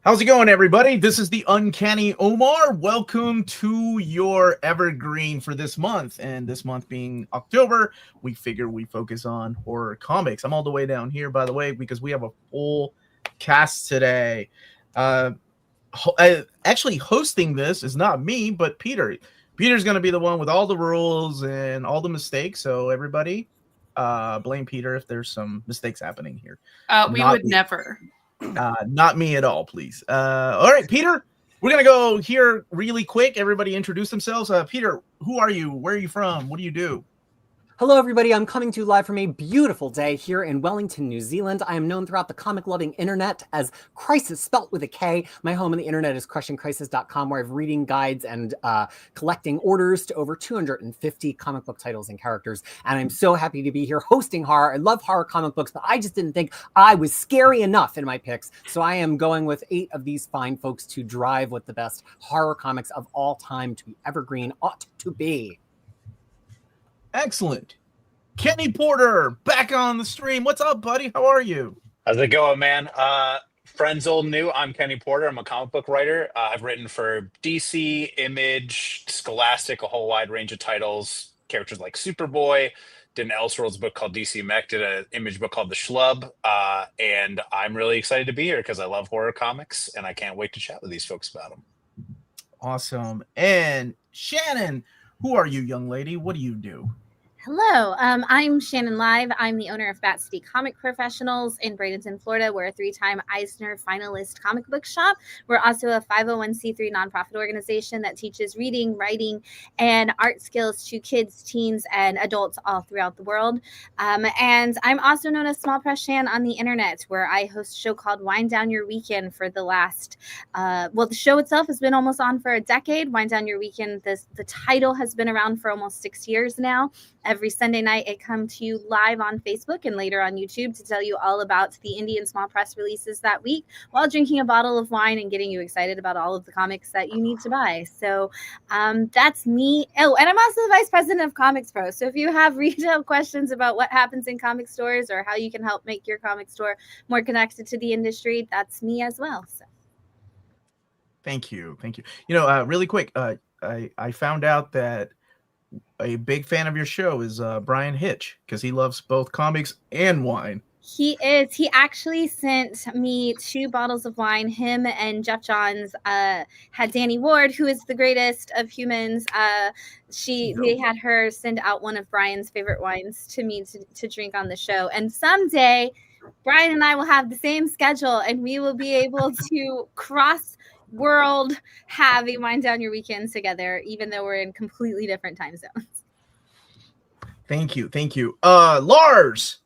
How's it going, everybody? This is the Uncanny Omar. Welcome to your Evergreen for this month. And this month being October, we figure we focus on horror comics. I'm all the way down here, by the way, because we have a full cast today. Actually, hosting this is not me, but Peter. Peter's going to be the one with all the rules and all the mistakes. So everybody, blame Peter if there's some mistakes happening here. We would never. Not me at all, please. All right, Peter, we're going to go here really quick. Everybody introduce themselves. Peter, who are you? Where are you from? What do you do? Hello, everybody. I'm coming to you live from a beautiful day here in Wellington, New Zealand. I am known throughout the comic-loving internet as Crisis, spelt with a K. My home on the internet is crushingcrisis.com, where I have reading guides and collecting orders to over 250 comic book titles and characters. And I'm so happy to be here hosting horror. I love horror comic books, but I just didn't think I was scary enough in my picks. So I am going with 8 of these fine folks to drive what the best horror comics of all time to be Evergreen ought to be. Excellent. Kenny Porter, back on the stream. What's up, buddy? How are you? How's it going, man? Friends old new. I'm Kenny Porter. I'm a comic book writer. I've written for DC, Image, Scholastic, a whole wide range of titles. Characters like Superboy. Did an Elseworlds book called DC Mech. Did an Image book called The Schlub. And I'm really excited to be here because I love horror comics, and I can't wait to chat with these folks about them. Awesome. And Shannon, who are you, young lady? What do you do? Hello, I'm Shannon Live. I'm the owner of Bat City Comic Professionals in Bradenton, Florida. We're a 3-time Eisner finalist comic book shop. We're also a 501c3 nonprofit organization that teaches reading, writing, and art skills to kids, teens, and adults all throughout the world. And I'm also known as Small Press Shan on the internet, where I host a show called Wind Down Your Weekend for the last, the show itself has been almost on for a decade. Wind Down Your Weekend, the title has been around for almost 6 years now. Every Sunday night, I come to you live on Facebook and later on YouTube to tell you all about the indie and small press releases that week while drinking a bottle of wine and getting you excited about all of the comics that you need to buy. So that's me. Oh, and I'm also the vice president of Comics Pro. So if you have retail questions about what happens in comic stores or how you can help make your comic store more connected to the industry, that's me as well. So. Thank you. Thank you. You know, really quick, I found out that a big fan of your show is Brian Hitch, because he loves both comics and wine. He is. He actually sent me 2 bottles of wine. Him and Jeff Johns had Danny Ward, who is the greatest of humans. They had her send out one of Brian's favorite wines to me to drink on the show. And someday, Brian and I will have the same schedule, and we will be able to cross world have a Wind Down Your Weekends together, even though we're in completely different time zones. Thank you. Lars,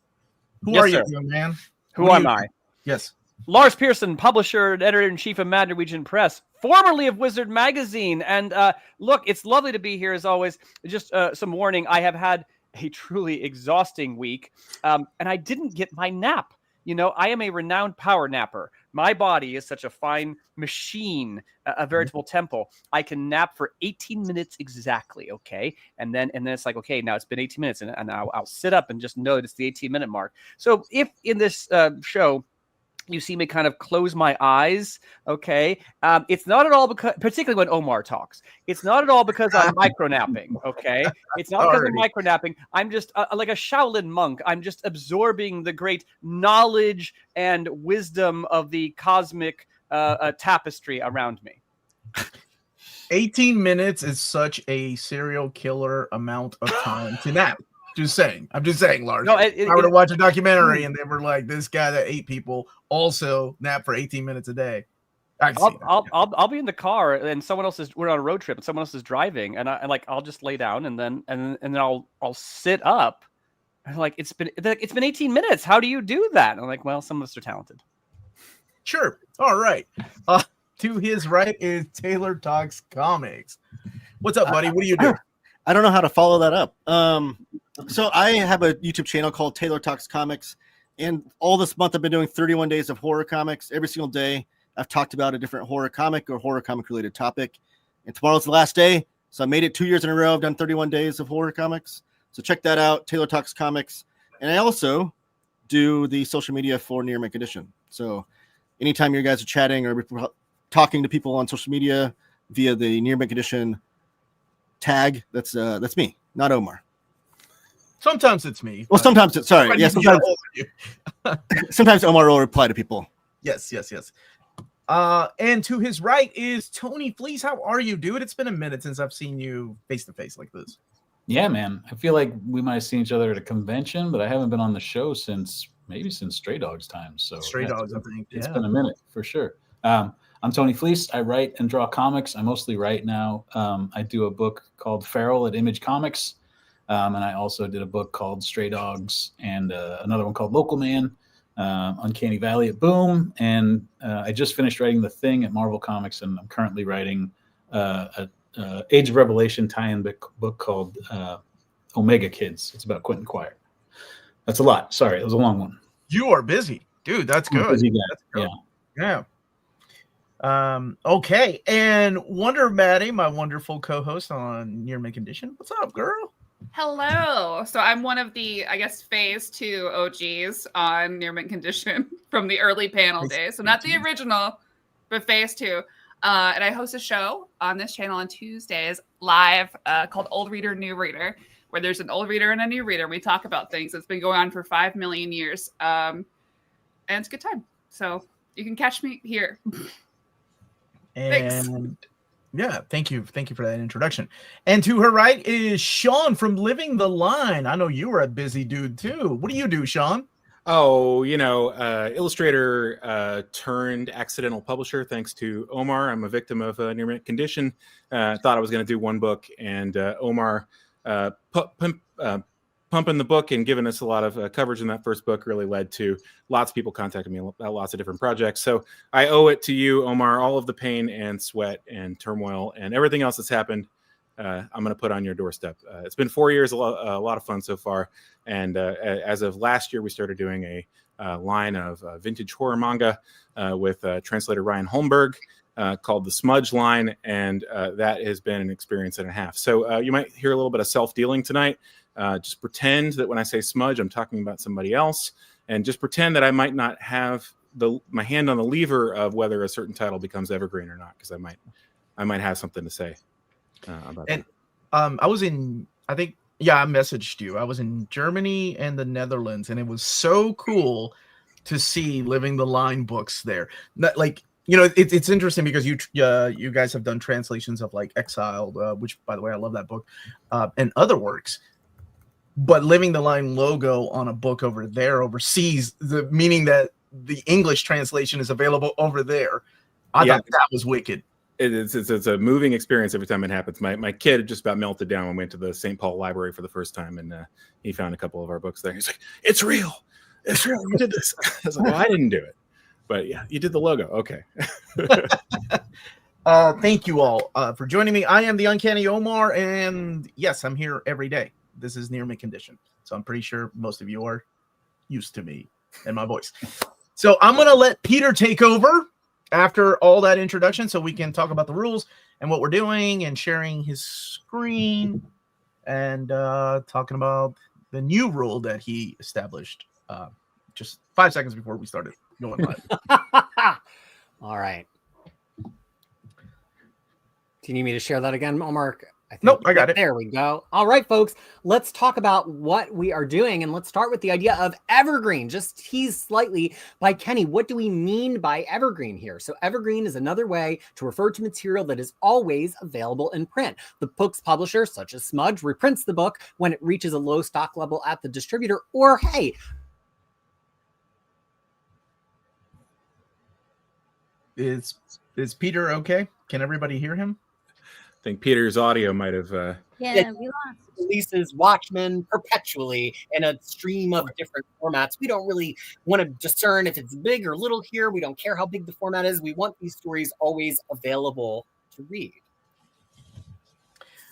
who are you, young man? Who am I? Yes. Lars Pearson, publisher and editor-in-chief of Mad Norwegian Press, formerly of Wizard Magazine. And look, it's lovely to be here as always. Just some warning, I have had a truly exhausting week, and I didn't get my nap. You know, I am a renowned power napper. My body is such a fine machine, a veritable temple. I can nap for 18 minutes exactly, okay? And then it's like, okay, now it's been 18 minutes, and I'll sit up and just know it's the 18-minute mark. So if in this show you see me kind of close my eyes, okay? It's not at all because, particularly when Omar talks, it's not at all because I'm micro-napping, okay? It's not because I'm micro-napping. I'm just like a Shaolin monk. I'm just absorbing the great knowledge and wisdom of the cosmic tapestry around me. 18 minutes is such a serial killer amount of time to nap. I'm just saying, Lars. No, I were to watch a documentary and they were like, this guy that 8 people also nap for 18 minutes a day. I'll be in the car and we're on a road trip and someone else is driving and I'll just lay down and then I'll sit up and like it's been 18 minutes. How do you do that? And I'm like, well, some of us are talented. Sure. All right. To his right is Taylor Talks Comics. What's up, buddy? What do you do? I don't know how to follow that up. So I have a YouTube channel called Taylor Talks Comics, and all this month I've been doing 31 days of horror comics. Every single day I've talked about a different horror comic or horror comic related topic. And tomorrow's the last day, so I made it 2 years in a row. I've done 31 days of horror comics. So check that out, Taylor Talks Comics. And I also do the social media for Near Mint Condition. So anytime you guys are chatting or talking to people on social media via the Near Mint Condition tag, that's me, not Omar. Sometimes it's me. Well, sometimes it's sorry. Yeah, sometimes Omar will reply to people. Yes. And to his right is Tony Fleecs. How are you, dude? It's been a minute since I've seen you face to face like this. Yeah, man. I feel like we might have seen each other at a convention, but I haven't been on the show since Stray Dogs time. So Stray Dogs, I think. It's been a minute for sure. I'm Tony Fleecs. I write and draw comics. I mostly write now. I do a book called Feral at Image Comics. And I also did a book called Stray Dogs and another one called Local Man, Uncanny Valley at Boom. And I just finished writing The Thing at Marvel Comics, and I'm currently writing a Age of Revelation tie-in book called Omega Kids. It's about Quentin Quire. That's a lot. Sorry, it was a long one. You are busy, dude. That's good. Busy guy. That's good. Yeah. Okay. And Wonder Maddie, my wonderful co-host on Near Mint Condition. What's up, girl? Hello. So I'm one of the, I guess, phase 2 OGs on Near Mint Condition from the early panel days. So not the original, but phase 2. And I host a show on this channel on Tuesdays live called Old Reader, New Reader, where there's an old reader and a new reader. We talk about things. It's been going on for 5 million years. And it's a good time. So you can catch me here. Thanks. And yeah, thank you for that introduction. And to her right is Sean from Living the Line. I know you were a busy dude too. What do you do, Sean? Oh, illustrator turned accidental publisher. Thanks to Omar, I'm a victim of Near Mint Condition. Thought I was going to do one book, and Omar pumping the book and giving us a lot of coverage in that first book really led to lots of people contacting me about lots of different projects. So I owe it to you, Omar, all of the pain and sweat and turmoil and everything else that's happened. I'm going to put on your doorstep. It's been 4 years, a lot of fun so far. And as of last year, we started doing a line of vintage horror manga with translator Ryan Holmberg called the Smudge line. And that has been an experience and a half. So you might hear a little bit of self-dealing tonight. Just pretend that when I say smudge, I'm talking about somebody else, and just pretend that I might not have my hand on the lever of whether a certain title becomes evergreen or not, because I might have something to say about and, that. I messaged you. I was in Germany and the Netherlands, and it was so cool to see Living the Line books there. It's interesting because you guys have done translations of like Exiled, which by the way, I love that book, and other works. But Living the Line logo on a book over there overseas, meaning that the English translation is available over there. I thought that was wicked. It's a moving experience every time it happens. My kid had just about melted down when we went to the St. Paul Library for the first time, and he found a couple of our books there. He's like, "It's real! It's real! You did this!" I was like, "Well, I didn't do it, but yeah, you did the logo. Okay." Thank you all for joining me. I am the Uncanny Omar, and yes, I'm here every day. This is Near Mint Condition, so I'm pretty sure most of you are used to me and my voice. So I'm going to let Peter take over after all that introduction so we can talk about the rules and what we're doing and sharing his screen and talking about the new rule that he established just 5 seconds before we started going live. All right. Do you need me to share that again, Omar? Nope, I got it. There we go. All right, folks, let's talk about what we are doing. And let's start with the idea of evergreen. Just teased slightly by Kenny. What do we mean by evergreen here? So evergreen is another way to refer to material that is always available in print. The book's publisher, such as Smudge, reprints the book when it reaches a low stock level at the distributor, or hey, Is Peter okay? Can everybody hear him? I think Peter's audio might have. We lost. Releases Watchmen perpetually in a stream of different formats. We don't really want to discern if it's big or little here. We don't care how big the format is. We want these stories always available to read.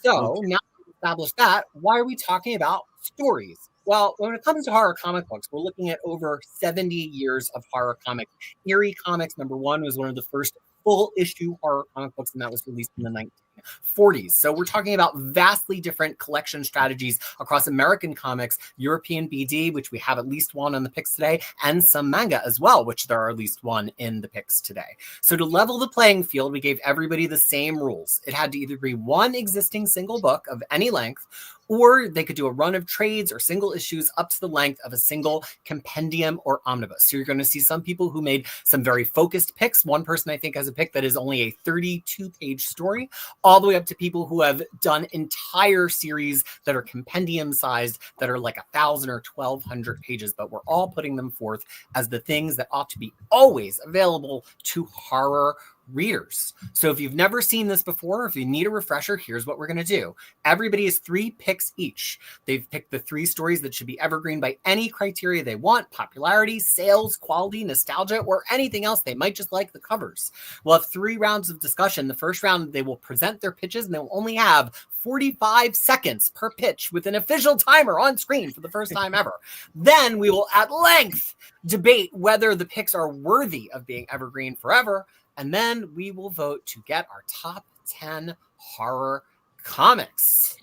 So now we've established that, why are we talking about stories? Well, when it comes to horror comic books, we're looking at over 70 years of horror comics. Eerie Comics #1 was one of the first full issue horror comic books, and that was released in the 1940s. So we're talking about vastly different collection strategies across American comics, European BD, which we have at least one on the picks today, and some manga as well, which there are at least one in the picks today. So to level the playing field, we gave everybody the same rules. It had to either be one existing single book of any length, or they could do a run of trades or single issues up to the length of a single compendium or omnibus. So you're going to see some people who made some very focused picks. One person I think has a pick that is only a 32-page story, all the way up to people who have done entire series that are compendium sized, that are like 1,000 or 1,200 pages, but we're all putting them forth as the things that ought to be always available to horror readers. So if you've never seen this before, if you need a refresher, here's what we're going to do. Everybody has 3 picks each. They've picked the 3 stories that should be evergreen by any criteria they want: popularity, sales, quality, nostalgia, or anything else. They might just like the covers. We'll have 3 rounds of discussion. The first round, they will present their pitches, and they will only have 45 seconds per pitch with an official timer on screen for the first time ever. Then we will at length debate whether the picks are worthy of being evergreen forever. And then we will vote to get our top 10 horror comics.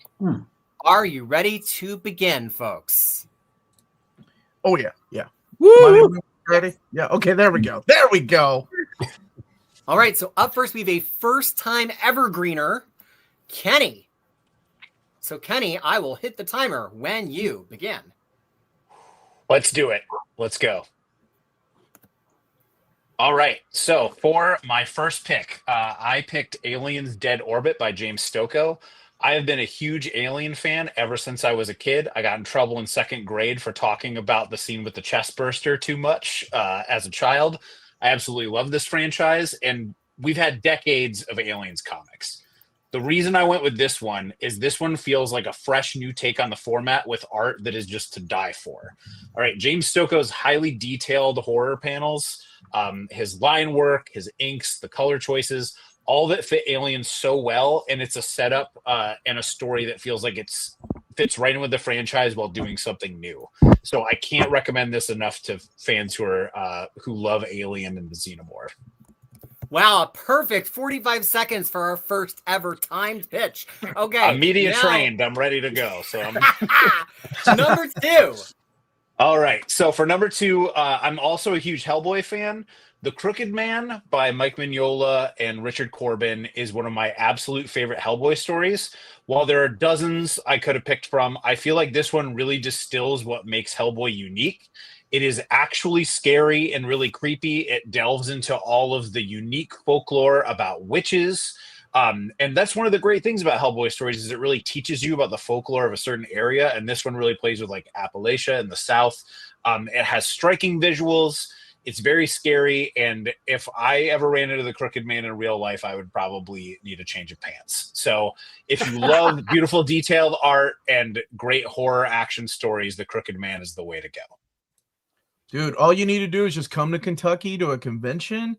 Are you ready to begin, folks? Oh, yeah. Yeah. Woo! Ready? Yeah. Okay, there we go. There we go. All right, so up first, we have a first-time evergreener, Kenny. So, Kenny, I will hit the timer when you begin. Let's do it. Let's go. All right. So for my first pick, I picked Aliens Dead Orbit by James Stokoe. I have been a huge Alien fan ever since I was a kid. I got in trouble in 2nd grade for talking about the scene with the chest burster too much as a child. I absolutely love this franchise, and we've had decades of Aliens comics. The reason I went with this one is this one feels like a fresh new take on the format with art that is just to die for. All right, James Stokoe's highly detailed horror panels, his line work, his inks, the color choices, all that fit Aliens so well, and it's a setup and a story that feels like fits right in with the franchise while doing something new. So I can't recommend this enough to fans who love Alien and the Xenomorph. Wow, a perfect 45 seconds for our first ever timed pitch. Okay. I'm media trained. I'm ready to go. So Number 2. All right. So for number 2, I'm also a huge Hellboy fan. The Crooked Man by Mike Mignola and Richard Corbin is one of my absolute favorite Hellboy stories. While there are dozens I could have picked from, I feel like this one really distills what makes Hellboy unique. It is actually scary and really creepy. It delves into all of the unique folklore about witches. And that's one of the great things about Hellboy stories is it really teaches you about the folklore of a certain area. And this one really plays with like Appalachia in the South. It has striking visuals. It's very scary. And if I ever ran into the Crooked Man in real life, I would probably need a change of pants. So if you love beautiful detailed art and great horror action stories, the Crooked Man is the way to go. Dude, all you need to do is just come to Kentucky to a convention.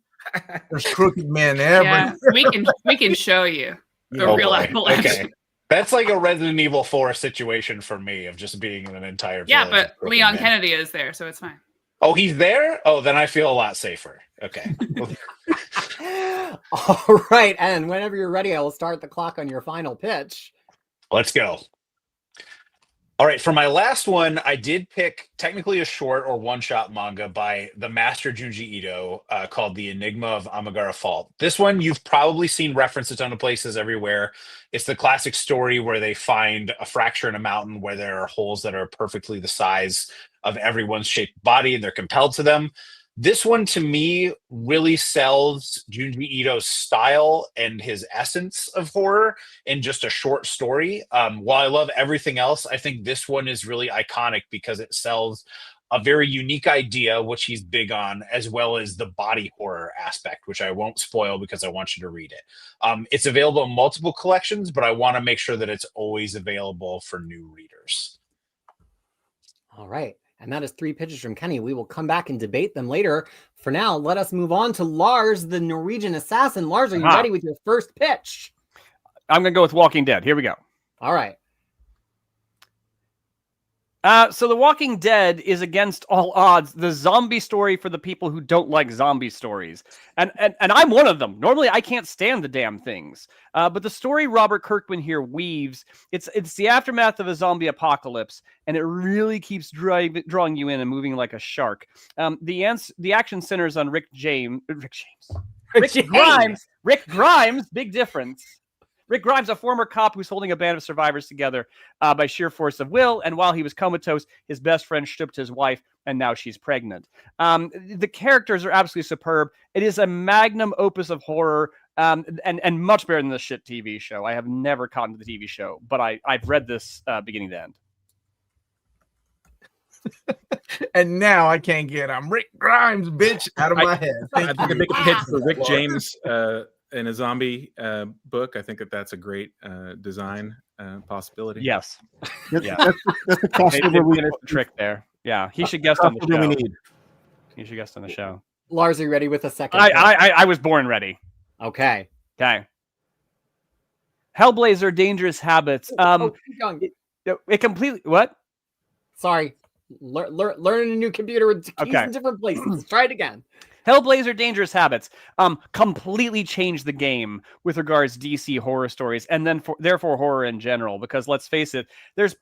There's Crooked Man everywhere. Yeah, we can show you the real Appalachian. Okay. That's like a Resident Evil 4 situation for me of just being in an entire village. Yeah, but Leon Kennedy is there, so it's fine. Oh, he's there? Oh, then I feel a lot safer. Okay. All right, and whenever you're ready, I will start the clock on your final pitch. Let's go. All right, for my last one, I did pick technically a short or one-shot manga by the master Junji Ito called The Enigma of Amigara Fault. This one, you've probably seen referenced a ton of places everywhere. It's the classic story where they find a fracture in a mountain where there are holes that are perfectly the size of everyone's shaped body, and they're compelled to them. This one, to me, really sells Junji Ito's style and his essence of horror in just a short story. While I love everything else, I think this one is really iconic because it sells a very unique idea, which he's big on, as well as the body horror aspect, which I won't spoil because I want you to read it. It's available in multiple collections, but I want to make sure that it's always available for new readers. All right. And that is 3 pitches from Kenny. We will come back and debate them later. For now, let us move on to Lars, the Norwegian assassin. Lars, are you ready with your first pitch? I'm going to go with Walking Dead. Here we go. All right. So The Walking Dead is against all odds the zombie story for the people who don't like zombie stories. And I'm one of them. Normally, I can't stand the damn things. But the story Robert Kirkman here weaves, it's the aftermath of a zombie apocalypse, and it really keeps drawing you in and moving like a shark. The action centers on Rick Grimes, big difference. Rick Grimes, a former cop who's holding a band of survivors together by sheer force of will. And while he was comatose, his best friend stooped his wife, and now she's pregnant. The characters are absolutely superb. It is a magnum opus of horror, and much better than the shit TV show. I have never caught into the TV show, but I've read this beginning to end. And now I can't get I'm Rick Grimes, bitch, out of my head. I think I make a pitch for Rick James in a zombie book. I think that's a great design possibility. Yes. Yeah. That's the Maybe crossover there's a trick there. Yeah, he should guest on the show. He should guest on the show. Lars, are you ready with a second? I was born ready. Okay. Hellblazer: Dangerous Habits. Keep going. It completely what? Sorry. Learning a new computer with keys in different places. Let's try it again. Hellblazer: Dangerous Habits completely changed the game with regards to DC horror stories, and then therefore horror in general. Because let's face it, there's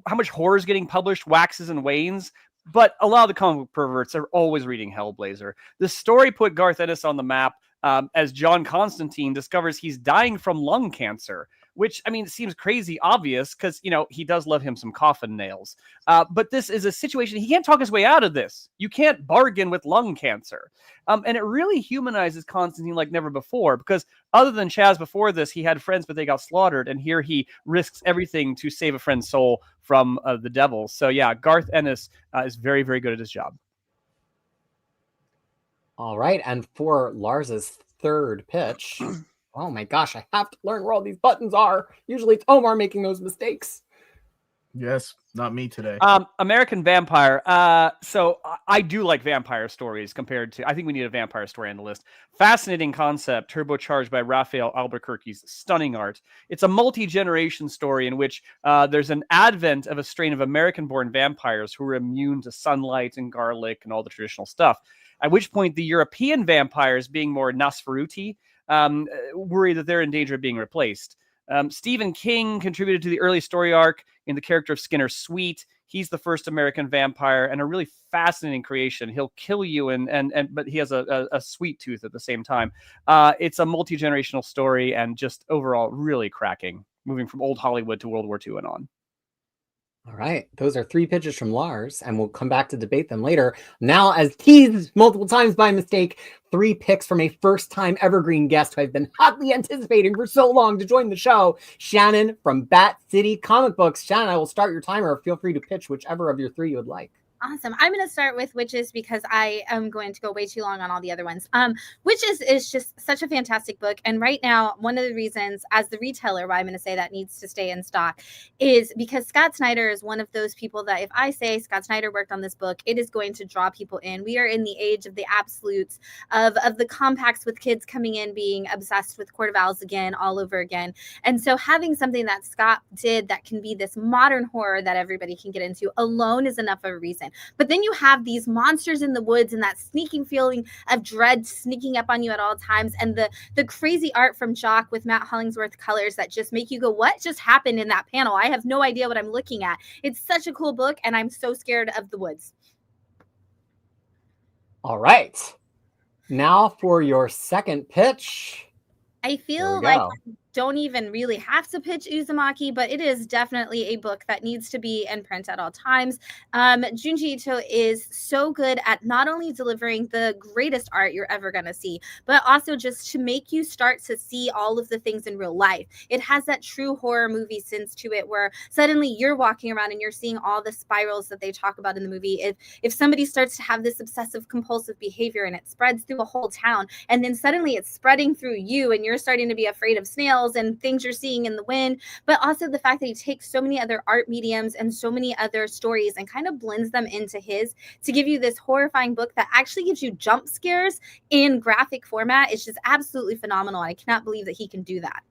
how much horror is getting published waxes and wanes, but a lot of the comic book perverts are always reading Hellblazer. The story put Garth Ennis on the map as John Constantine discovers he's dying from lung cancer. Which, I mean, seems crazy obvious because, he does love him some coffin nails. But this is a situation, he can't talk his way out of this. You can't bargain with lung cancer. And it really humanizes Constantine like never before, because other than Chaz before this, he had friends, but they got slaughtered. And here he risks everything to save a friend's soul from the devil. So yeah, Garth Ennis is very, very good at his job. All right. And for Lars's third pitch... Oh my gosh, I have to learn where all these buttons are. Usually it's Omar making those mistakes. Yes, not me today. American Vampire. So I do like vampire stories compared to, I think we need a vampire story on the list. Fascinating concept, turbocharged by Raphael Albuquerque's stunning art. It's a multi-generation story in which there's an advent of a strain of American-born vampires who are immune to sunlight and garlic and all the traditional stuff. At which point the European vampires, being more Nosferatu, worry that they're in danger of being replaced. Stephen King contributed to the early story arc in the character of Skinner Sweet. He's the first American vampire and a really fascinating creation. He'll kill you, but he has a sweet tooth at the same time. It's a multi-generational story and just overall really cracking, moving from old Hollywood to World War II and on. All right. Those are 3 pitches from Lars, and we'll come back to debate them later. Now, as teased multiple times by mistake, 3 picks from a first-time Evergreen guest who I've been hotly anticipating for so long to join the show, Shannon from Bat City Comic Books. Shannon, I will start your timer. Feel free to pitch whichever of your 3 you would like. Awesome. I'm going to start with Witches because I am going to go way too long on all the other ones. Witches is just such a fantastic book. And right now, one of the reasons as the retailer why I'm going to say that needs to stay in stock is because Scott Snyder is one of those people that if I say Scott Snyder worked on this book, it is going to draw people in. We are in the age of the absolutes of the compacts with kids coming in being obsessed with Court of Owls again, all over again. And so having something that Scott did that can be this modern horror that everybody can get into alone is enough of a reason. But then you have these monsters in the woods and that sneaking feeling of dread sneaking up on you at all times. And the crazy art from Jock with Matt Hollingsworth colors that just make you go, what just happened in that panel? I have no idea what I'm looking at. It's such a cool book, and I'm so scared of the woods. All right. Now for your second pitch. I feel like I don't even really have to pitch Uzumaki, but it is definitely a book that needs to be in print at all times. Junji Ito is so good at not only delivering the greatest art you're ever going to see, but also just to make you start to see all of the things in real life. It has that true horror movie sense to it where suddenly you're walking around and you're seeing all the spirals that they talk about in the movie. If somebody starts to have this obsessive compulsive behavior and it spreads through a whole town, and then suddenly it's spreading through you and you're starting to be afraid of snails and things you're seeing in the wind, but also the fact that he takes so many other art mediums and so many other stories and kind of blends them into his to give you this horrifying book that actually gives you jump scares in graphic format. It's just absolutely phenomenal. I cannot believe that he can do that.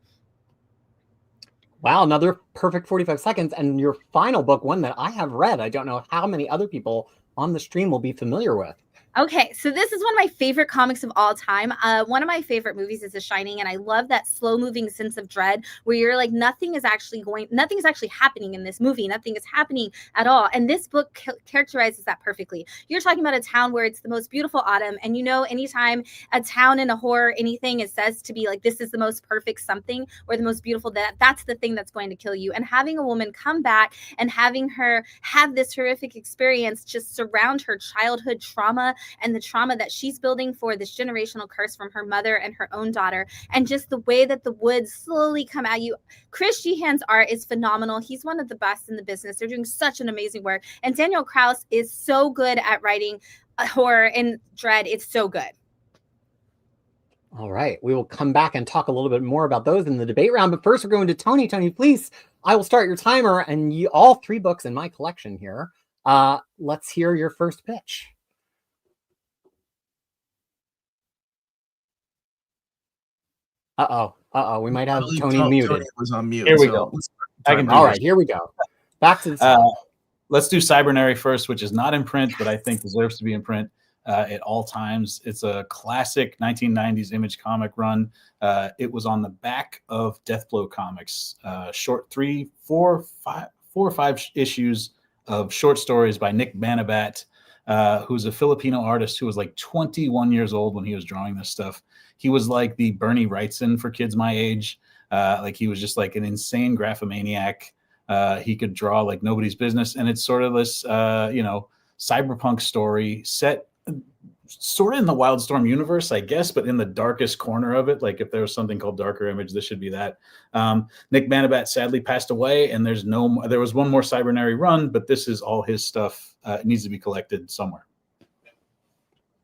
Wow, another perfect 45 seconds. And your final book, one that I have read, I don't know how many other people on the stream will be familiar with. Okay, so this is one of my favorite comics of all time. One of my favorite movies is The Shining, and I love that slow-moving sense of dread where you're like, nothing is actually happening in this movie. Nothing is happening at all. And this book characterizes that perfectly. You're talking about a town where it's the most beautiful autumn, and anytime a town in a horror anything is says to be like, this is the most perfect something or the most beautiful, that's the thing that's going to kill you. And having a woman come back and having her have this horrific experience just surround her childhood trauma and the trauma that she's building for this generational curse from her mother and her own daughter, and just the way that the woods slowly come at you. Chris Sheehan's art is phenomenal. He's one of the best in the business. They're doing such an amazing work. And Daniel Kraus is so good at writing horror and dread. It's so good. All right. We will come back and talk a little bit more about those in the debate round. But first, we're going to Tony. Tony, please, I will start your timer. And all three books in my collection here. Let's hear your first pitch. We might have Tony muted. Tony was on mute. Here we go. I can do All this. right, here we go. Back to the top. Let's do Cybernary first, which is not in print, but I think deserves to be in print at all times. It's a classic 1990s Image comic run. It was on the back of Deathblow Comics. Short 4 or 5 issues of short stories by Nick Banabat, who's a Filipino artist who was like 21 years old when he was drawing this stuff. He was like the Bernie Wrightson for kids my age. Like he was just like an insane graphomaniac. He could draw like nobody's business. And it's sort of this, cyberpunk story set sort of in the Wildstorm universe, I guess, but in the darkest corner of it. Like if there was something called Darker Image, this should be that. Nick Banabat sadly passed away, and there was one more Cybernary run, but this is all his stuff. It needs to be collected somewhere.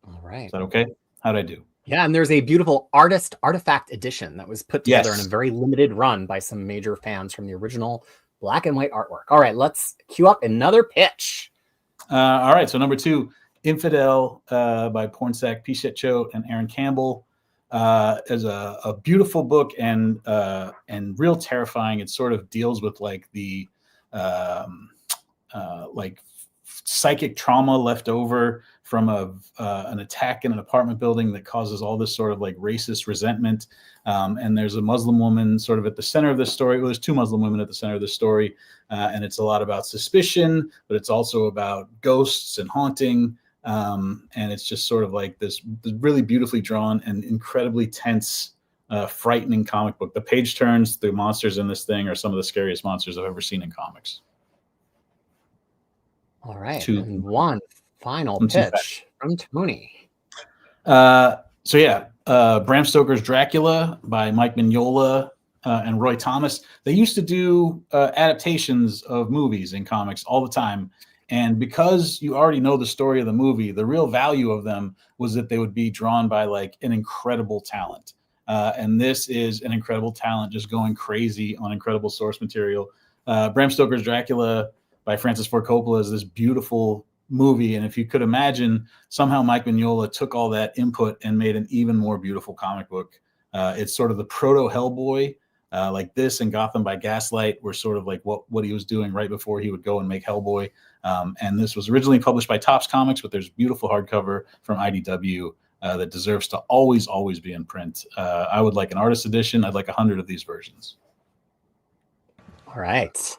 All right. Is that okay? How'd I do? Yeah, and there's a beautiful artifact edition that was put together in a very limited run by some major fans from the original black and white artwork. All right, let's cue up another pitch. All right, so number 2, Infidel by Pornsak Pichetshote and Aaron Campbell is a beautiful book and real terrifying. It sort of deals with like the like psychic trauma left over from an attack in an apartment building that causes all this sort of like racist resentment. And there's a Muslim woman sort of at the center of this story. Well, there's 2 Muslim women at the center of the story. And it's a lot about suspicion, but it's also about ghosts and haunting. And it's just sort of like this really beautifully drawn and incredibly tense, frightening comic book. The page turns, the monsters in this thing are some of the scariest monsters I've ever seen in comics. All right, and one final pitch from Tony. Bram Stoker's Dracula by Mike Mignola and Roy Thomas. They used to do adaptations of movies in comics all the time. And because you already know the story of the movie, the real value of them was that they would be drawn by like an incredible talent. And this is an incredible talent just going crazy on incredible source material. Bram Stoker's Dracula by Francis Ford Coppola is this beautiful movie. And if you could imagine, somehow Mike Mignola took all that input and made an even more beautiful comic book. It's sort of the proto Hellboy. Like this and Gotham by Gaslight were sort of like what he was doing right before he would go and make Hellboy. And this was originally published by Topps Comics, but there's beautiful hardcover from IDW that deserves to always be in print. I would like an artist edition. I'd like 100 of these versions. All right.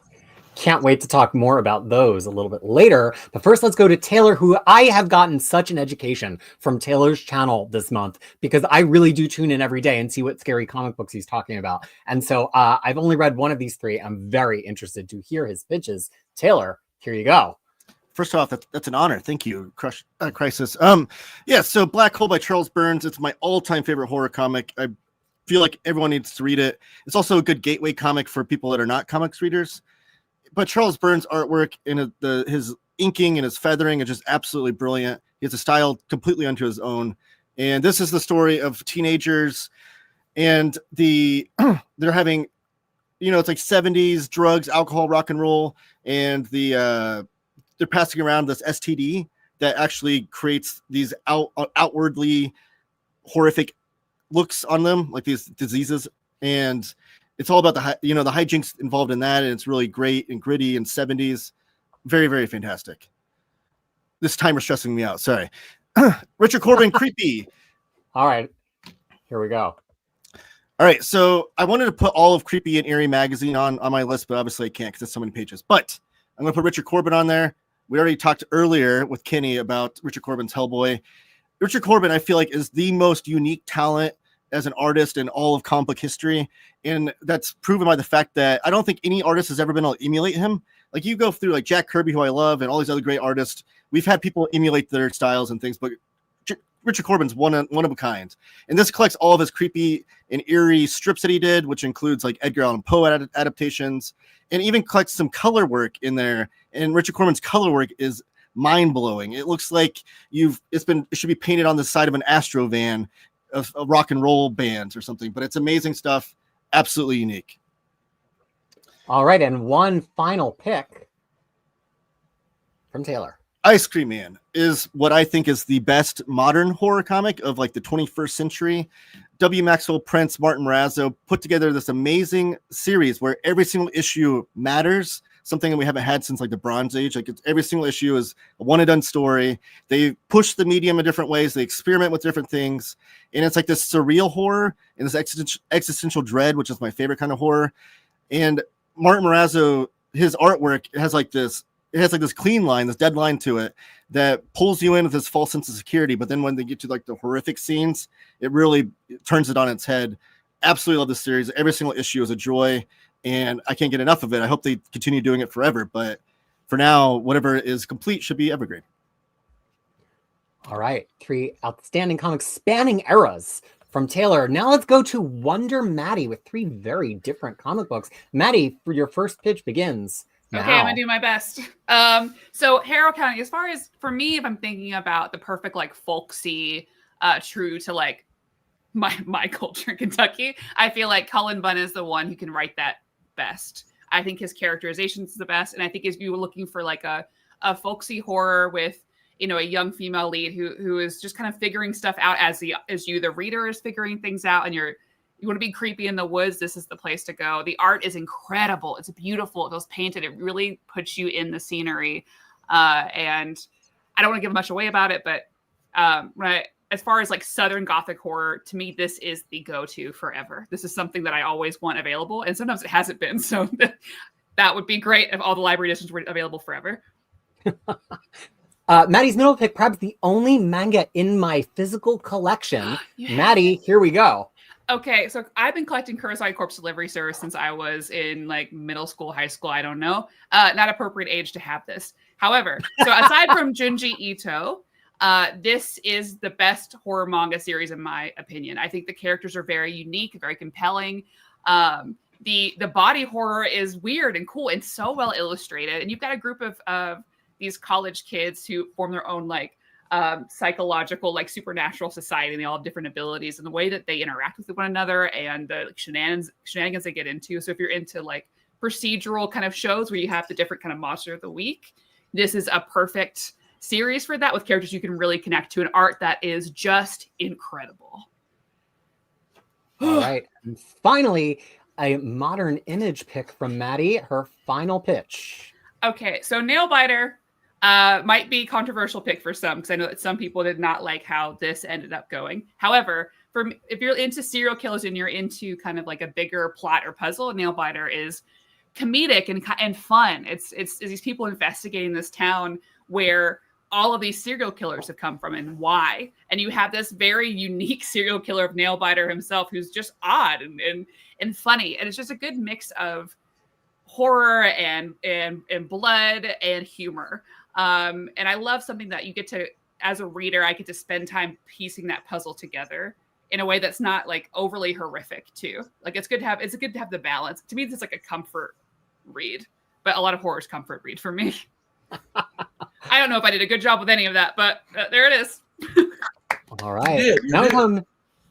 Can't wait to talk more about those a little bit later. But first, let's go to Taylor, who I have gotten such an education from Taylor's channel this month because I really do tune in every day and see what scary comic books he's talking about. And so I've only read one of these 3. I'm very interested to hear his pitches. Taylor, here you go. First off, that's an honor. Thank you, Crisis. So Black Hole by Charles Burns. It's my all-time favorite horror comic. I feel like everyone needs to read it. It's also a good gateway comic for people that are not comics readers. But Charles Burns' artwork and his inking and his feathering is just absolutely brilliant. He has a style completely unto his own. And this is the story of teenagers and they're having, it's like 70s drugs, alcohol, rock and roll. And they're passing around this STD that actually creates these outwardly horrific looks on them, like these diseases. And it's all about the hijinks involved in that, and it's really great and gritty and 70s. Very, very fantastic. This timer's stressing me out. Sorry. Richard Corbin, Creepy. All right, here we go. All right, so I wanted to put all of Creepy and Eerie magazine on my list, but obviously I can't because it's so many pages. But I'm going to put Richard Corbin on there. We already talked earlier with Kenny about Richard Corbin's Hellboy. Richard Corbin, I feel like, is the most unique talent as an artist in all of comic book history, and that's proven by the fact that I don't think any artist has ever been able to emulate him. Like, you go through like Jack Kirby, who I love, and all these other great artists. We've had people emulate their styles and things, but Richard Corbin's one of a kind. And this collects all of his creepy and eerie strips that he did, which includes like Edgar Allan Poe adaptations, and even collects some color work in there. And Richard Corbin's color work is mind-blowing. It looks like it should be painted on the side of an Astro van of a rock and roll bands or something, but it's amazing stuff. Absolutely unique. All right, and one final pick from Taylor. Ice Cream Man is what I think is the best modern horror comic of like the 21st century. W. Maxwell Prince, Martin Morazzo put together this amazing series where every single issue matters, something that we haven't had since like the Bronze Age. Like, every single issue is a one and done story. They push the medium in different ways. They experiment with different things. And it's like this surreal horror and this existential dread, which is my favorite kind of horror. And Martin Morazzo, his artwork has like this clean line, this dead line to it that pulls you in with this false sense of security. But then when they get to like the horrific scenes, it really turns it on its head. Absolutely love this series. Every single issue is a joy, and I can't get enough of it. I hope they continue doing it forever. But for now, whatever is complete should be Evergreen. All right, 3 outstanding comics spanning eras from Taylor. Now let's go to Wonder Maddie with 3 very different comic books. Maddie, for your first pitch begins now. Okay, I'm gonna do my best. So Harrow County, as far as for me, if I'm thinking about the perfect like folksy, true to like my culture in Kentucky, I feel like Cullen Bunn is the one who can write that best. I think his characterization is the best, and I think if you were looking for like a folksy horror with a young female lead who is just kind of figuring stuff out as you the reader is figuring things out, and you want to be creepy in the woods, this is the place to go. The art is incredible. It's beautiful. It was painted. It really puts you in the scenery. And I don't want to give much away about it, but as far as like Southern Gothic horror, to me, this is the go-to forever. This is something that I always want available. And sometimes it hasn't been. So that would be great if all the library editions were available forever. Maddie's middle pick, perhaps the only manga in my physical collection. Yeah. Maddie, here we go. Okay, so I've been collecting Kurosawa Corpse Delivery Service since I was in like middle school, high school, I don't know. Not appropriate age to have this. However, so aside from Junji Ito, this is the best horror manga series in my opinion. I think the characters are very unique, very compelling. The body horror is weird and cool and so well illustrated. And you've got a group of these college kids who form their own like psychological, like supernatural society, and they all have different abilities, and the way that they interact with one another and the shenanigans they get into. So if you're into like procedural kind of shows where you have the different kind of monster of the week, this is a perfect series for that, with characters you can really connect to and art that is just incredible. All right. And finally, a Modern Image pick from Maddie, her final pitch. Okay, so Nailbiter might be controversial pick for some, because I know that some people did not like how this ended up going. However, if you're into serial killers and you're into kind of like a bigger plot or puzzle, Nailbiter is comedic and fun. It's these people investigating this town where all of these serial killers have come from and why. And you have this very unique serial killer of Nailbiter himself, who's just odd and funny. And it's just a good mix of horror and blood and humor. And I love something that you get to, as a reader, I get to spend time piecing that puzzle together in a way that's not like overly horrific too. Like it's good to have the balance. To me, it's like a comfort read, but a lot of horror is comfort read for me. I don't know if I did a good job with any of that, but there it is. All right. Now we come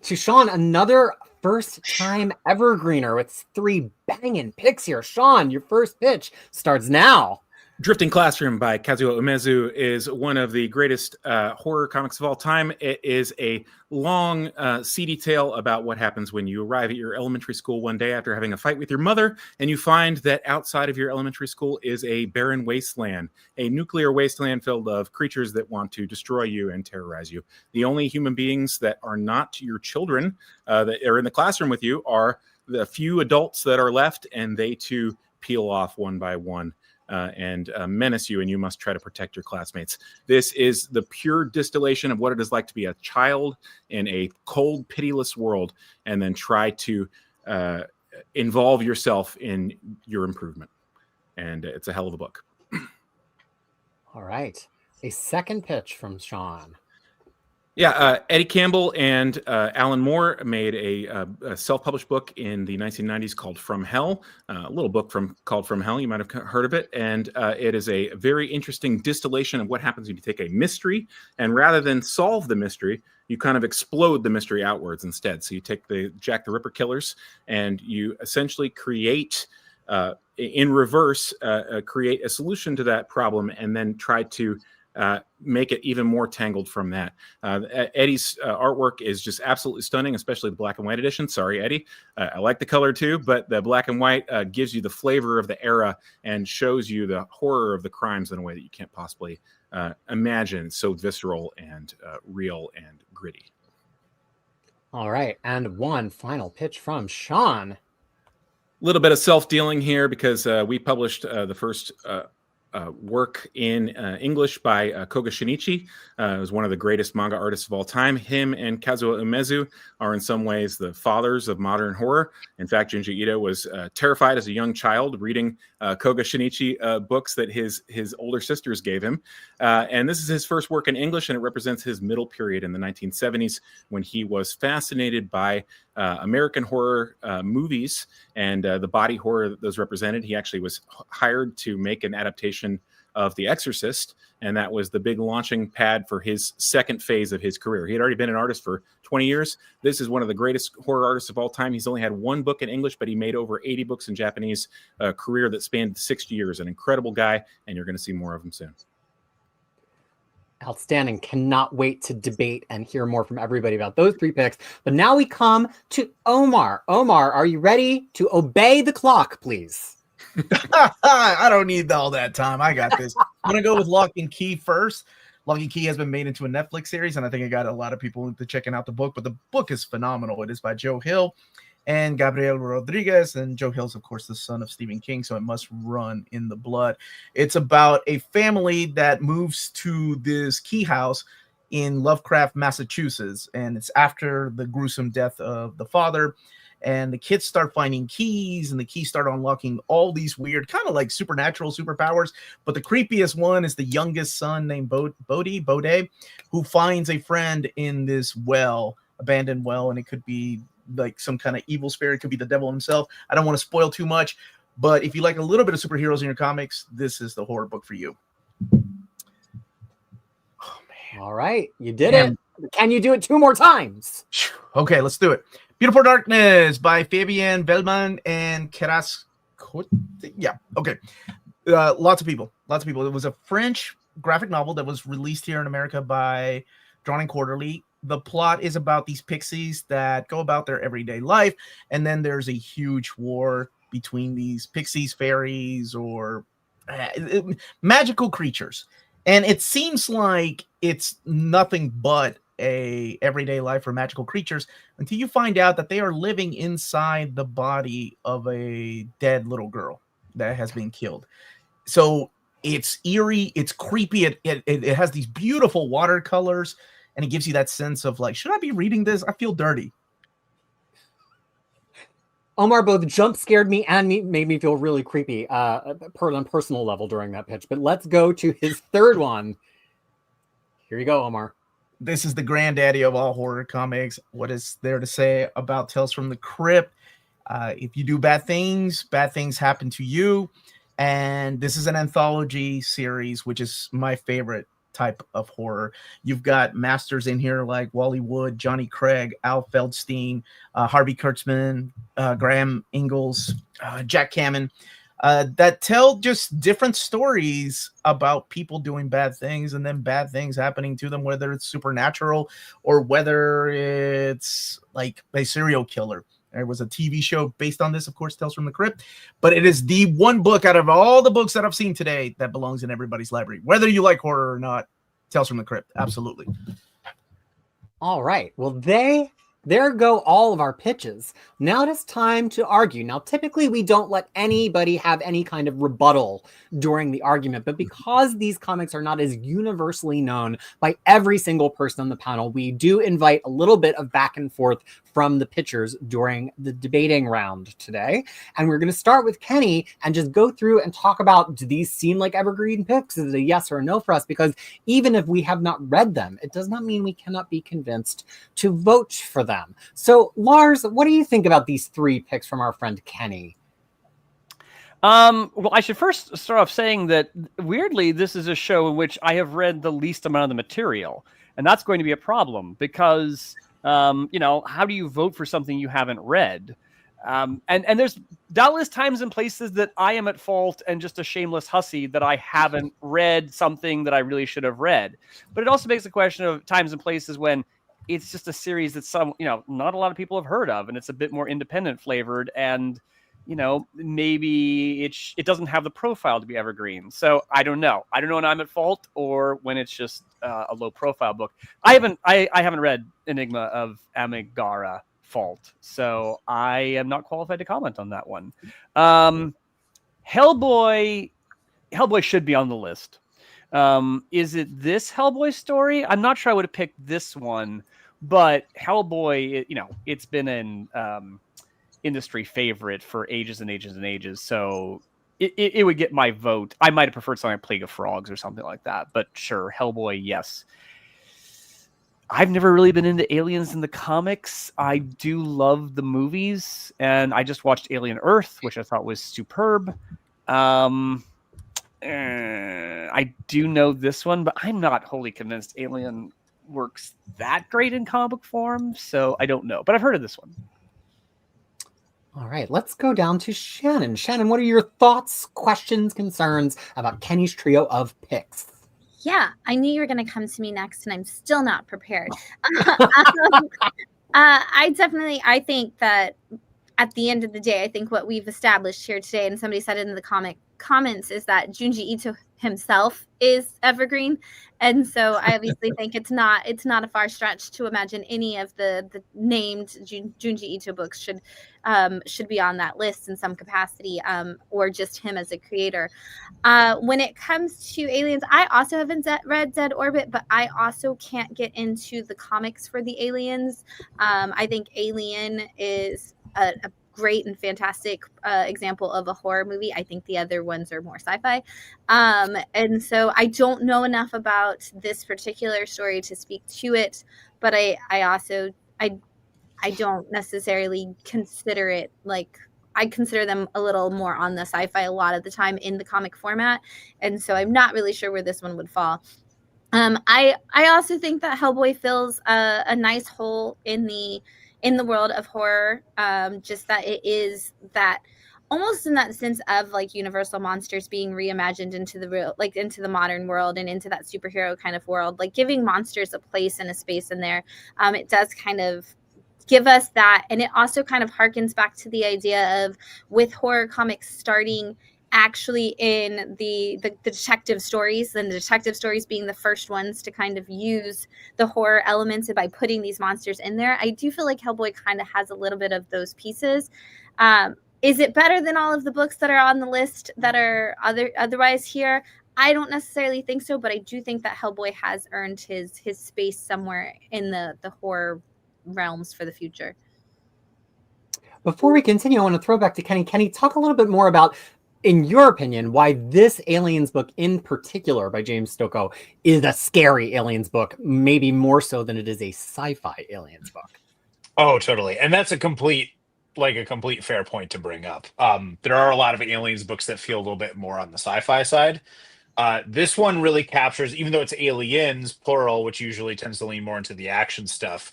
to Sean, another first-time Evergreener with 3 banging picks here. Sean, your first pitch starts now. Drifting Classroom by Kazuo Umezu is one of the greatest horror comics of all time. It is a long, seedy tale about what happens when you arrive at your elementary school one day after having a fight with your mother, and you find that outside of your elementary school is a barren wasteland, a nuclear wasteland filled of creatures that want to destroy you and terrorize you. The only human beings that are not your children that are in the classroom with you are the few adults that are left, and they too peel off one by one. And menace you, and you must try to protect your classmates. This is the pure distillation of what it is like to be a child in a cold, pitiless world, and then try to involve yourself in your improvement. And it's a hell of a book. All right. A second pitch from Sean. Yeah, Eddie Campbell and Alan Moore made a self-published book in the 1990s called From Hell, a little book called From Hell. You might have heard of it. And it is a very interesting distillation of what happens when you take a mystery, and rather than solve the mystery, you kind of explode the mystery outwards instead. So you take the Jack the Ripper killers, and you essentially create, in reverse, create a solution to that problem, and then try to make it even more tangled from that. Eddie's artwork is just absolutely stunning, especially the black and white edition. Sorry, Eddie. I like the color too, but the black and white gives you the flavor of the era and shows you the horror of the crimes in a way that you can't possibly imagine. So visceral and real and gritty. All right. And one final pitch from Sean. A little bit of self-dealing here because we published the first work in English by Koga Shinichi. It was one of the greatest manga artists of all time. Him and Kazuo Umezu are in some ways the fathers of modern horror. In fact, Junji Ito was terrified as a young child reading Koga Shinichi books that his older sisters gave him. And this is his first work in English, and it represents his middle period in the 1970s when he was fascinated by American horror movies and the body horror that those represented. He actually was hired to make an adaptation of The Exorcist, and that was the big launching pad for his second phase of his career. He had already been an artist for 20 years. This is one of the greatest horror artists of all time. He's only had one book in English, but he made over 80 books in Japanese, a career that spanned 60 years. An incredible guy, and you're going to see more of him soon. Outstanding. Cannot wait to debate and hear more from everybody about those three picks. But now we come to Omar. Omar, are you ready to obey the clock, please? I don't need all that time. I got this. I'm going to go with Lock and Key first. Lock and Key has been made into a Netflix series, and I think it got a lot of people into checking out the book, but the book is phenomenal. It is by Joe Hill and Gabriel Rodriguez, and Joe Hill's, of course, the son of Stephen King, so it must run in the blood. It's about a family that moves to this key house in Lovecraft, Massachusetts, and it's after the gruesome death of the father. And the kids start finding keys, and the keys start unlocking all these weird, kind of like supernatural superpowers. But the creepiest one is the youngest son named Bode, who finds a friend in this well, abandoned well, and it could be like some kind of evil spirit, it could be the devil himself. I don't want to spoil too much, but if you like a little bit of superheroes in your comics, this is the horror book for you. Oh man! All right, you did it. Can you do it two more times? Okay, let's do it. Beautiful Darkness by Fabian Vellman and Keras. Yeah, okay. Lots of people. It was a French graphic novel that was released here in America by Drawn Quarterly. The plot is about these pixies that go about their everyday life, and then there's a huge war between these pixies, fairies, or magical creatures. And it seems like it's nothing but a everyday life for magical creatures until you find out that they are living inside the body of a dead little girl that has been killed. So it's eerie, it's creepy, it has these beautiful watercolors, and it gives you that sense of like, should I be reading this? I feel dirty. Omar both jump scared me and made me feel really creepy on a personal level during that pitch. But let's go to his third one. Here you go, Omar. This is the granddaddy of all horror comics. What is there to say about Tales from the Crypt? If you do bad things happen to you. And this is an anthology series, which is my favorite type of horror. You've got masters in here like Wally Wood, Johnny Craig, Al Feldstein, Harvey Kurtzman, Graham Ingalls, Jack Kamen. that tell just different stories about people doing bad things and then bad things happening to them, whether it's supernatural or whether it's like a serial killer. There was a TV show based on this, of course, Tales from the Crypt, but it is the one book out of all the books that I've seen today that belongs in everybody's library, whether you like horror or not. Tales from the Crypt, absolutely. All right. Well, there go all of our pitches. Now it is time to argue. Now, typically we don't let anybody have any kind of rebuttal during the argument, but because these comics are not as universally known by every single person on the panel, we do invite a little bit of back and forth from the pitchers during the debating round today. And we're going to start with Kenny and just go through and talk about, do these seem like evergreen picks? Is it a yes or a no for us? Because even if we have not read them, it does not mean we cannot be convinced to vote for them. So, Lars, what do you think about these 3 picks from our friend Kenny? Well, I should first start off saying that, weirdly, this is a show in which I have read the least amount of the material. And that's going to be a problem because, how do you vote for something you haven't read? And there's doubtless times and places that I am at fault and just a shameless hussy that I haven't read something that I really should have read. But it also makes the question of times and places when it's just a series that not a lot of people have heard of, and it's a bit more independent flavored, and maybe it doesn't have the profile to be evergreen. So I don't know when I'm at fault or when it's just a low profile book. I haven't read Enigma of Amigara Fault, so I am not qualified to comment on that one. Hellboy should be on the list. Is it this Hellboy story? I'm not sure I would have picked this one, but Hellboy, it's been an industry favorite for ages and ages and ages. So it would get my vote. I might have preferred something like Plague of Frogs or something like that, but sure, Hellboy, yes. I've never really been into aliens in the comics. I do love the movies, and I just watched Alien Earth, which I thought was superb. I do know this one, but I'm not wholly convinced Alien works that great in comic form, so I don't know. But I've heard of this one. All right, let's go down to Shannon. Shannon, what are your thoughts, questions, concerns about Kenny's trio of picks? Yeah, I knew you were going to come to me next, and I'm still not prepared. I think that at the end of the day, I think what we've established here today, and somebody said it in the comments, is that Junji Ito himself is evergreen, and so I obviously think it's not a far stretch to imagine any of the named Junji Ito books should be on that list in some capacity, or just him as a creator. When it comes to aliens, I also haven't read Dead Orbit, but I also can't get into the comics for the aliens. I think Alien is a great and fantastic example of a horror movie. I think the other ones are more sci-fi. And so I don't know enough about this particular story to speak to it, but I don't necessarily consider it like, I consider them a little more on the sci-fi a lot of the time in the comic format. And so I'm not really sure where this one would fall. I also think that Hellboy fills a nice hole in the world of horror, just that it is that almost in that sense of like Universal monsters being reimagined into the real, like into the modern world and into that superhero kind of world, like giving monsters a place and a space in there. It does kind of give us that, and it also kind of harkens back to the idea of, with horror comics starting actually in the detective stories, and the detective stories being the first ones to kind of use the horror elements by putting these monsters in there. I do feel like Hellboy kind of has a little bit of those pieces. Is it better than all of the books that are on the list that are otherwise here? I don't necessarily think so, but I do think that Hellboy has earned his space somewhere in the horror realms for the future. Before we continue, I want to throw back to Kenny. Kenny, talk a little bit more about, in your opinion, why this Aliens book in particular by James Stokoe is a scary Aliens book, maybe more so than it is a sci-fi Aliens book. Oh, totally. And that's a complete fair point to bring up. There are a lot of Aliens books that feel a little bit more on the sci-fi side. This one really captures, even though it's aliens, plural, which usually tends to lean more into the action stuff,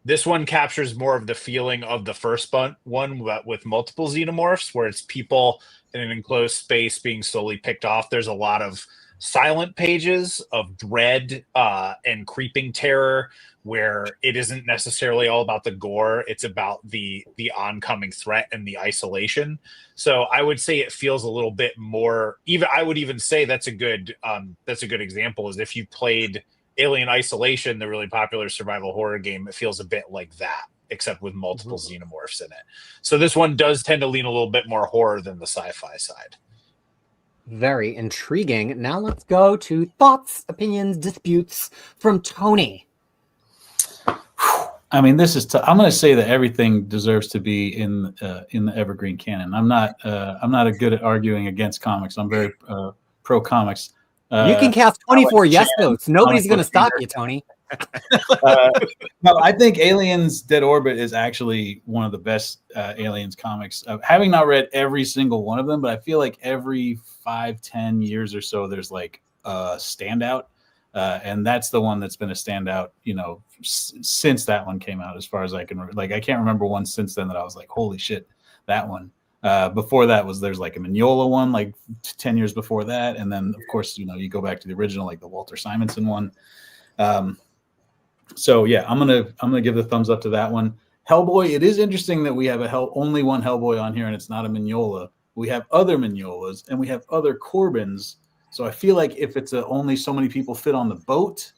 This one captures more of the feeling of the first one, but with multiple xenomorphs, where it's people in an enclosed space being slowly picked off. There's a lot of silent pages of dread and creeping terror, where it isn't necessarily all about the gore. It's about the oncoming threat and the isolation. So I would say it feels a little bit more. I would even say that's a good example. Is if you played Alien Isolation, the really popular survival horror game, it feels a bit like that, except with multiple xenomorphs in it. So this one does tend to lean a little bit more horror than the sci-fi side. Very intriguing. Now let's go to thoughts, opinions, disputes from Tony. I mean, this is. I'm going to say that everything deserves to be in the Evergreen canon. I'm not good at arguing against comics. I'm very pro comics. You can cast 24 yes votes. Nobody's going to stop you, Tony. No, I think Aliens Dead Orbit is actually one of the best Aliens comics. Having not read every single one of them, but I feel like every 5-10 years or so, there's like a standout. And that's the one that's been a standout, since that one came out, as far as I can. I can't remember one since then that I was like, holy shit, that one. Before that there's like a Mignola one, like 10 years before that. And then of course, you go back to the original, like the Walter Simonson one. So yeah, I'm gonna give the thumbs up to that one. Hellboy, it is interesting that we have only one Hellboy on here, and it's not a Mignola. We have other Mignolas and we have other Corbins. So I feel like if it's only so many people fit on the boat,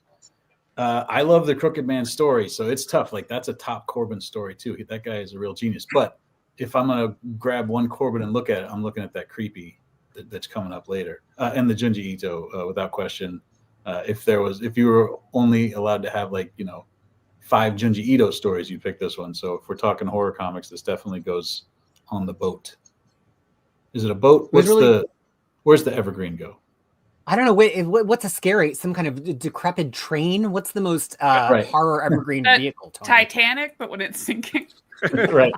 I love the Crooked Man story, so it's tough. Like that's a top Corbin story too. That guy is a real genius. But if I'm gonna grab one Corbin and look at it, I'm looking at that creepy that's coming up later, and the Junji Ito, without question. If you were only allowed to have 5 Junji Ito stories, you'd pick this one. So if we're talking horror comics, this definitely goes on the boat. Is it a boat? Where's the Evergreen go? I don't know. Wait, what's a scary? Some kind of decrepit train? What's the most horror Evergreen vehicle? Tony? Titanic, but when it's sinking. Right.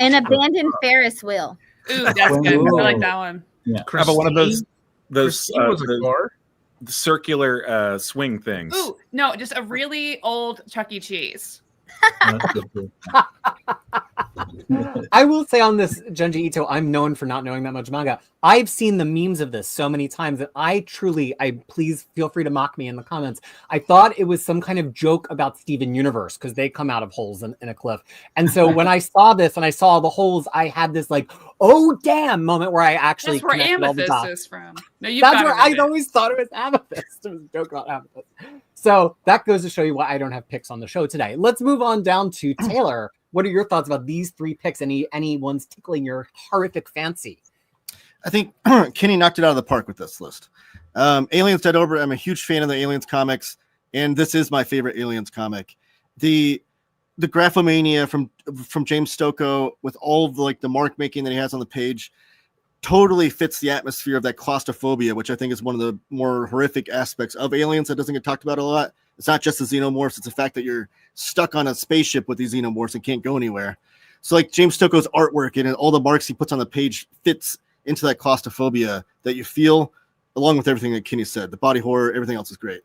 An abandoned Ferris wheel. Ooh, that's good. I like that one. Yeah. How about one of those was a car? the circular swing things? Ooh, no, just a really old Chuck E. Cheese. I will say on this Junji Ito, I'm known for not knowing that much manga. I've seen the memes of this so many times that I please feel free to mock me in the comments. I thought it was some kind of joke about Steven Universe because they come out of holes in a cliff. And so when I saw this and I saw the holes, I had this oh damn moment where I actually That's where connected all the Amethyst dots. is from. No, That's where I always thought it was Amethyst. It was a joke about Amethyst. So that goes to show you why I don't have picks on the show today. Let's move on down to Taylor. What are your thoughts about these 3 picks? Any ones tickling your horrific fancy? I think Kenny knocked it out of the park with this list. Aliens Dead Orbit. I'm a huge fan of the Aliens comics, and this is my favorite Aliens comic. The graphomania from James Stokoe with all of the mark making that he has on the page totally fits the atmosphere of that claustrophobia, which I think is one of the more horrific aspects of Aliens that doesn't get talked about a lot. It's not just the xenomorphs; it's the fact that you're stuck on a spaceship with these xenomorphs and can't go anywhere. So James Stokoe's artwork and all the marks he puts on the page fits into that claustrophobia that you feel, along with everything that Kenny said. The body horror, everything else is great.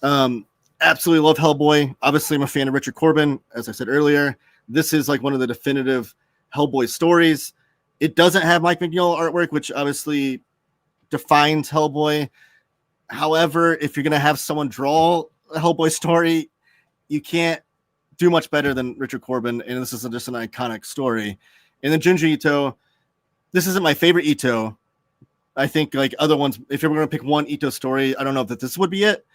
Absolutely love Hellboy. Obviously, I'm a fan of Richard Corbin, as I said earlier. This is one of the definitive Hellboy stories. It doesn't have Mike Mignola artwork, which obviously defines Hellboy. However, if you're going to have someone draw a Hellboy story, you can't do much better than Richard Corbin, and this is just an iconic story. And then Junji Ito, this isn't my favorite Ito. I think other ones, if you're going to pick one Ito story, I don't know if this would be it,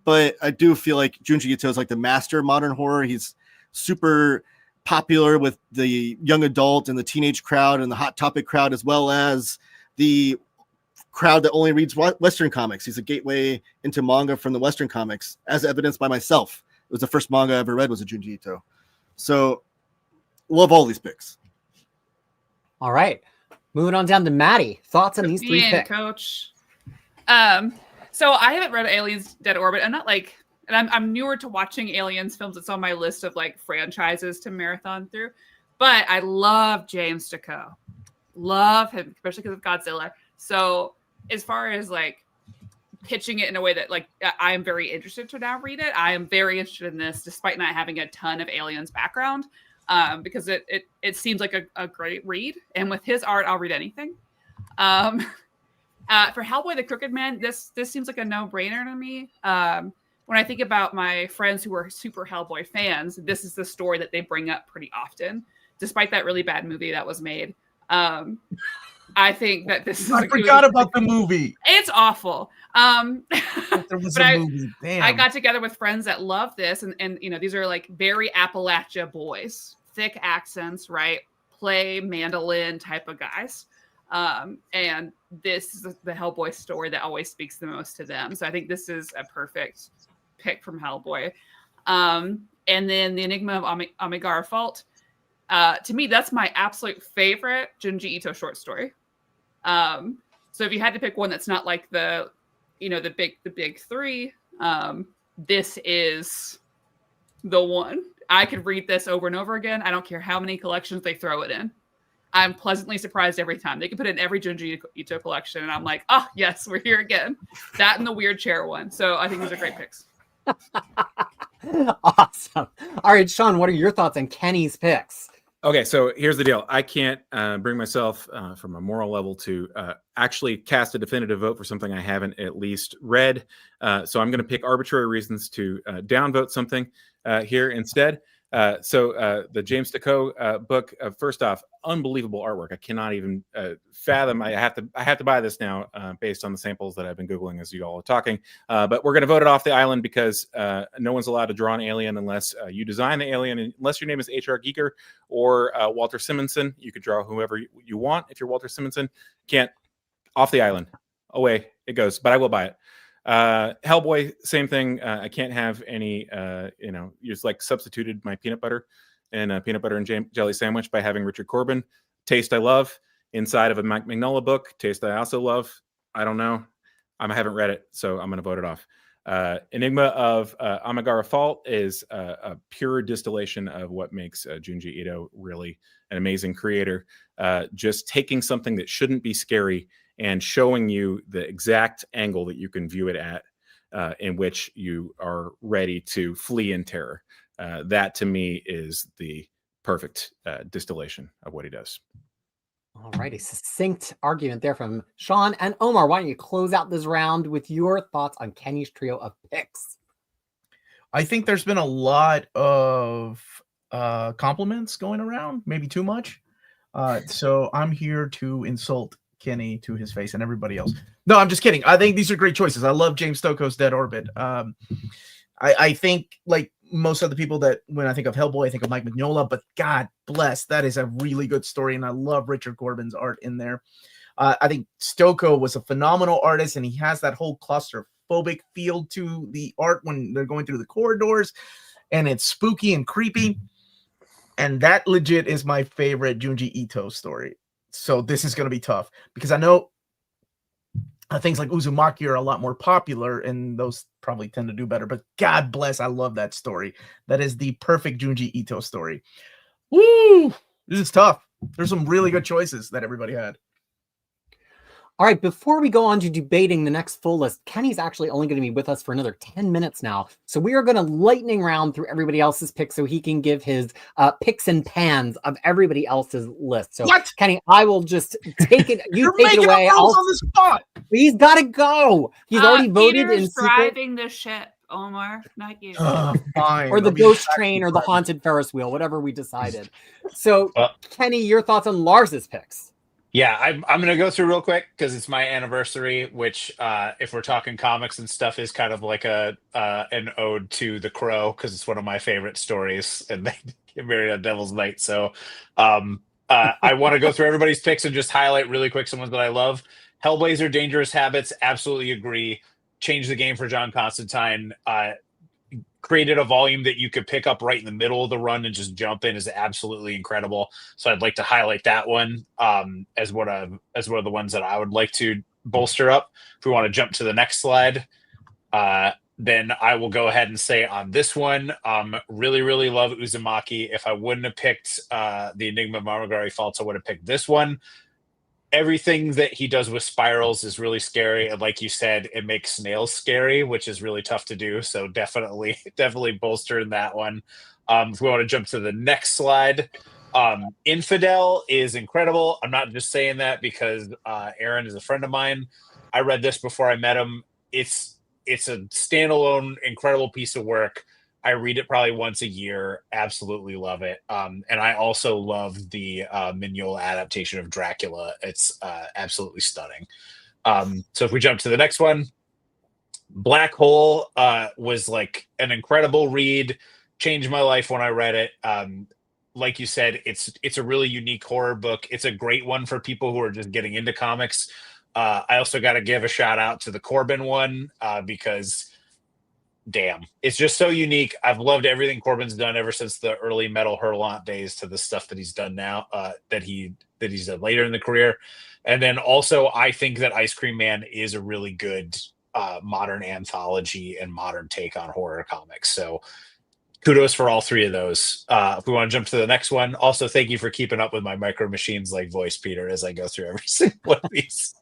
but I do feel like Junji Ito is the master of modern horror. He's super popular with the young adult and the teenage crowd and the Hot Topic crowd, as well as the crowd that only reads Western comics. He's a gateway into manga from the Western comics, as evidenced by myself. It was the first manga I ever read was a Junji Ito. So love all these picks. All right. Moving on down to Maddie. Thoughts on these 3 Ian, picks? Coach. So I haven't read Aliens Dead Orbit. I'm not and I'm newer to watching Aliens films. It's on my list of franchises to marathon through. But I love James Stokoe. Love him, especially because of Godzilla. So as far as pitching it in a way that like I am very interested to now read it. I am very interested in this, despite not having a ton of Aliens background, because it seems like a great read. And with his art, I'll read anything. For Hellboy the Crooked Man, this seems like a no-brainer to me. When I think about my friends who are super Hellboy fans, this is the story that they bring up pretty often, despite that really bad movie that was made. I think that this is. I forgot about the movie. It's awful. There was a movie. Damn. I got together with friends that love this, and you know, these are like very Appalachia boys, thick accents, right? Play mandolin type of guys. And this is the Hellboy story that always speaks the most to them. So I think this is a perfect pick from Hellboy. And then The Enigma of Amigara Fault. To me, that's my absolute favorite Junji Ito short story. So if you had to pick one that's not like the big three, this is the one. I could read this over and over again. I don't care how many collections they throw it in. I'm pleasantly surprised every time. They can put it in every Junji Ito collection, and I'm like, oh, yes, we're here again. That and the weird chair one. So I think these are great picks. Awesome. All right, Sean, what are your thoughts on Kenny's picks? Okay, so here's the deal. I can't bring myself from a moral level to actually cast a definitive vote for something I haven't at least read. So I'm going to pick arbitrary reasons to downvote something here instead. So the James Sticco book, first off, unbelievable artwork. I cannot even fathom. I have to buy this now based on the samples that I've been Googling as you all are talking. But we're going to vote it off the island because no one's allowed to draw an alien unless you design the alien, unless your name is H.R. Giger or Walter Simonson. You could draw whoever you want. If you're Walter Simonson, can't. Off the island. Away it goes. But I will buy it. Hellboy, same thing. I can't have any, you just like substituted my peanut butter and peanut butter and jelly sandwich by having Richard Corbin. Taste I love inside of a Mike Mignola book. Taste I also love. I don't know. I haven't read it, so I'm going to vote it off. Enigma of Amigara Fault is a pure distillation of what makes Junji Ito really an amazing creator. Just taking something that shouldn't be scary and showing you the exact angle that you can view it at, in which you are ready to flee in terror. That, to me, is the perfect distillation of what he does. All right, a succinct argument there from Sean and Omar. Why don't you close out this round with your thoughts on Kenny's trio of picks? I think there's been a lot of compliments going around, maybe too much. So I'm here to insult Kenny to his face and everybody else. No, I'm just kidding. I think these are great choices. I love James Stokoe's Dead Orbit. I think, like most of the people, that when I think of Hellboy, I think of Mike Mignola, but God bless, that is a really good story, and I love Richard Corbin's art in there. I think Stokoe was a phenomenal artist, and he has that whole claustrophobic feel to the art when they're going through the corridors, and it's spooky and creepy, and that legit is my favorite Junji Ito story. So this is going to be tough because I know things like Uzumaki are a lot more popular and those probably tend to do better, but God bless, I love that story. That is the perfect Junji Ito story. Woo! This is tough. There's some really good choices that everybody had. All right, before we go on to debating the next full list, Kenny's actually only going to be with us for another 10 minutes now. So we are going to lightning round through everybody else's picks so he can give his picks and pans of everybody else's list. So what? Kenny, I will just take it. You You're take it away. On the spot. He's got to go. He's already voted Peter's in secret. driving the ship, Omar, not you. Fine. Or the ghost train or the haunted Ferris wheel, whatever we decided. So Kenny, your thoughts on Lars's picks? Yeah, I'm going to go through real quick because it's my anniversary, which if we're talking comics and stuff is kind of like an ode to The Crow because it's one of my favorite stories and they get married on Devil's Night. So I want to go through everybody's picks and just highlight really quick some ones that I love. Hellblazer, Dangerous Habits, absolutely agree. Changed the game for John Constantine. Created a volume that you could pick up right in the middle of the run and just jump in is absolutely incredible. So I'd like to highlight that one as one of the ones that I would like to bolster up. If we want to jump to the next slide, then I will go ahead and say on this one, really, really love Uzumaki. If I wouldn't have picked the Enigma of Amigara Fault, I would have picked this one. everything that he does with spirals is really scary, and like you said, it makes snails scary, which is really tough to do. So definitely bolstered that one. If we want to jump to the next slide, Infidel is incredible. I'm not just saying that because Aaron is a friend of mine. I read this before I met him. It's a standalone, incredible piece of work. I read it probably once a year. Absolutely love it. And I also love the Mignola adaptation of Dracula. It's absolutely stunning. So if we jump to the next one, Black Hole was like an incredible read. Changed my life when I read it. Like you said, it's a really unique horror book. It's a great one for people who are just getting into comics. I also got to give a shout out to the Corbin one because damn, it's just so unique. I've loved everything Corbin's done ever since the early Metal Hurlant days to the stuff that he's done now, that he's done later in the career. And then also, I think that Ice Cream Man is a really good modern anthology and modern take on horror comics. So kudos for all three of those. If we want to jump to the next one, also thank you for keeping up with my Micro Machines like voice, Peter, as I go through every single one of these.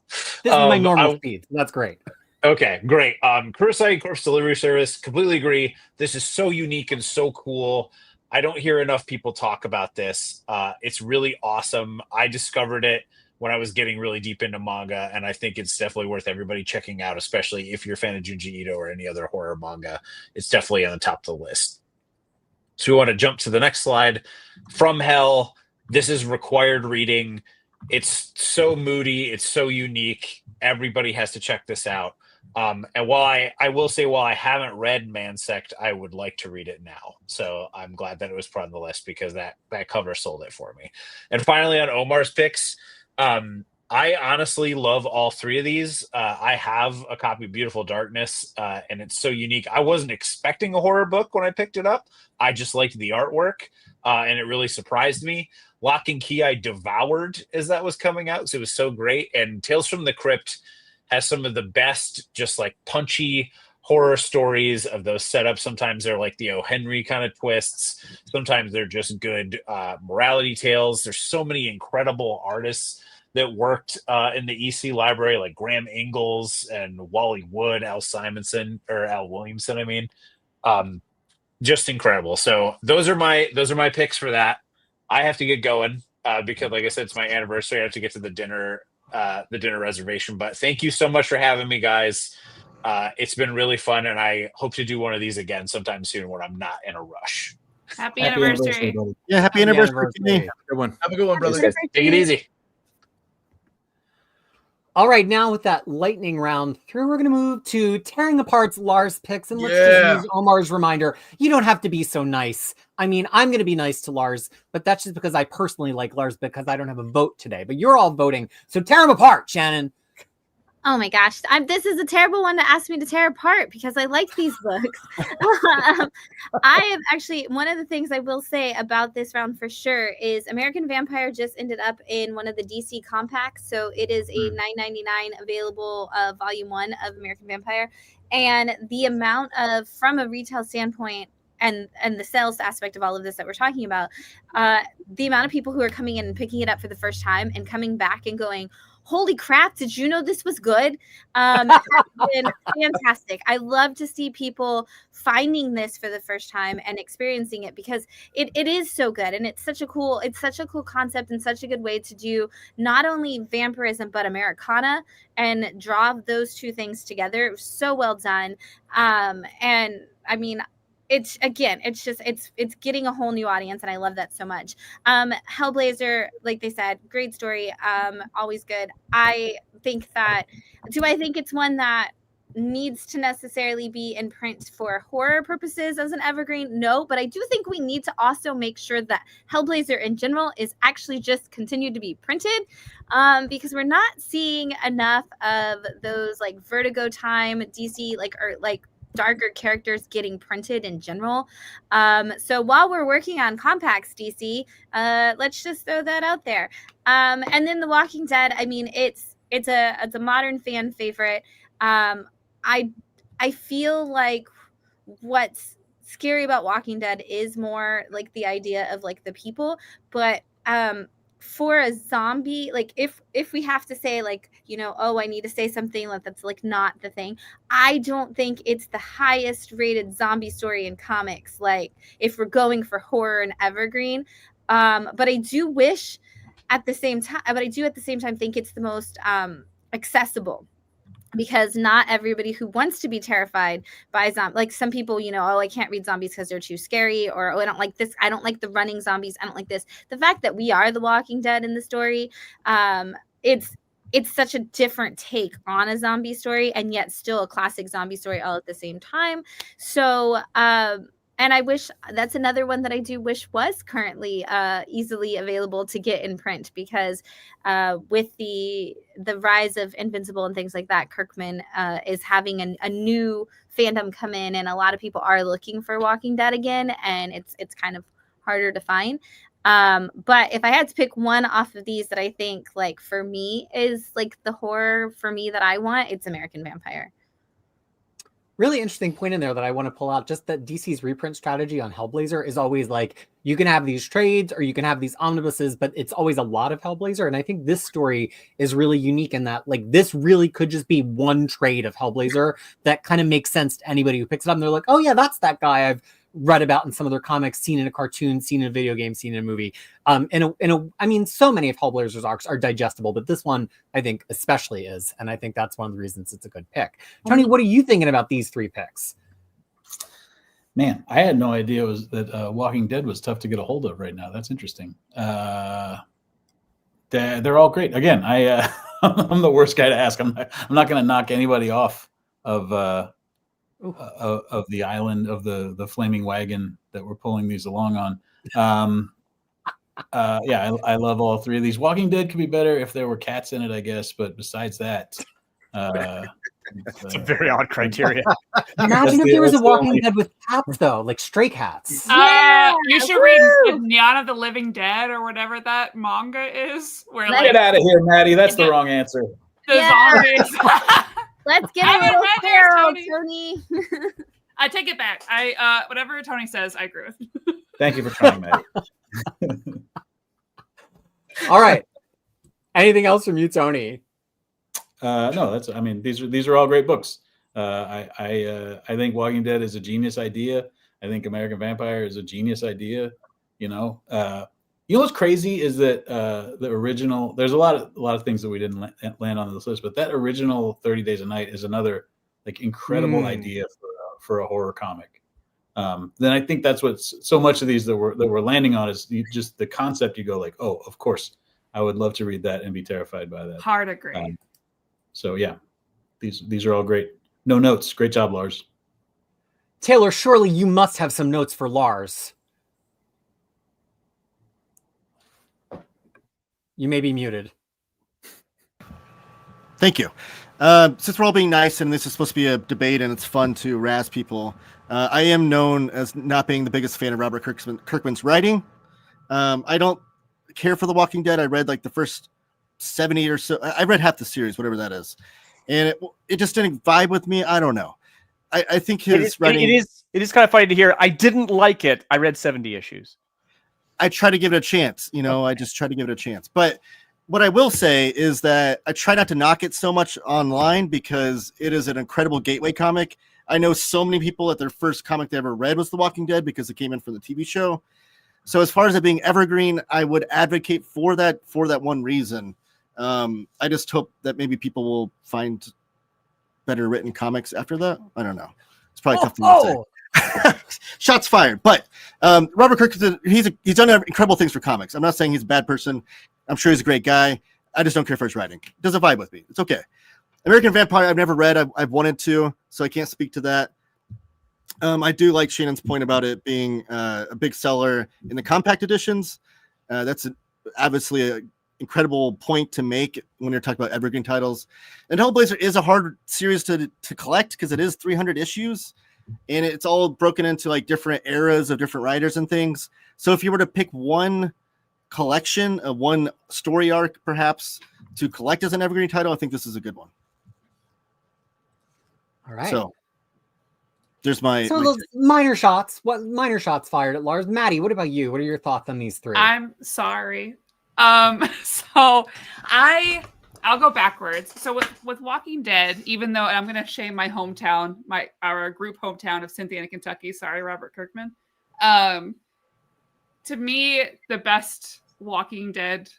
This is my normal speed. That's great. Okay, great. Kurosawa Corpse Delivery Service, completely agree. This is so unique and so cool. I don't hear enough people talk about this. It's really awesome. I discovered it when I was getting really deep into manga, and I think it's definitely worth everybody checking out, especially if you're a fan of Junji Ito or any other horror manga. It's definitely on the top of the list. So we want to jump to the next slide. From Hell, this is required reading. It's so moody. It's so unique. Everybody has to check this out. And while I will say, while I haven't read Mansect, I would like to read it now. So I'm glad that it was put on the list because that cover sold it for me. And finally, on Omar's picks, I honestly love all three of these. I have a copy of Beautiful Darkness, and it's so unique. I wasn't expecting a horror book when I picked it up. I just liked the artwork, and it really surprised me. Lock and Key I devoured as that was coming out, so it was so great. And Tales from the Crypt has some of the best, just like punchy horror stories of those setups. Sometimes they're like the O. Henry kind of twists. Sometimes they're just good morality tales. There's so many incredible artists that worked in the EC library, like Graham Ingalls and Wally Wood, Al Williamson. I mean, just incredible. So those are my picks for that. I have to get going because, like I said, it's my anniversary. I have to get to the dinner reservation. But thank you so much for having me, guys. It's been really fun, and I hope to do one of these again sometime soon when I'm not in a rush. Happy anniversary. buddy. Yeah, happy anniversary. Good one. Have a good one, brother. Take it easy. All right, now with that lightning round through, we're going to move to tearing apart Lars' picks. And let's just use Omar's reminder. You don't have to be so nice. I mean, I'm going to be nice to Lars, but that's just because I personally like Lars because I don't have a vote today. But you're all voting. So tear them apart, Shannon. Oh my gosh, this is a terrible one to ask me to tear apart because I like these books. I have actually, one of the things I will say about this round for sure is American Vampire just ended up in one of the DC compacts. So it is a $9.99 available volume 1 of American Vampire. And the amount of, from a retail standpoint, and the sales aspect of all of this that we're talking about, the amount of people who are coming in and picking it up for the first time and coming back and going, holy crap, did you know this was good? Has been fantastic. I love to see people finding this for the first time and experiencing it because it is so good. And it's such a cool concept and such a good way to do not only vampirism, but Americana and draw those two things together. It was so well done. And I mean, it's getting a whole new audience, and I love that so much. Hellblazer, like they said, great story, always good. I think it's one that needs to necessarily be in print for horror purposes as an evergreen? No, but I do think we need to also make sure that Hellblazer in general is actually just continued to be printed, because we're not seeing enough of those like Vertigo time DC like darker characters getting printed in general. So while we're working on compacts, DC, let's just throw that out there. And then The Walking Dead, I mean, it's a modern fan favorite. I feel like what's scary about Walking Dead is more like the idea of like the people, but for a zombie, like if we have to say like, you know, oh, I need to say something that's like not the thing, I don't think it's the highest rated zombie story in comics, like if we're going for horror and Evergreen. But I do wish at the same time, think it's the most accessible, because not everybody who wants to be terrified by zombies, like some people, you know, oh, I can't read zombies because they're too scary, or oh, I don't like this, I don't like the running zombies, I don't like this. The fact that we are the Walking Dead in the story, it's such a different take on a zombie story, and yet still a classic zombie story all at the same time. So and I wish, that's another one that I do wish was currently easily available to get in print, because with the rise of Invincible and things like that, Kirkman is having a new fandom come in, and a lot of people are looking for Walking Dead again, and it's kind of harder to find. But if I had to pick one off of these that I think, like, for me is like the horror for me that I want, it's American Vampire. Really interesting point in there that I want to pull out, just that DC's reprint strategy on Hellblazer is always like, you can have these trades or you can have these omnibuses, but it's always a lot of Hellblazer. And I think this story is really unique in that, like, this really could just be one trade of Hellblazer that kind of makes sense to anybody who picks it up. And they're like, oh yeah, that's that guy I've read about in some of their comics, seen in a cartoon, seen in a video game, seen in a movie. I mean, so many of Hellblazer's arcs are digestible, but this one I think especially is, and I think that's one of the reasons it's a good pick. Tony, what are you thinking about these three picks? Man, I had no idea that Walking Dead was tough to get a hold of right now. That's interesting. They're all great. Again, I'm the worst guy to ask. I'm not going to knock anybody off of the island of the flaming wagon that we're pulling these along on. Yeah, I love all three of these. Walking Dead could be better if there were cats in it, I guess. But besides that, it's a very odd criteria. Imagine if there was a Walking Dead with cats, though, like stray cats. You should read Neon of the Living Dead or whatever that manga is. Where Get out of here, Maddie. That's the wrong answer. The zombies. Let's get a little feral, Tony. I take it back. Whatever Tony says, I agree with. Thank you for trying, Maddie. All right. Anything else from you, Tony? No, I mean, these are all great books. I think Walking Dead is a genius idea. I think American Vampire is a genius idea. You know what's crazy is that the original. There's a lot of things that we didn't land on this list, but that original 30 Days a Night is another like incredible idea for a horror comic. Then I think that's what so much of these that we're landing on is just the concept. You go like, oh, of course, I would love to read that and be terrified by that. Hard agree. So yeah, these are all great. No notes. Great job, Lars. Taylor, surely you must have some notes for Lars. You may be muted. Thank you. Since we're all being nice and this is supposed to be a debate and it's fun to razz people, I am known as not being the biggest fan of Robert Kirkman's writing. I don't care for The Walking Dead. I read like the first 70 or so. I read half the series, whatever that is. And it just didn't vibe with me. I don't know. I think his writing... It is kind of funny to hear. I didn't like it. I read 70 issues. I try to give it a chance. I just try to give it a chance. But what I will say is that I try not to knock it so much online because it is an incredible gateway comic. I know so many people that their first comic they ever read was The Walking Dead because it came in from the TV show. So as far as it being evergreen, I would advocate for that one reason. I just hope that maybe people will find better written comics after that. I don't know. It's probably tough for me to say. Shots fired. But Robert Kirkman, he's done incredible things for comics. I'm not saying he's a bad person. I'm sure he's a great guy. I just don't care for his writing. It doesn't vibe with me. It's okay. American Vampire, I've never read. I've wanted to, so I can't speak to that. I do like Shannon's point about it being a big seller in the compact editions. That's obviously an incredible point to make when you're talking about evergreen titles. And Hellblazer is a hard series to collect because it is 300 issues. And it's all broken into like different eras of different writers and things. So if you were to pick one collection of one story arc, perhaps to collect as an evergreen title, I think this is a good one. All right. So there's my those minor shots. What minor shots fired at Lars? Maddie, what about you? What are your thoughts on these three? I'm sorry. So I'll go backwards. So with Walking Dead, even though I'm going to shame my hometown, our group hometown of Cynthiana, Kentucky. Sorry, Robert Kirkman. To me, the best Walking Dead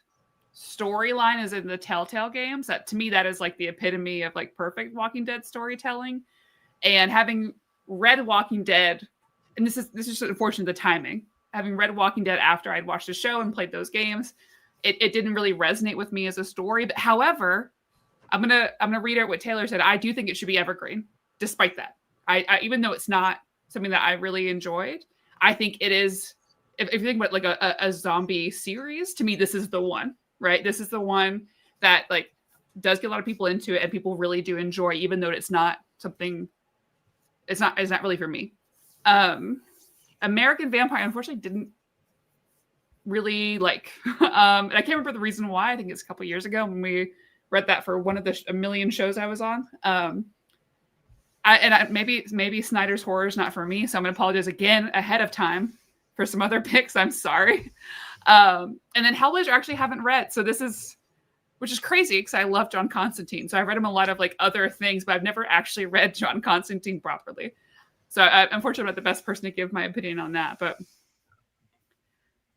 storyline is in the Telltale games. That to me, that is like the epitome of like perfect Walking Dead storytelling. And having read Walking Dead, and this is just unfortunate the timing. Having read Walking Dead after I'd watched the show and played those games, it didn't really resonate with me as a story. But however, I'm gonna reiterate what Taylor said. I do think it should be evergreen, despite that. I even though it's not something that I really enjoyed, I think it is. If you think about like a zombie series, to me, this is the one, right? This is the one that like does get a lot of people into it, and people really do enjoy, even though it's not something. It's not really for me. American Vampire, unfortunately, didn't really like. And I can't remember the reason why. I think it's a couple years ago when we read that for one of the a million shows I was on. Maybe Snyder's horror is not for me, so I'm going to apologize again ahead of time for some other picks. I'm sorry. And then Hellblazer I actually haven't read, so this is, which is crazy because I love John Constantine. So I read him a lot of like other things, but I've never actually read John Constantine properly. So unfortunately, I'm not the best person to give my opinion on that, but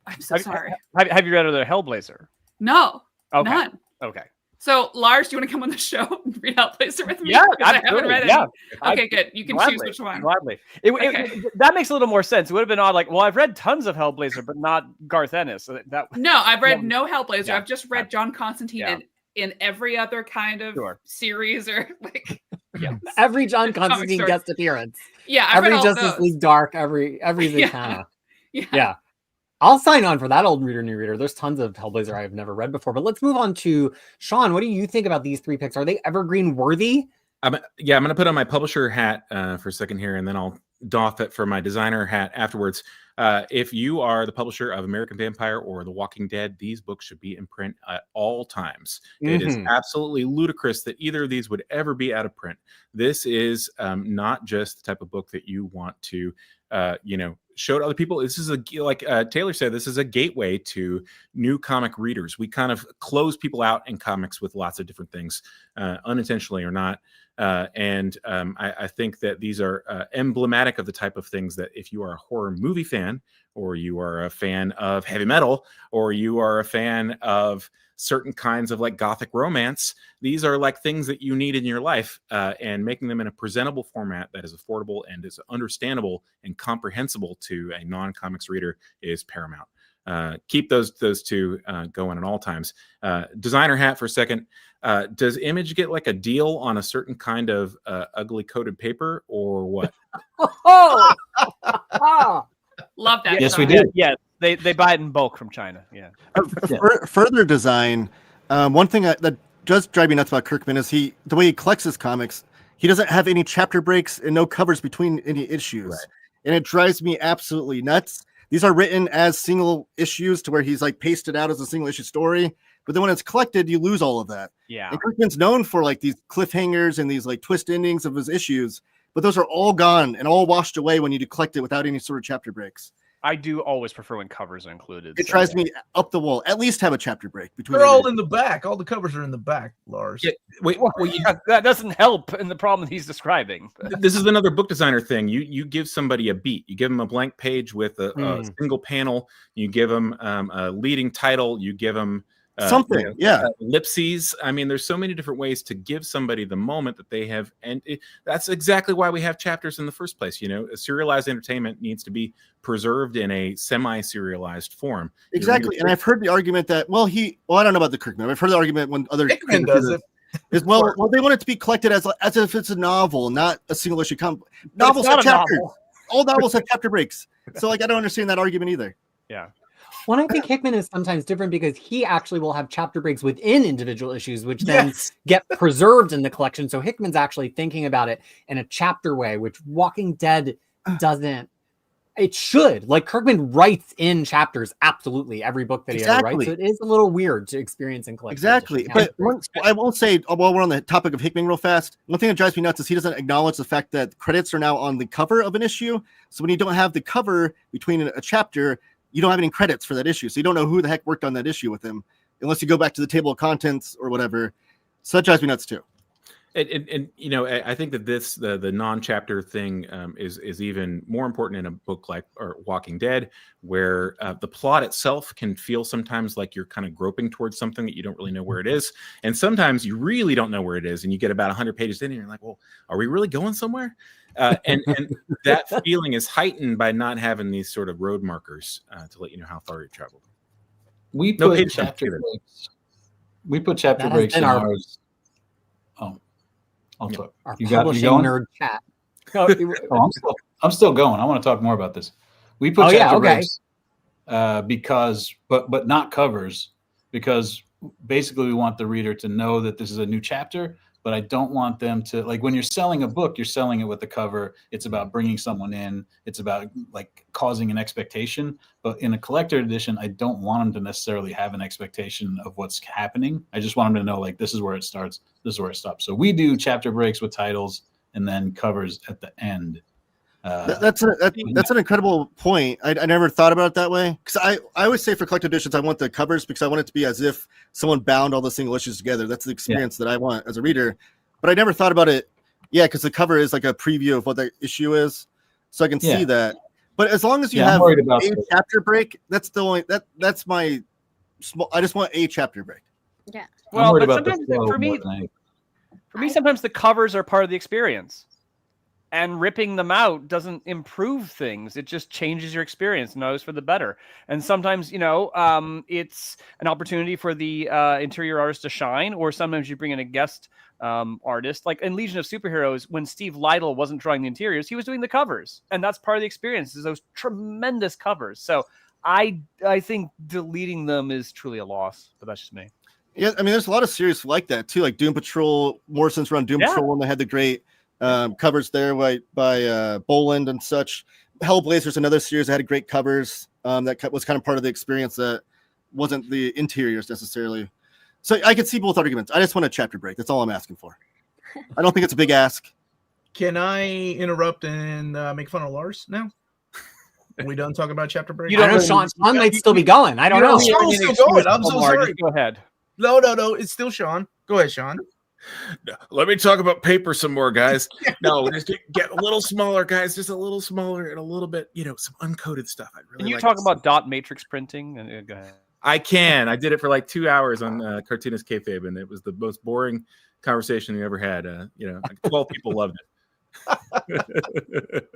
I'm so sorry. Have you read other Hellblazer? No, Okay. none. Okay. So Lars, do you want to come on the show and read Hellblazer with me? Yeah, Because I haven't read it. yeah. Okay, good. You can choose which one. Gladly. Okay. That makes a little more sense. It would have been odd, like, well, I've read tons of Hellblazer, but not Garth Ennis. So that No, I've read no Hellblazer. Yeah. I've just read John Constantine in every other kind of series or like Every John Constantine story. guest appearance. Yeah, I've Every read all Justice those. League Dark, every Yeah. Zatanna. Yeah. Yeah. I'll sign on for that, old reader, new reader. There's tons of Hellblazer I've never read before. But let's move on to Sean. What do you think about these three picks? Are they evergreen worthy? I'm going to put on my publisher hat for a second here, and then I'll doff it for my designer hat afterwards. If you are the publisher of American Vampire or The Walking Dead, these books should be in print at all times. It is absolutely ludicrous that either of these would ever be out of print. This is not just the type of book that you want to, show to other people. This is like Taylor said, this is a gateway to new comic readers. We kind of close people out in comics with lots of different things, unintentionally or not. I think that these are emblematic of the type of things that if you are a horror movie fan, or you are a fan of heavy metal, or you are a fan of certain kinds of like gothic romance, these are like things that you need in your life, and making them in a presentable format that is affordable and is understandable and comprehensible to a non-comics reader is paramount. Keep those two going at all times. Designer hat for a second. Does Image get like a deal on a certain kind of ugly coated paper or what? Love that. Yes, we song. do. Yeah, they buy it in bulk from China. Yeah. Further design, one thing that does drive me nuts about Kirkman is the way he collects his comics. He doesn't have any chapter breaks and no covers between any issues, Right. And it drives me absolutely nuts. These are written as single issues to where he's like pasted out as a single issue story, but then when it's collected, you lose all of that. Yeah. And Kirkman's known for like these cliffhangers and these like twist endings of his issues, but those are all gone and all washed away when you collect it without any sort of chapter breaks. I do always prefer when covers are included. It drives me up the wall. At least have a chapter break between. They're all in the back. All the covers are in the back, Lars. Yeah, wait, that doesn't help in the problem he's describing. this is another book designer thing. You give somebody a beat. You give them a blank page with a single panel. You give them a leading title. You give them something. Ellipses. I mean, there's so many different ways to give somebody the moment that they have, and that's exactly why we have chapters in the first place. A serialized entertainment needs to be preserved in a semi-serialized form. Exactly. And I've heard the argument that, I don't know about the Kirkman. I've heard the argument when other Hickman does it. is well, they want it to be collected as if it's a novel, not a single issue comic. Novels have chapters. All novels have chapter breaks. So I don't understand that argument either. Yeah. Well, I think Hickman is sometimes different because he actually will have chapter breaks within individual issues, which then get preserved in the collection. So Hickman's actually thinking about it in a chapter way, which Walking Dead doesn't. It should. Like Kirkman writes in chapters, absolutely, every book that he ever writes. So it is a little weird to experience and collect. Exactly. But I will say, while we're on the topic of Hickman real fast, one thing that drives me nuts is he doesn't acknowledge the fact that credits are now on the cover of an issue. So when you don't have the cover between a chapter, you don't have any credits for that issue. So you don't know who the heck worked on that issue with him unless you go back to the table of contents or whatever. So that drives me nuts too. And you know, I think that the non-chapter thing is even more important in a book like Walking Dead, where the plot itself can feel sometimes like you're kind of groping towards something that you don't really know where it is, and sometimes you really don't know where it is, and you get about 100 pages in, and you're like, well, are we really going somewhere? And that feeling is heightened by not having these sort of road markers to let you know how far you traveled. We put chapter breaks. We put chapter breaks in ours. Oh. Our You got publishing going? nerd chat. I'm still going. I want to talk more about this. We put chapter breaks because, but not covers, because basically we want the reader to know that this is a new chapter. But I don't want them to, like, when you're selling a book, you're selling it with the cover. It's about bringing someone in. It's about like causing an expectation. But in a collector edition, I don't want them to necessarily have an expectation of what's happening. I just want them to know, like, this is where it starts. This is where it stops. So we do chapter breaks with titles and then covers at the end. That's an incredible point. I never thought about it that way, because I always say for collector editions I want the covers because I want it to be as if someone bound all the single issues together. That's the experience that I want as a reader. But I never thought about it, because the cover is like a preview of what that issue is, so I can see that. But as long as you have a chapter break, that's the only that's my small. I just want a chapter break. Yeah. Well, but sometimes for me, sometimes the covers are part of the experience. And ripping them out doesn't improve things. It just changes your experience, and always for the better. And sometimes, you know, it's an opportunity for the interior artist to shine, or sometimes you bring in a guest artist. Like in Legion of Superheroes, when Steve Lytle wasn't drawing the interiors, he was doing the covers. And that's part of the experience, is those tremendous covers. So I think deleting them is truly a loss, but that's just me. Yeah, I mean, there's a lot of series like that, too, like Doom Patrol. Morrison's run Doom Patrol when they had the great covers there by Boland and such. Hellblazer's another series that had great covers that was kind of part of the experience that wasn't the interiors necessarily. So I can see both arguments. I just want a chapter break. That's all I'm asking for. I don't think it's a big ask. Can I interrupt and make fun of Lars now? Are we done talking about chapter break? You don't know, Sean might still be going. I don't know. Sean's still going. I'm so sorry. Go ahead. No. It's still Sean. Go ahead, Sean. Let me talk about paper some more, guys. No, just get a little smaller, guys. Just a little smaller and a little bit, some uncoated stuff. Can you talk about dot matrix printing? Go ahead. I can. I did it for like 2 hours on Cartoonist Kayfabe, and it was the most boring conversation we ever had. 12 people loved it.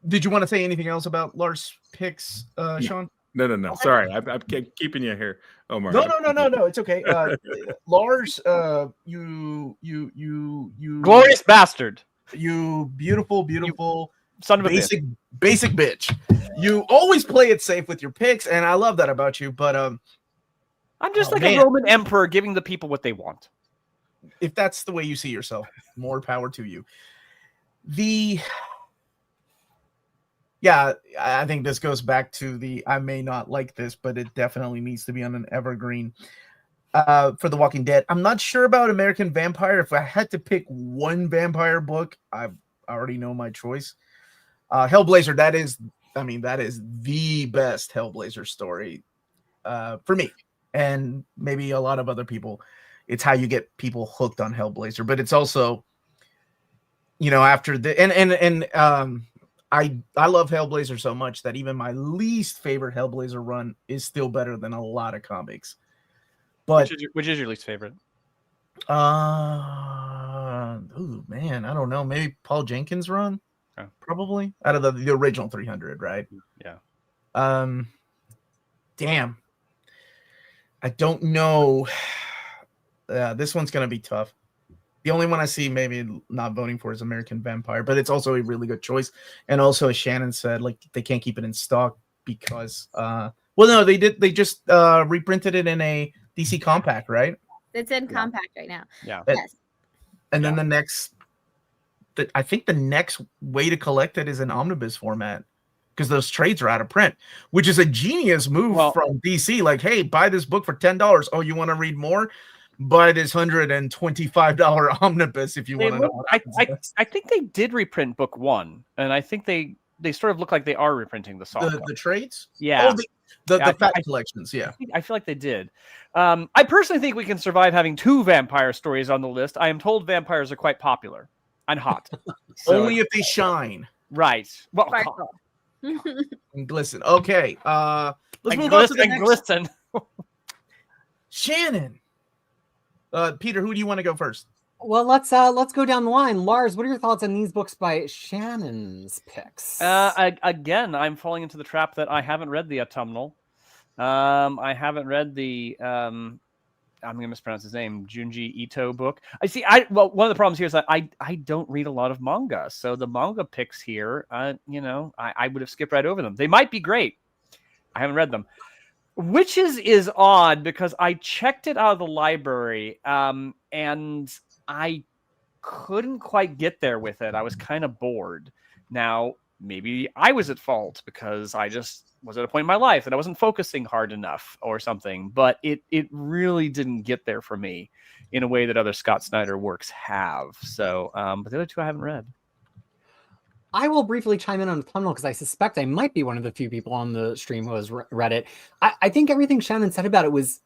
Did you want to say anything else about Lars' picks, Sean? No. Okay. Sorry, I'm keeping you here, Omar. No. It's okay. Lars, you glorious bastard. You beautiful son of a basic bitch. You always play it safe with your picks, and I love that about you. But I'm just a Roman emperor giving the people what they want. If that's the way you see yourself, more power to you. Yeah, I think this goes back to I may not like this, but it definitely needs to be on an evergreen for The Walking Dead. I'm not sure about American Vampire. If I had to pick one vampire book, I already know my choice. Hellblazer, that is the best Hellblazer story for me, and maybe a lot of other people. It's how you get people hooked on Hellblazer, but it's also, after the I love Hellblazer so much that even my least favorite Hellblazer run is still better than a lot of comics. But which is your least favorite? Oh man, I don't know. Maybe Paul Jenkins' run, probably out of the original 300, right? Yeah. Damn. I don't know. This one's gonna be tough. The only one I see maybe not voting for is American Vampire, but it's also a really good choice. And also, as Shannon said, like they can't keep it in stock because, no, they did. They just reprinted it in a DC compact, right? It's in compact right now. Yeah. Yes. And then I think the next way to collect it is in omnibus format because those trades are out of print, which is a genius move from DC. Like, hey, buy this book for $10. Oh, you want to read more? Buy this $125 omnibus if you want to know. I think they did reprint book 1, and I think they they sort of look like they are reprinting the soft The trades? Yeah. Oh, the Yeah, fat collections, yeah. I feel like they did. I personally think we can survive having 2 vampire stories on the list. I am told vampires are quite popular and hot. So, Only if they shine. right. Well, Sparkle. And glisten. Okay. Let's and move on to the and next. glisten. Shannon. Peter, who do you want to go first? Well, let's go down the line. Lars, what are your thoughts on these books by Shannon's picks? Again, I'm falling into the trap that I haven't read the autumnal. I haven't read the I'm gonna mispronounce his name, Junji Ito book. Well, one of the problems here is that I don't read a lot of manga, so the manga picks here, I would have skipped right over them. They might be great. I haven't read them. Witches is odd because I checked it out of the library, and I couldn't quite get there with it. I was kind of bored. Now, maybe I was at fault because I just was at a point in my life that I wasn't focusing hard enough or something, but it really didn't get there for me in a way that other Scott Snyder works have. So, but the other 2 I haven't read. I will briefly chime in on Autumnal because I suspect I might be one of the few people on the stream who has read it. I think everything Shannon said about it was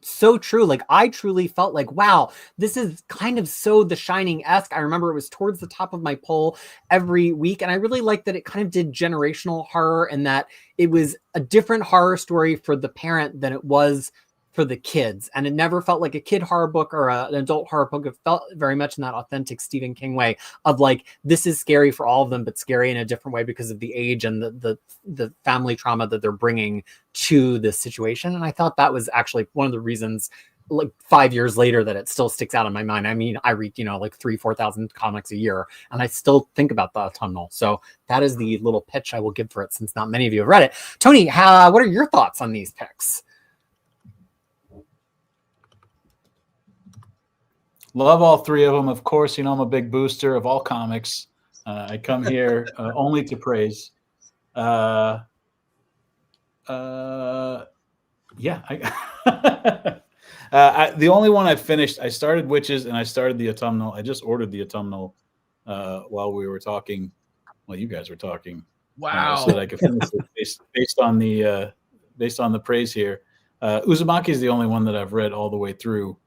so true. Like, I truly felt like, wow, this is kind of so The Shining-esque. I remember it was towards the top of my poll every week. And I really liked that it kind of did generational horror and that it was a different horror story for the parent than it was for the kids. And it never felt like a kid horror book or an adult horror book. It felt very much in that authentic Stephen King way of like, this is scary for all of them, but scary in a different way because of the age and the family trauma that they're bringing to this situation. And I thought that was actually one of the reasons, like 5 years later, that it still sticks out in my mind. I mean, I read, like 3,000-4,000 comics a year, and I still think about the autumnal. So that is the little pitch I will give for it, since not many of you have read it. Tony, what are your thoughts on these picks? Love all 3 of them. Of course, I'm a big booster of all comics. I come here only to praise. Yeah. The only one I finished, I started Witches and I started the autumnal. I just ordered the autumnal while we were talking, while you guys were talking. Wow. So that I could finish it based on the praise here. Uzumaki is the only one that I've read all the way through.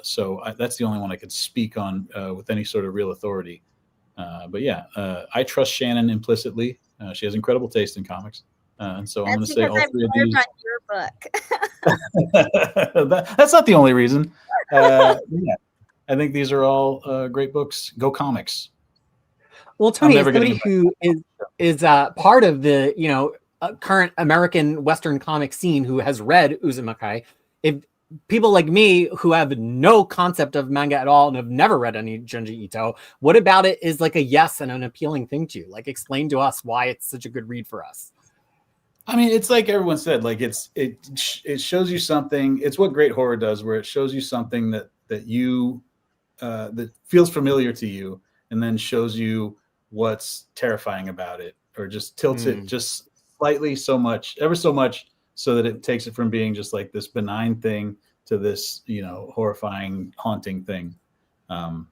So that's the only one I could speak on with any sort of real authority. But yeah, I trust Shannon implicitly. She has incredible taste in comics. And so I'm going to say all 3 of these. Your book. That's not the only reason. Yeah, I think these are all great books. Go comics. Well, Tony, as somebody who is part of the current American Western comic scene who has read Uzumaki, if people like me who have no concept of manga at all and have never read any Junji Ito, what about it is like a yes and an appealing thing to you? Like, explain to us why it's such a good read for us. I mean, it's like everyone said, like it shows you something. It's what great horror does, where it shows you something that feels familiar to you, and then shows you what's terrifying about it, or just tilts it just slightly, ever so much, so that it takes it from being just like this benign thing to this, horrifying, haunting thing. And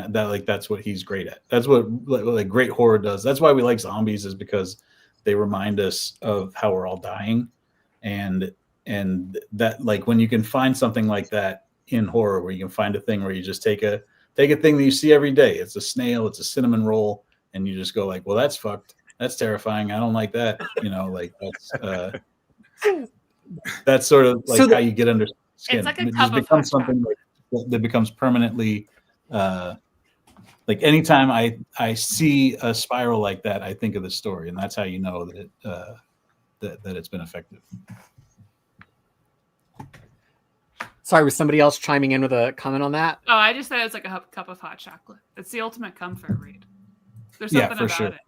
that's what he's great at. That's what like great horror does. That's why we like zombies, is because they remind us of how we're all dying. And that, like, when you can find something like that in horror, where you can find a thing where you just take a thing that you see every day. It's a snail, it's a cinnamon roll, and you just go like, well, that's fucked. That's terrifying. I don't like that. Like that's sort of like how you get under skin. It's like a it just becomes something that becomes permanently like anytime I see a spiral like that, I think of the story, and that's how you know that that it's been effective. Sorry, was somebody else chiming in with a comment on that? Oh, I just said it's like a cup of hot chocolate. It's the ultimate comfort read. There's something about it.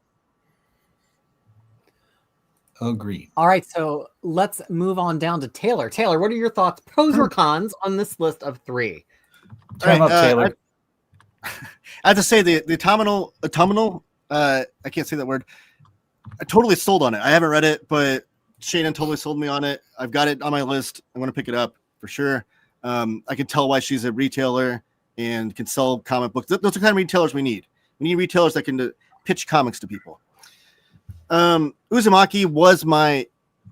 Agreed. All right, so let's move on down to Taylor. Taylor, what are your thoughts, pros or cons, on this list of 3? Turn up, Taylor. I have to say the autumnal. I can't say that word. I totally sold on it. I haven't read it, but Shannon totally sold me on it. I've got it on my list. I'm going to pick it up for sure. I can tell why she's a retailer and can sell comic books. Those are the kind of retailers we need. We need retailers that can pitch comics to people. Uzumaki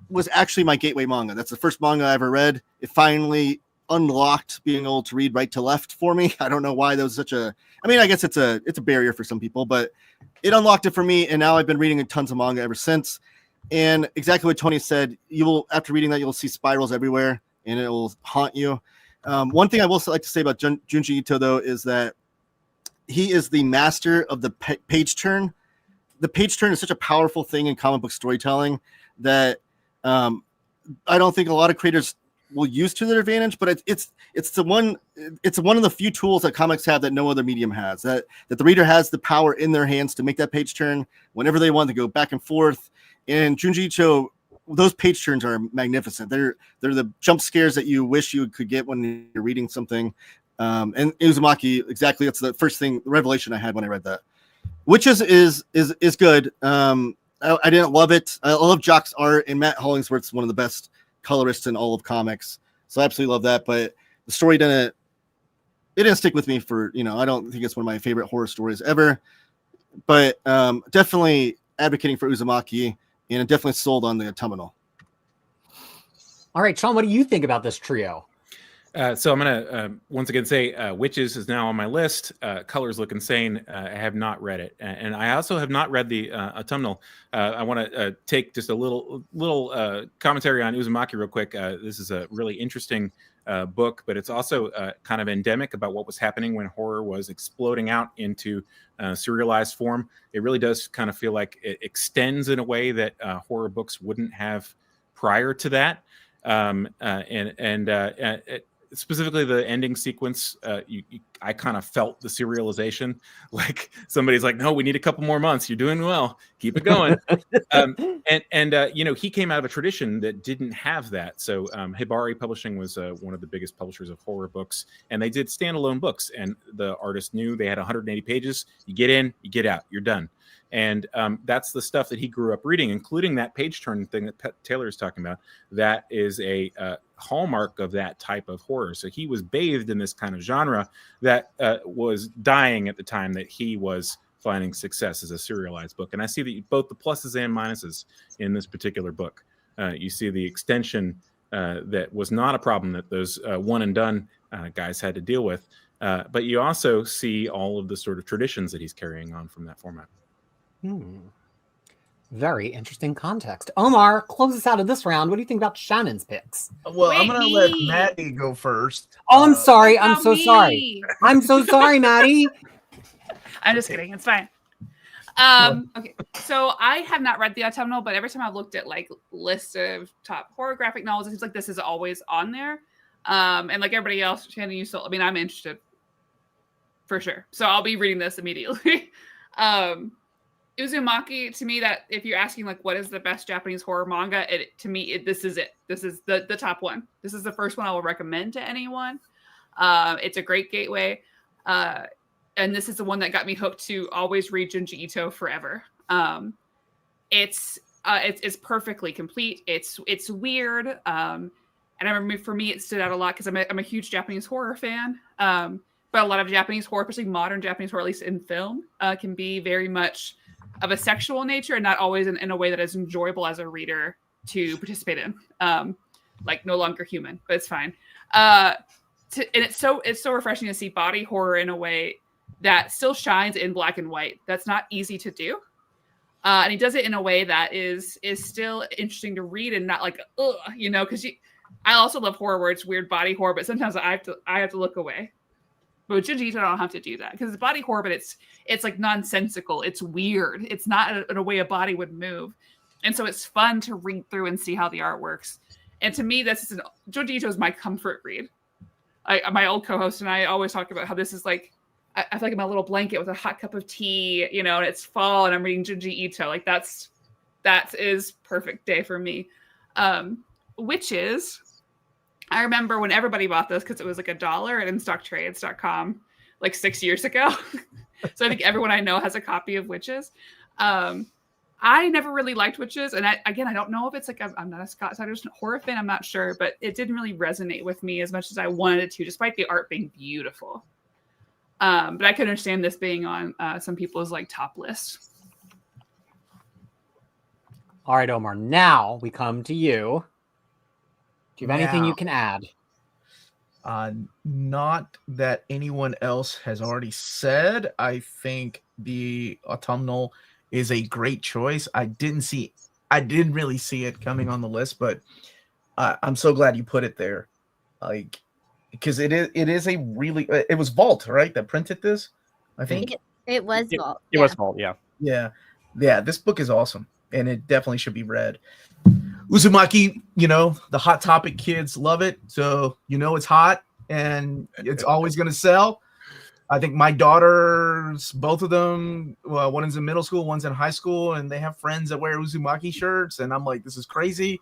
was actually my gateway manga. That's the first manga I ever read. It finally unlocked being able to read right to left for me. I don't know why that was such a. I mean, I guess it's a barrier for some people, but it unlocked it for me, and now I've been reading tons of manga ever since. And exactly what Tony said, after reading that, you'll see spirals everywhere, and it will haunt you. One thing I will like to say about Junji Ito, though, is that he is the master of the page turn. The page turn is such a powerful thing in comic book storytelling that I don't think a lot of creators will use to their advantage, but it's one of the few tools that comics have that no other medium has, that the reader has the power in their hands to make that page turn whenever they want to go back and forth. And Junji Ito, those page turns are magnificent. They're the jump scares that you wish you could get when you're reading something. And Uzumaki, exactly, that's the first thing, the revelation I had when I read that. Witches is good. I didn't love it. I love Jock's art, and Matt Hollingsworth's one of the best colorists in all of comics. So I absolutely love that. But the story didn't stick with me for, I don't think it's one of my favorite horror stories ever. But definitely advocating for Uzumaki, and I'm definitely sold on the autumnal. All right, Sean, what do you think about this trio? So I'm going to once again say Witches is now on my list. Colors look insane. I have not read it. And I also have not read the autumnal. I want to take just a little commentary on Uzumaki real quick. This is a really interesting book, but it's also kind of endemic about what was happening when horror was exploding out into serialized form. It really does kind of feel like it extends in a way that horror books wouldn't have prior to that. Specifically the ending sequence, I kind of felt the serialization. Like somebody's like, no, we need a couple more months. You're doing well. Keep it going. He came out of a tradition that didn't have that. So Hibari Publishing was one of the biggest publishers of horror books, and they did standalone books. And the artist knew they had 180 pages. You get in, you get out, you're done. And that's the stuff that he grew up reading, including that page turn thing that Taylor is talking about. That is a hallmark of that type of horror. So he was bathed in this kind of genre that was dying at the time that he was finding success as a serialized book. And I see that both the pluses and minuses in this particular book. You see the extension that was not a problem that those one and done guys had to deal with. But you also see all of the sort of traditions that he's carrying on from that format. Very interesting context. Omar, close us out of this round. What do you think about Shannon's picks? Well, I'm going to let Maddie go first. Oh, I'm sorry. I'm so sorry. I'm so sorry, Maddie. I'm just kidding. It's fine. Okay, so I have not read the autumnal, but every time I've looked at like lists of top horror graphic novels, it seems like this is always on there. And like everybody else, Shannon, I'm interested for sure. So I'll be reading this immediately. Uzumaki, to me, that if you're asking like what is the best Japanese horror manga, this is it. This is the top one. This is the first one I will recommend to anyone. It's a great gateway, and this is the one that got me hooked to always read Junji Ito forever. It's perfectly complete. It's weird, and I remember for me it stood out a lot because I'm a huge Japanese horror fan. But a lot of Japanese horror, especially modern Japanese horror, at least in film, can be very much of a sexual nature and not always in a way that is enjoyable as a reader to participate in. Like No Longer Human, but it's fine. And it's so refreshing to see body horror in a way that still shines in black and white. That's not easy to do. And he does it in a way that is still interesting to read and not like, because I also love horror where it's weird body horror, but sometimes I have to look away. But with Junji Ito, I don't have to do that because it's body horror, but it's like nonsensical. It's weird. It's not in a way a body would move. And so it's fun to read through and see how the art works. And to me, Junji Ito is my comfort read. My old co-host and I always talk about how this is like, I feel like I'm a little blanket with a hot cup of tea, and it's fall and I'm reading Junji Ito. Like that is perfect day for me. Witches, I remember when everybody bought this because it was like $1 at InStockTrades.com like 6 years ago. So I think everyone I know has a copy of Witches. I never really liked Witches. And I don't know if it's like I'm not a Scott Snyder's horror fan. I'm not sure. But it didn't really resonate with me as much as I wanted it to, despite the art being beautiful. But I can understand this being on some people's like top list. All right, Omar. Now we come to you. Do you have anything Now. you can add? Not that anyone else has already said. I think the autumnal is a great choice. I didn't really see it coming on the list, but I'm so glad you put it there. Like, because it is a really, it was Vault, right, that printed this, I think. It was Vault. It was Vault, yeah. Yeah, this book is awesome, and it definitely should be read. Uzumaki, the Hot Topic kids love it, so it's hot, and it's always going to sell. I think my daughters, both of them, one is in middle school, one's in high school, and they have friends that wear Uzumaki shirts, and I'm like, this is crazy,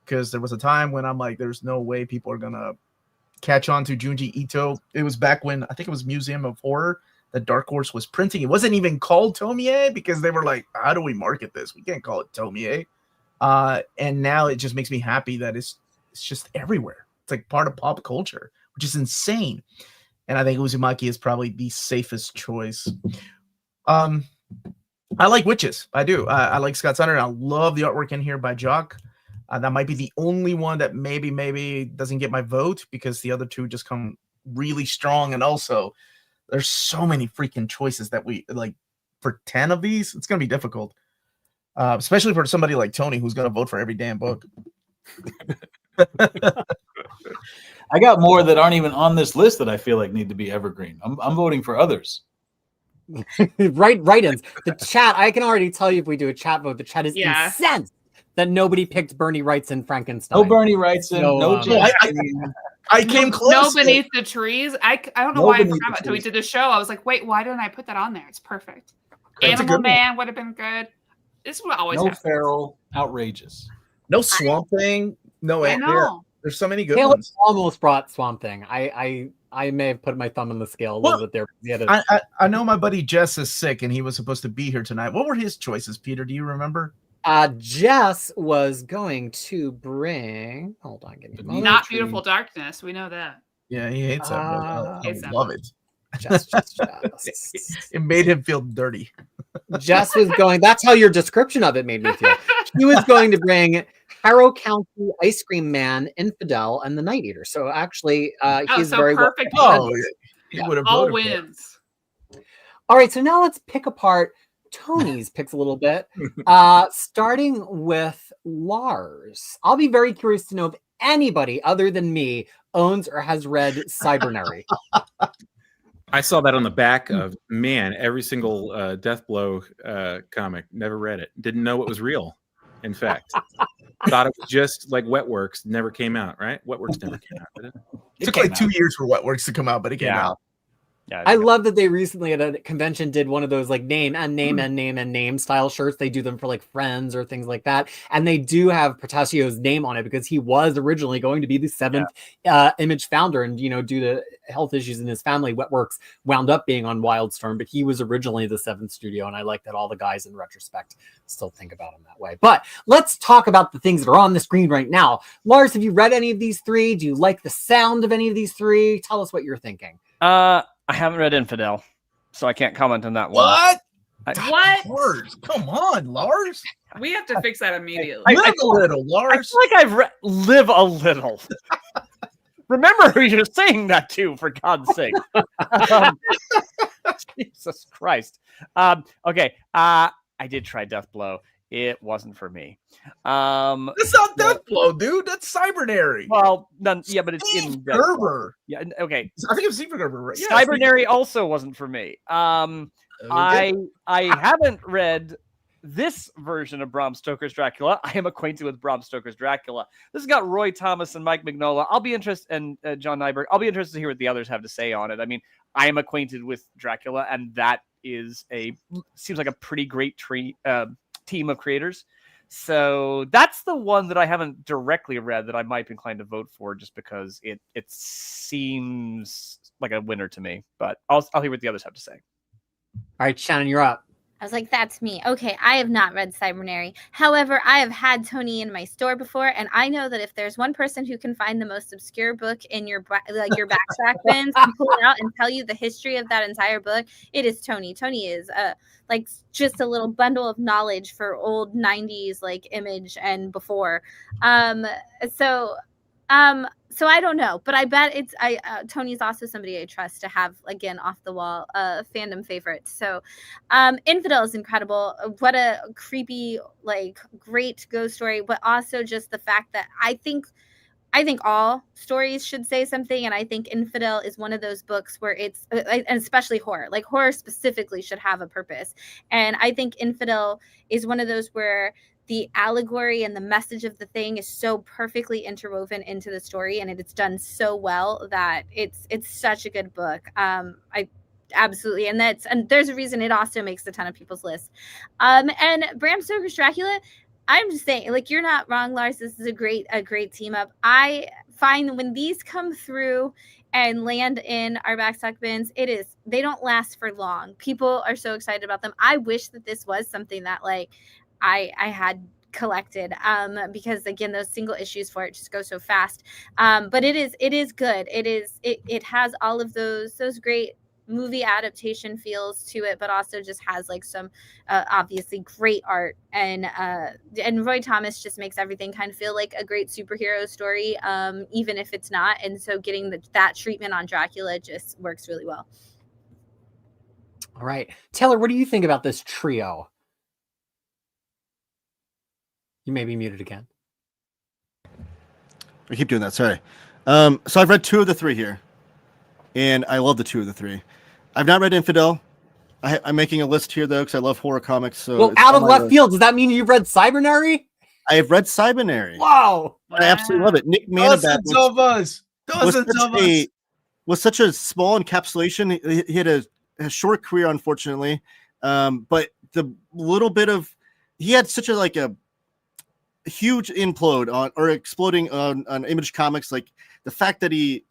because there was a time when I'm like, there's no way people are going to catch on to Junji Ito. It was back when, I think it was Museum of Horror, that Dark Horse was printing. It wasn't even called Tomie, because they were like, how do we market this? We can't call it Tomie. And now it just makes me happy that it's just everywhere. It's like part of pop culture, which is insane. And I think Uzumaki is probably the safest choice. I like Witches. I do. I like Scott Snyder. I love the artwork in here by Jock. That might be the only one that maybe doesn't get my vote, because the other two just come really strong. And also, there's so many freaking choices that we like. For 10 of these, it's going to be difficult. Especially for somebody like Tony, who's going to vote for every damn book. I got more that aren't even on this list that I feel like need to be evergreen. I'm voting for others. Write-ins. The chat, I can already tell you if we do a chat vote, the chat is incensed that nobody picked Bernie Wrightson Frankenstein. No Bernie Wrightson. No I came close. No Beneath the Trees. I don't know why I forgot about it until we did the show. I was like, wait, why didn't I put that on there? It's perfect. Animal Man would have been good. This would always no happen. Feral, outrageous. No Swamp Thing. No, I know. There's so many good Caleb ones. almost brought Swamp Thing. I may have put my thumb on the scale a little bit there. I know my buddy Jess is sick, and he was supposed to be here tonight. What were his choices, Peter? Do you remember? Jess was going to bring. Hold on, give me a moment. Not Beautiful Darkness. We know that. Yeah, he hates that. I love it. Jess. It made him feel dirty. Jess was going. That's how your description of it made me feel. She was going to bring Harrow County Ice Cream Man, Infidel, and the Night Eater. So actually, he's very perfect. He would have all wins. All right, so now let's pick apart Tony's picks a little bit. Starting with Lars. I'll be very curious to know if anybody other than me owns or has read Cybernary. I saw that on the back of every single Deathblow comic. Never read it. Didn't know it was real. In fact, thought it was just like Wetworks. Never came out. Right? Wetworks never came out. Did it? It took like 2 years for Wetworks to come out, but it came out. Yeah, I love that they recently at a convention did one of those like name style shirts. They do them for like Friends or things like that. And they do have Portacio's name on it because he was originally going to be the seventh Image founder. And, due to health issues in his family, Wetworks wound up being on Wildstorm, but he was originally the seventh studio. And I like that all the guys in retrospect still think about him that way. But let's talk about the things that are on the screen right now. Lars, have you read any of these three? Do you like the sound of any of these three? Tell us what you're thinking. I haven't read Infidel, so I can't comment on that one. What? What? Lars, come on, Lars. We have to fix that immediately. Live a little, Lars. I feel like I've read Live a Little. Remember who you're saying that to, for God's sake. Jesus Christ. Okay. I did try Deathblow. It wasn't for me. That's not Deathblow, dude. That's Cybernary. Well, yeah, but it's Steve in Gerber. Yeah, okay. I think it was Steve Gerber, right? Yeah, Cybernary also wasn't for me. I haven't read this version of Bram Stoker's Dracula. I am acquainted with Bram Stoker's Dracula. This has got Roy Thomas and Mike Mignola. I'll be interested, and John Nyberg. I'll be interested to hear what the others have to say on it. I mean, I am acquainted with Dracula, and that seems like a pretty great team of creators. So that's the one that I haven't directly read that I might be inclined to vote for, just because it seems like a winner to me. But I'll hear what the others have to say. All right, Shannon, you're up. I was like, that's me. Okay, I have not read Cybernary. However, I have had Tony in my store before, and I know that if there's one person who can find the most obscure book in your your backpack bins and pull it out and tell you the history of that entire book, it is Tony. Tony is like just a little bundle of knowledge for old 90s like Image and before. So I don't know, but I bet it's Tony's also somebody I trust to have, again, off the wall fandom favorite. So Infidel is incredible. What a creepy, like, great ghost story, but also just the fact that I think all stories should say something, and I think Infidel is one of those books where it's, and especially horror, like horror specifically should have a purpose. And I think Infidel is one of those where the allegory and the message of the thing is so perfectly interwoven into the story, and it's done so well that it's such a good book. I absolutely, and there's a reason it also makes a ton of people's lists. And Bram Stoker's Dracula, I'm just saying, like, you're not wrong, Lars. This is a great team up. I find when these come through and land in our backstock bins, they don't last for long. People are so excited about them. I wish that this was something that, like, I had collected, because again, those single issues for it just go so fast. But it is good. It has all of those great movie adaptation feels to it, but also just has like some obviously great art, and Roy Thomas just makes everything kind of feel like a great superhero story, even if it's not. And so getting that treatment on Dracula just works really well. All right, Taylor, what do you think about this trio? You may be muted again. I keep doing that. Sorry. So I've read 2 of the 3 here, and I love the 2 of the 3. I've not read Infidel. I'm making a list here though because I love horror comics. So well, out of left field, does that mean you've read Cybernary? I have read Cybernary. Wow! I absolutely love it. Nick Manabat was such a small encapsulation. He had a short career, unfortunately, but the little bit of he had such a huge implode on or exploding on Image Comics. Like the fact that he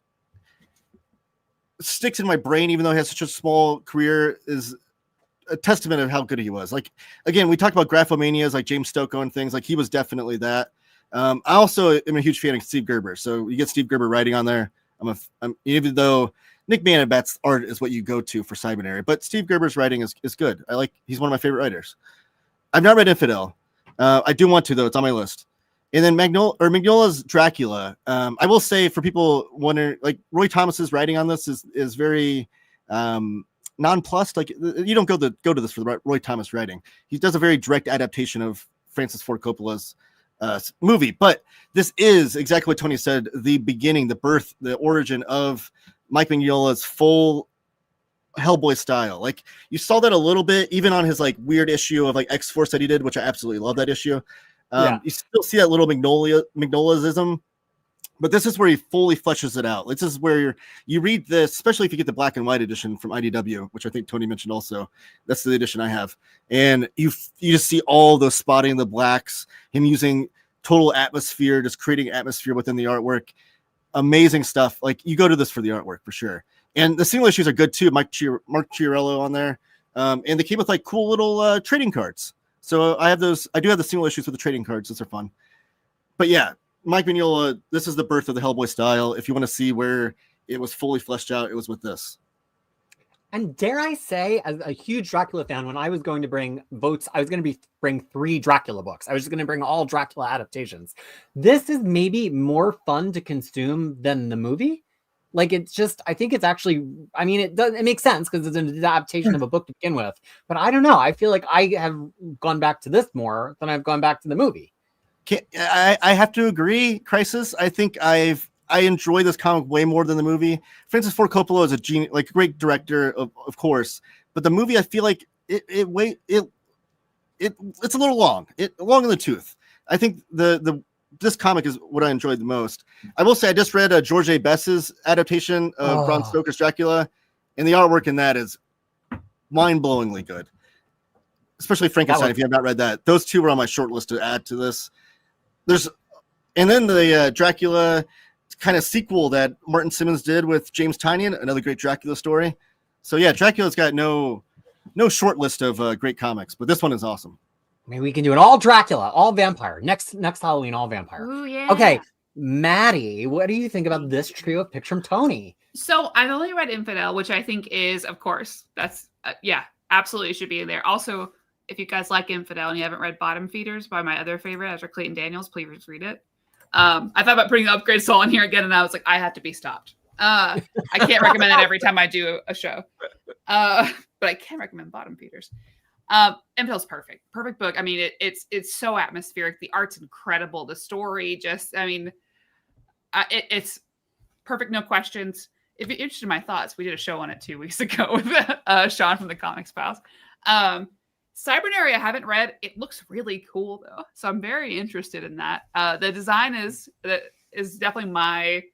sticks in my brain, even though he has such a small career, is a testament of how good he was. Like, again, we talked about Graphomanias like James Stokoe and things, like he was definitely that. I also am a huge fan of Steve Gerber. So you get Steve Gerber writing on there. I'm even though Nick Manabat's art is what you go to for Cybernary, but Steve Gerber's writing is good. He's one of my favorite writers. I've not read Infidel. I do want to, though. It's on my list. And then Mignola's Dracula. I will say, for people wondering, like, Roy Thomas's writing on this is very nonplussed. Like, you don't go to this for the Roy Thomas writing. He does a very direct adaptation of Francis Ford Coppola's movie. But this is exactly what Tony said: the beginning, the birth, the origin of Mike Mignola's full Hellboy style. Like, you saw that a little bit even on his like weird issue of like X-Force that he did, which I absolutely love that issue. You still see that little Mignolaism, but this is where he fully fleshes it out. This is where you read this, especially if you get the black and white edition from IDW, which I think Tony mentioned also. That's the edition I have. And you just see all those spotting the blacks, him using total atmosphere, just creating atmosphere within the artwork. Amazing stuff. Like, you go to this for the artwork for sure. And the single issues are good too. Mark Chiarello on there. And they came with like cool little trading cards. So I have those. I do have the single issues with the trading cards. Those are fun. But yeah, Mike Mignola, this is the birth of the Hellboy style. If you want to see where it was fully fleshed out, it was with this. And dare I say, as a huge Dracula fan, when I was going to bring votes, I was going to bring 3 Dracula books. I was just going to bring all Dracula adaptations. This is maybe more fun to consume than the movie. Like, it's just, I think it's actually, I mean, it makes sense because it's an adaptation of a book to begin with. But I don't know. I feel like I have gone back to this more than I've gone back to the movie. I have to agree, Crisis. I think I enjoy this comic way more than the movie. Francis Ford Coppola is a genius, like a great director, of course. But the movie, I feel like it's a little long. Long in the tooth. I think this comic is what I enjoyed the most. I will say I just read George A. Bess's adaptation of Bram Stoker's Dracula, and the artwork in that is mind-blowingly good. Especially Frankenstein, if you have not read that. Those 2 were on my short list to add to this. And then the Dracula kind of sequel that Martin Simmons did with James Tynion, another great Dracula story. So yeah, Dracula's got no no short list of great comics, but this one is awesome. Maybe we can do an all Dracula, all vampire. Next Halloween, all vampire. Ooh, yeah. Okay, Maddie, what do you think about this trio of picks from Tony? So I've only read Infidel, which I think is, of course, that's yeah, absolutely should be in there. Also, if you guys like Infidel and you haven't read Bottom Feeders by my other favorite, Ezra Clayton Daniels, please read it. I thought about putting the Upgrade Soul in here again, and I was like, I have to be stopped. I can't recommend it every time I do a show, but I can recommend Bottom Feeders. Infidel's perfect book. I mean, it's so atmospheric. The art's incredible. The story, just, I mean, it's perfect, no questions. If you're interested in my thoughts, we did a show on it 2 weeks ago with Sean from the Comics Pals. Cybernary I haven't read. It looks really cool though, so I'm very interested in that. The design is definitely my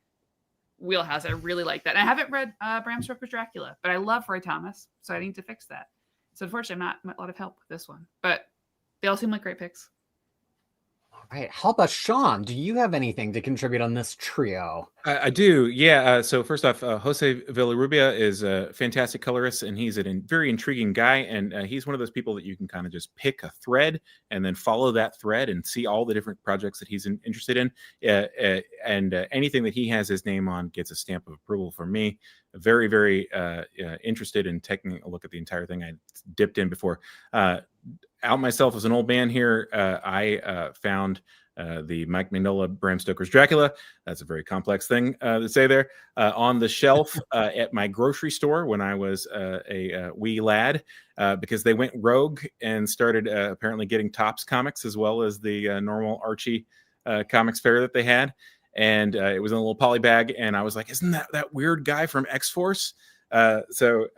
wheelhouse. I really like that. And I haven't read Bram Stoker's Dracula, but I love Roy Thomas, so I need to fix that. So unfortunately, I'm not a lot of help with this one, but they all seem like great picks. All right. How about Sean? Do you have anything to contribute on this trio? I do, yeah. So first off, Jose Villarrubia is a fantastic colorist, and he's a very intriguing guy. And he's one of those people that you can kind of just pick a thread and then follow that thread and see all the different projects that he's interested in. And anything that he has his name on gets a stamp of approval from me. Very, very interested in taking a look at the entire thing. I dipped in before. Out myself as an old man here, I found the Mike Mignola Bram Stoker's Dracula. That's a very complex thing to say there. On the shelf at my grocery store when I was a wee lad, because they went rogue and started apparently getting Topps comics as well as the normal Archie comics fair that they had. And it was in a little poly bag. And I was like, isn't that weird guy from X-Force? So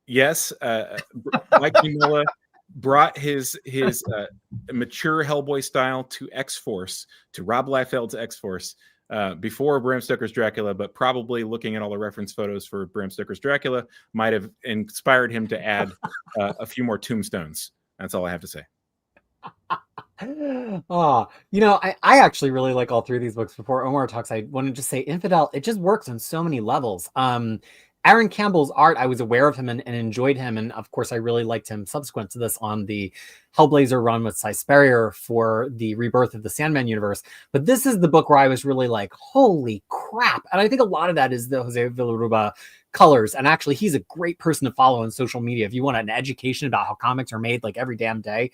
yes, Mike Mignola brought his mature Hellboy style to X-Force, to Rob Liefeld's X-Force, before Bram Stoker's Dracula, but probably looking at all the reference photos for Bram Stoker's Dracula might have inspired him to add a few more tombstones. That's all I have to say. Oh, I actually really like all three of these books. Before Omar talks, I want to just say Infidel, it just works on so many levels. Aaron Campbell's art, I was aware of him and enjoyed him. And of course, I really liked him subsequent to this on the Hellblazer run with Cy Sperrier for the rebirth of the Sandman universe. But this is the book where I was really like, holy crap. And I think a lot of that is the Jose Villarruba colors. And actually, he's a great person to follow on social media. If you want an education about how comics are made like every damn day,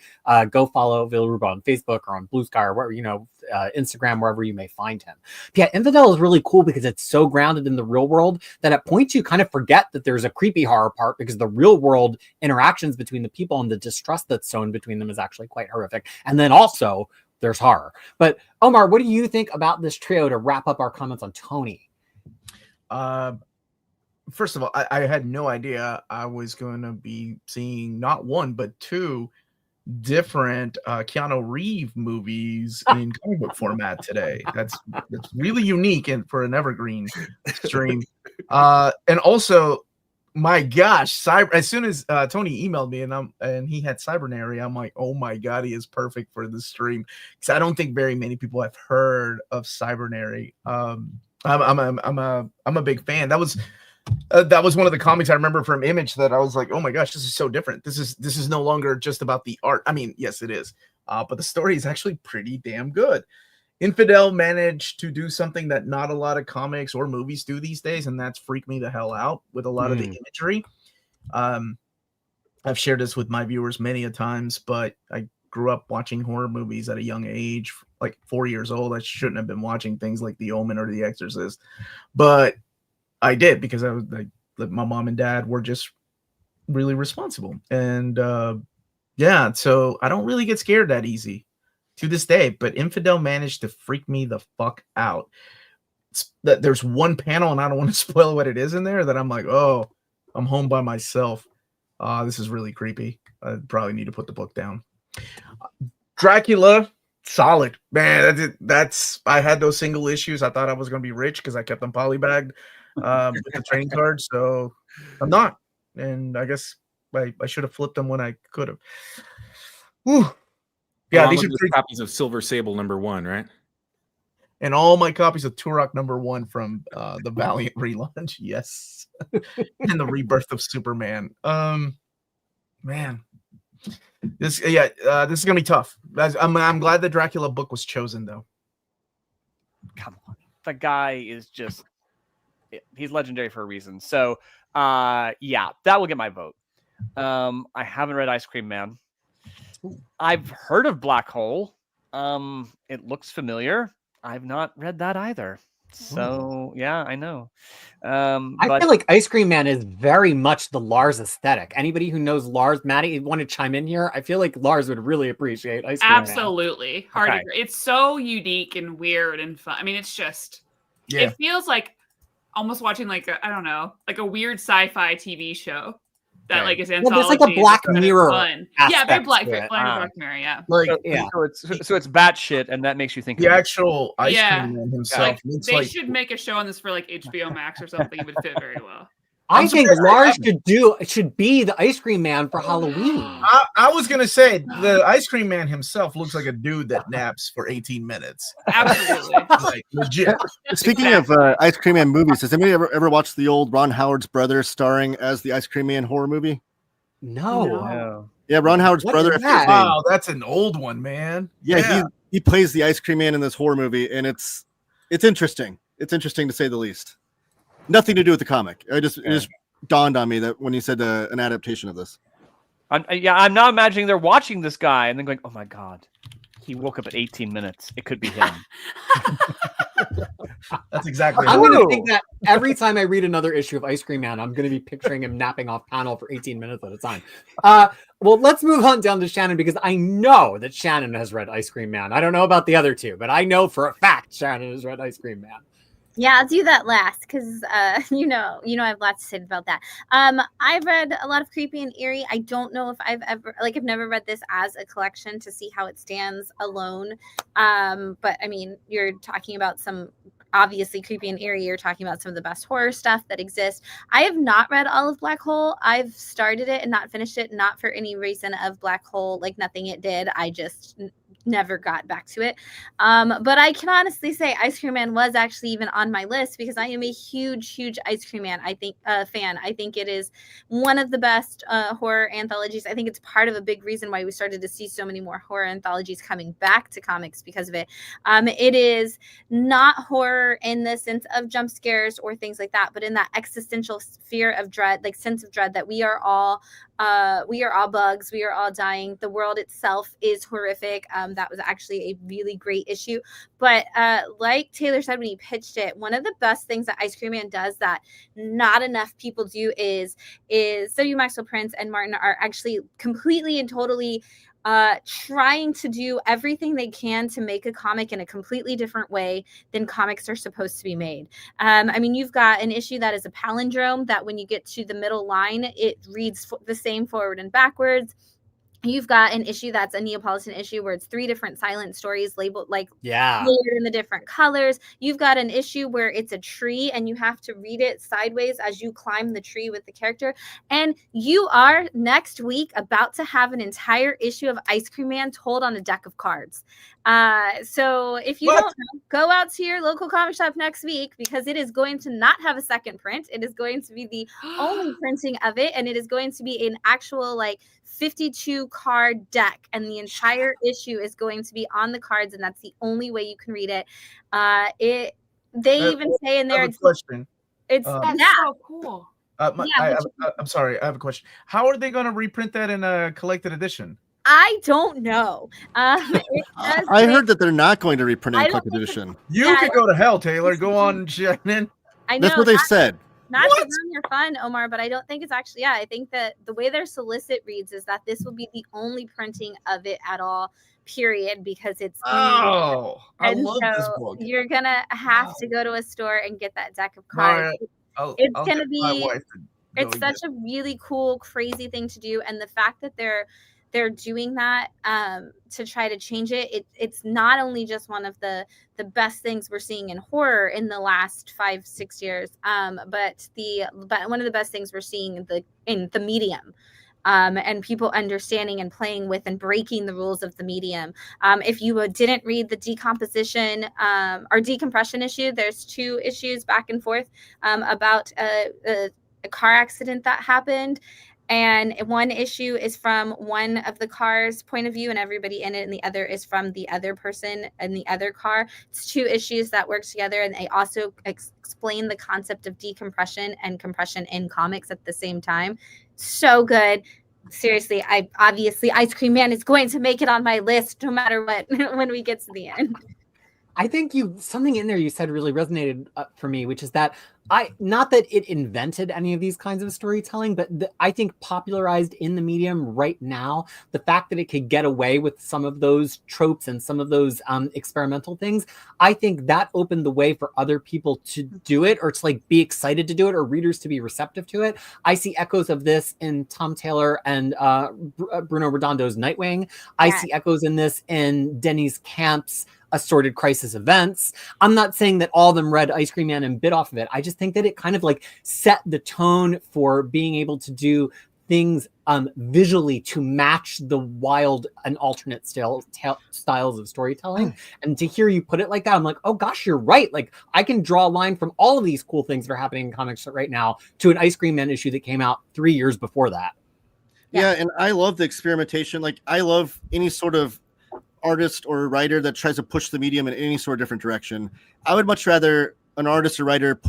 go follow Villarruba on Facebook or on Blue Sky or wherever, Instagram, wherever you may find him. But yeah, Infidel is really cool because it's so grounded in the real world that at points you kind of forget that there's a creepy horror part, because the real world interactions between the people and the distrust that's sown between them is actually quite horrific. And then also there's horror. But Omar, what do you think about this trio to wrap up our comments on Tony? First of all, I had no idea I was going to be seeing not one, but two different Keanu Reeves movies in comic book format today. That's really unique and for an Evergreen stream. And also, my gosh, as soon as Tony emailed me and he had Cybernary, I'm like, oh my god, he is perfect for this stream, because I don't think very many people have heard of Cybernary. I'm a big fan. That was one of the comics I remember from Image that I was like, oh my gosh, this is so different. This is no longer just about the art. I mean, yes, it is. But the story is actually pretty damn good. Infidel managed to do something that not a lot of comics or movies do these days, and that's freak me the hell out with a lot of the imagery. I've shared this with my viewers many a times, but I grew up watching horror movies at a young age, like 4 years old. I shouldn't have been watching things like The Omen or The Exorcist, but I did, because my mom and dad were just really responsible. And yeah, so I don't really get scared that easy to this day, but Infidel managed to freak me the fuck out. There's one panel, and I don't want to spoil what it is in there, that I'm like, oh, I'm home by myself. This is really creepy. I probably need to put the book down. Dracula, solid, man. I had those single issues. I thought I was going to be rich because I kept them polybagged with the trading cards, so I'm not, and I guess I should have flipped them when I could have. Whew. Yeah, these are 3 copies of Silver Sable #1, right? And all my copies of Turok #1 from the Valiant relaunch, yes, and the Rebirth of Superman. Man, this is gonna be tough. I'm glad the Dracula book was chosen though. Come on, the guy is just—he's legendary for a reason. So, yeah, that will get my vote. I haven't read Ice Cream Man. I've heard of Black Hole. It looks familiar. I've not read that either. So yeah, I know. I feel like Ice Cream Man is very much the Lars aesthetic. Anybody who knows Lars, Maddie, you want to chime in here? I feel like Lars would really appreciate Ice Cream Man. Absolutely. Hard to agree. It's so unique and weird and fun. I mean, it's just, it feels like almost watching like a weird sci-fi TV show that like is anthology. Well, there's like a Black Mirror. Yeah, very Black Mirror. Yeah. Like so it's batshit, and that makes you think the actual Ice Cream Man himself. Like, they should make a show on this for like HBO Max or something. It would fit very well. I think Lars should be the Ice Cream Man for Halloween. I was gonna say the Ice Cream Man himself looks like a dude that naps for 18 minutes. Absolutely, like legit. Speaking of Ice Cream Man movies, has anybody ever watched the old Ron Howard's brother starring as the Ice Cream Man horror movie? No. Yeah, Ron Howard's brother. Wow, that's an old one, man. Yeah. He plays the Ice Cream Man in this horror movie, and it's interesting. It's interesting to say the least. Nothing to do with the comic. It just dawned on me that when you said an adaptation of this. I'm now imagining they're watching this guy and then going, "Oh my god, he woke up at 18 minutes. It could be him." That's exactly. I'm going to think that every time I read another issue of Ice Cream Man, I'm going to be picturing him napping off panel for 18 minutes at a time. Well, let's move on down to Shannon, because I know that Shannon has read Ice Cream Man. I don't know about the other two, but I know for a fact Shannon has read Ice Cream Man. Yeah, I'll do that last because you know I have lots to say about that. I've read a lot of creepy and eerie. I don't know if I've never read this as a collection to see how it stands alone. But I mean, you're talking about some obviously creepy and eerie. You're talking about some of the best horror stuff that exists. I have not read all of Black Hole. I've started it and not finished it, not for any reason of Black Hole, like nothing it did. I just never got back to it. But I can honestly say Ice Cream Man was actually even on my list because I am a huge Ice Cream Man fan. I think it is one of the best horror anthologies. I think it's part of a big reason why we started to see so many more horror anthologies coming back to comics because of it. It is not horror in the sense of jump scares or things like that, but in that existential fear of dread, like sense of dread that we are all bugs. We are all dying. The world itself is horrific. That was actually a really great issue. But like Taylor said when he pitched it, one of the best things that Ice Cream Man does that not enough people do is W. Maxwell Prince and Martin are actually completely and totally trying to do everything they can to make a comic in a completely different way than comics are supposed to be made. I mean, you've got an issue that is a palindrome that when you get to the middle line, it reads the same forward and backwards. You've got an issue that's a Neapolitan issue where it's 3 different silent stories labeled layered in the different colors. You've got an issue where it's a tree and you have to read it sideways as you climb the tree with the character. And you are next week about to have an entire issue of Ice Cream Man told on a deck of cards. So if you don't know, go out to your local comic shop next week because it is going to not have a second print. It is going to be the only printing of it, and it is going to be an actual 52 card deck, and the entire issue is going to be on the cards, and that's the only way you can read it. They even say in there it's so cool. I'm sorry, I have a question. How are they going to reprint that in a collected edition? I don't know. I heard that they're not going to reprint it in collected edition. You could go to hell, Taylor. Go on, Shannon. I know, that's what they said. Not to ruin your fun, Omar, but I don't think it's actually. I think that the way their solicit reads is that this will be the only printing of it at all, period, because it's. I love this book. You're gonna have to go to a store and get that deck of cards. It's gonna be. It's such a really cool, crazy thing to do, and the fact that they're doing that to try to change it. It's not only just one of the best things we're seeing in horror in the last 5-6 years, but one of the best things we're seeing in the medium. And people understanding and playing with and breaking the rules of the medium. If you didn't read the decomposition or decompression issue, there's 2 issues back and forth about a car accident that happened. And one issue is from one of the car's point of view and everybody in it, and the other is from the other person in the other car. It's 2 issues that work together, and they also explain the concept of decompression and compression in comics at the same time. So good. Seriously, obviously Ice Cream Man is going to make it on my list no matter what when we get to the end. I think something in there you said really resonated for me, which is that not that it invented any of these kinds of storytelling, but I think popularized in the medium right now, the fact that it could get away with some of those tropes and some of those experimental things, I think that opened the way for other people to do it, or to like be excited to do it, or readers to be receptive to it. I see echoes of this in Tom Taylor and Bruno Redondo's Nightwing. I see echoes in this in Denny's Camp's Assorted Crisis Events. I'm not saying that all of them read Ice Cream Man and bit off of it. I just think that it kind of like set the tone for being able to do things visually to match the wild and alternate styles of storytelling. And to hear you put it like that, I'm like, oh gosh, you're right. Like I can draw a line from all of these cool things that are happening in comics right now to an Ice Cream Man issue that came out 3 years before that. Yeah, and I love the experimentation. Like I love any sort of artist or writer that tries to push the medium in any sort of different direction. I would much rather an artist or writer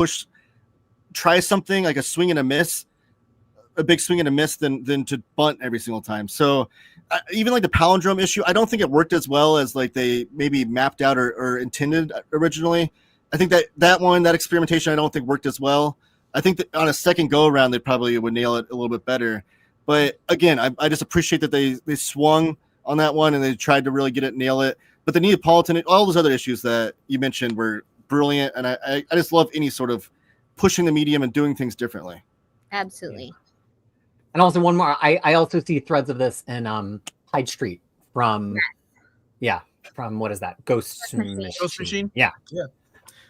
try something like a swing and a miss, a big swing and a miss than to bunt every single time. So even like the palindrome issue, I don't think it worked as well as like they maybe mapped out or intended originally. I think that experimentation, I don't think worked as well. I think that on a second go around, they probably would nail it a little bit better. But again, I just appreciate that they swung on that one and they tried to really nail it. But the Neapolitan, all those other issues that you mentioned were brilliant. And I just love any sort of pushing the medium and doing things differently. Absolutely. And also one more, I also see threads of this in Hyde Street from what is that? Ghost Machine. Yeah.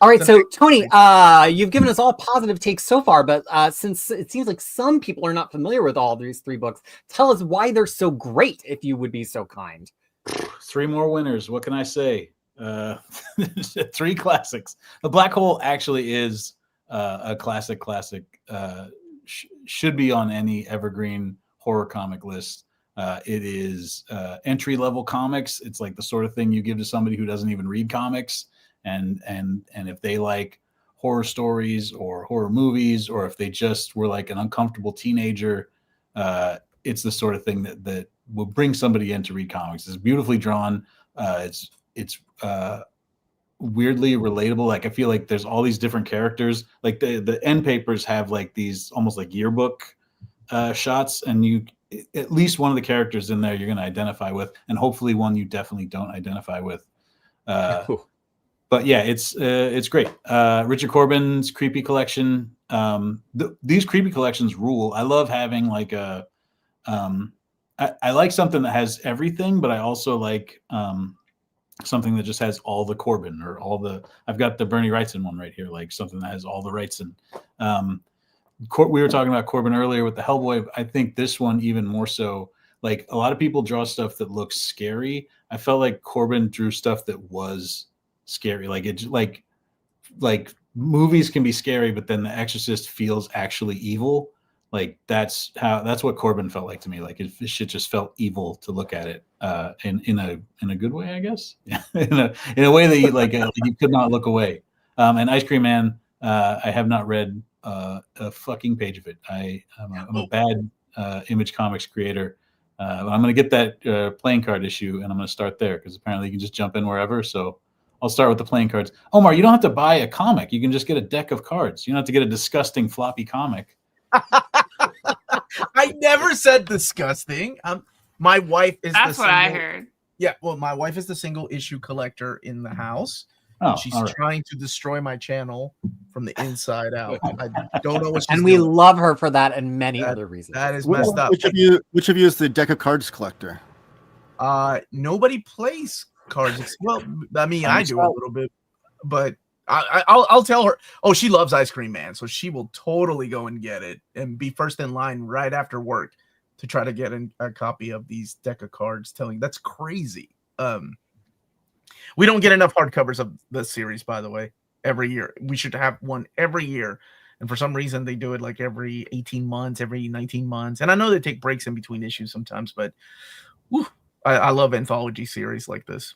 All right, so Tony, you've given us all positive takes so far, but since it seems like some people are not familiar with all of these 3 books, tell us why they're so great, if you would be so kind. 3 more winners. What can I say? 3 classics. The Black Hole actually is a classic. Should be on any Evergreen horror comic list. It is entry-level comics. It's like the sort of thing you give to somebody who doesn't even read comics. And if they like horror stories or horror movies, or if they just were like an uncomfortable teenager, it's the sort of thing that will bring somebody in to read comics. It's beautifully drawn. It's weirdly relatable. Like I feel like there's all these different characters. Like the end papers have like these almost like yearbook shots, and at least one of the characters in there you're going to identify with, and hopefully one you definitely don't identify with. But yeah, it's great. Richard Corbin's Creepy Collection. These Creepy Collections rule. I love having like I like something that has everything, but I also like something that just has all the Corbin or all the. I've got the Bernie Wrightson one right here, like something that has all the Wrightson. We were talking about Corbin earlier with the Hellboy. I think this one even more so. Like a lot of people draw stuff that looks scary. I felt like Corbin drew stuff that was scary. Like it, like movies can be scary, but then The Exorcist feels actually evil. Like that's what Corbin felt like to me. Like it shit just felt evil to look at it in a good way, I guess. in a way that you like you could not look away. And Ice Cream Man, I have not read a fucking page of it. I'm a bad Image Comics creator. But I'm going to get that playing card issue, and I'm going to start there because apparently you can just jump in wherever. So I'll start with the playing cards. Omar, you don't have to buy a comic. You can just get a deck of cards. You don't have to get a disgusting floppy comic. I never said disgusting. My wife is. That's what I heard. Yeah, well, my wife is the single issue collector in the house. Oh, she's all right. trying to destroy my channel from the inside out. I don't know what she's And we doing. love her for that and many other reasons. That is messed up. Which of you is the deck of cards collector? Nobody plays cards. Well, I mean, I do a little bit, but I'll tell her. Oh, she loves Ice Cream Man, so she will totally go and get it and be first in line right after work to try to get a copy of these deck of cards. That's crazy. We don't get enough hardcovers of the series, by the way. Every year, we should have one every year And for some reason, they do it like every 18 months, every 19 months. And I know they take breaks in between issues sometimes, but whew, I love anthology series like this.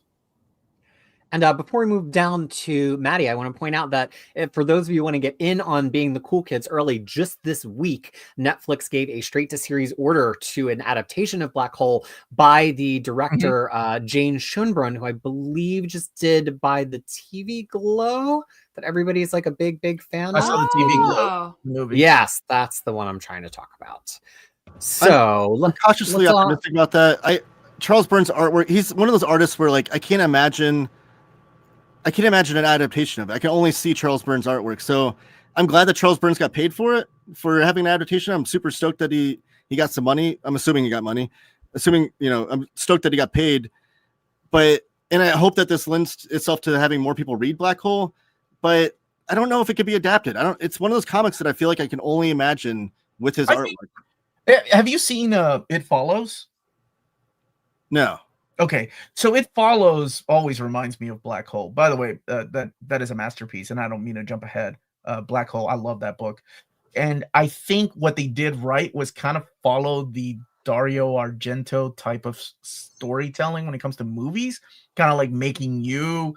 And before we move down to Maddie, I want to point out that for those of you who want to get in on being the cool kids early, just this week, Netflix gave a straight-to-series order to an adaptation of Black Hole by the director Jane Schoenbrunn, who I believe just did By the TV Glow, that everybody's like a big fan I of. saw the TV Glow movie. Yes, that's the one I'm trying to talk about. So I'm cautiously optimistic about that. Charles Burns' artwork, he's one of those artists where like I can't imagine an adaptation of it. I can only see Charles Burns' artwork. So I'm glad that Charles Burns got paid for it, for having an adaptation. I'm super stoked that he got some money. I'm assuming he got money. I'm stoked that he got paid. And I hope that this lends itself to having more people read Black Hole. But I don't know if it could be adapted. It's one of those comics that I feel like I can only imagine with his artwork. Have you seen It Follows? No. Okay, so It Follows always reminds me of Black Hole. By the way, that is a masterpiece, and I don't mean to jump ahead. Black Hole, I love that book. And I think what they did right was kind of follow the Dario Argento type of storytelling when it comes to movies, kind of like making you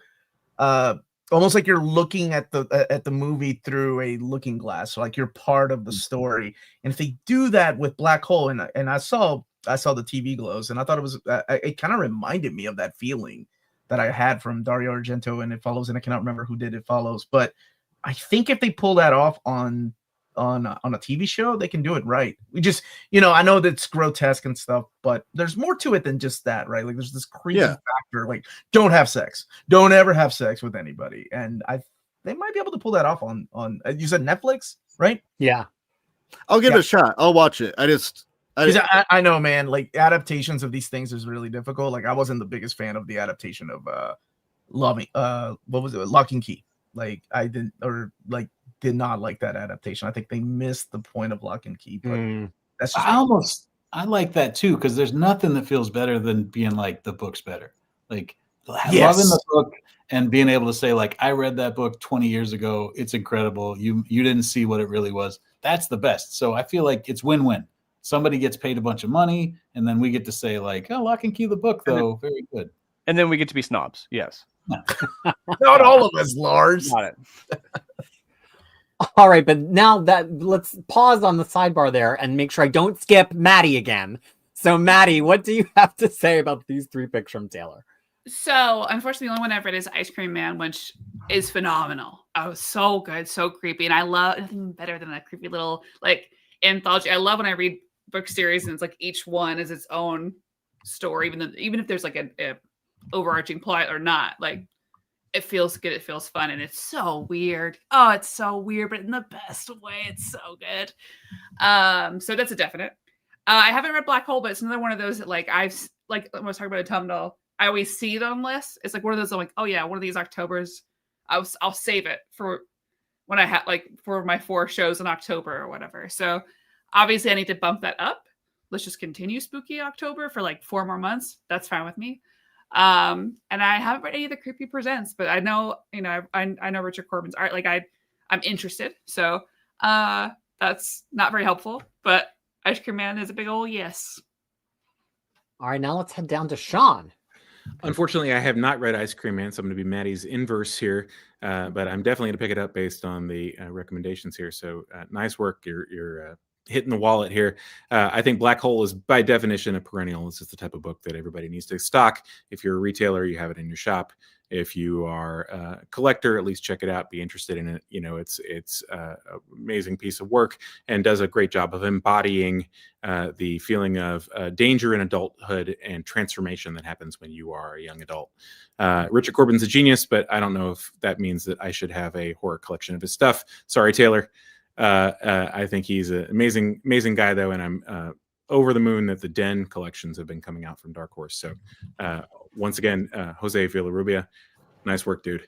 almost like you're looking at the movie through a looking glass, so like you're part of the story. And if they do that with Black Hole, and I saw the TV Glows, and I thought it kind of reminded me of that feeling that I had from Dario Argento and It Follows, and I cannot remember who did It Follows, but I think if they pull that off on a TV show, they can do it right. We just, I know that's grotesque and stuff, but there's more to it than just that, right? Like there's this creepy factor, like don't have sex, don't ever have sex with anybody, and they might be able to pull that off on you said Netflix, right? Yeah, I'll give it a shot. I'll watch it. I know, man, like adaptations of these things is really difficult. Like I wasn't the biggest fan of the adaptation of what was it, Lock and Key. Like I did not like that adaptation. I think they missed the point of Lock and Key. But that's just I like that too, because there's nothing that feels better than being like the book's better. Like loving the book and being able to say, like, I read that book 20 years ago. It's incredible. You didn't see what it really was. That's the best. So I feel like it's win-win. Somebody gets paid a bunch of money, and then we get to say, like, oh, Lock and Key the book, though. Very good. And then we get to be snobs. Yes. Not all of us, Lars. Got it. All right, but now let's pause on the sidebar there and make sure I don't skip Maddie again. So Maddie, what do you have to say about these 3 picks from Taylor? So unfortunately, the only one I've read is Ice Cream Man, which is phenomenal. Oh, so good, so creepy. And I love nothing better than that creepy little like anthology. I love when I read book series and it's like each one is its own story, even if there's like a overarching plot or not. Like it feels good, it feels fun, and it's so weird. Oh, it's so weird, but in the best way. It's so good. So that's a definite. I haven't read Black Hole, but it's another one of those that like when I was talking about Autumnal, I always see it on lists. It's like one of those I'm like, oh yeah, one of these Octobers, I'll save it for when I have like for my 4 shows in October or whatever. So obviously I need to bump that up. Let's just continue Spooky October for like 4 more months. That's fine with me. And I haven't read any of the Creepy Presents, but I know, I know Richard Corbin's art. Like I'm interested. So that's not very helpful, but Ice Cream Man is a big old yes. All right, now let's head down to Sean. Unfortunately, I have not read Ice Cream Man, so I'm going to be Maddie's inverse here. But I'm definitely going to pick it up based on the recommendations here. So nice work. You're hitting the wallet here. I think Black Hole is by definition a perennial. This is the type of book that everybody needs to stock. If you're a retailer, you have it in your shop. If you are a collector, at least check it out. Be interested in it. It's an amazing piece of work and does a great job of embodying the feeling of danger in adulthood and transformation that happens when you are a young adult. Richard Corbin's a genius, but I don't know if that means that I should have a horror collection of his stuff. Sorry, Taylor. I think he's an amazing guy, though, and I'm over the moon that the Den collections have been coming out from Dark Horse. So once again, Jose Villarrubia, nice work, dude.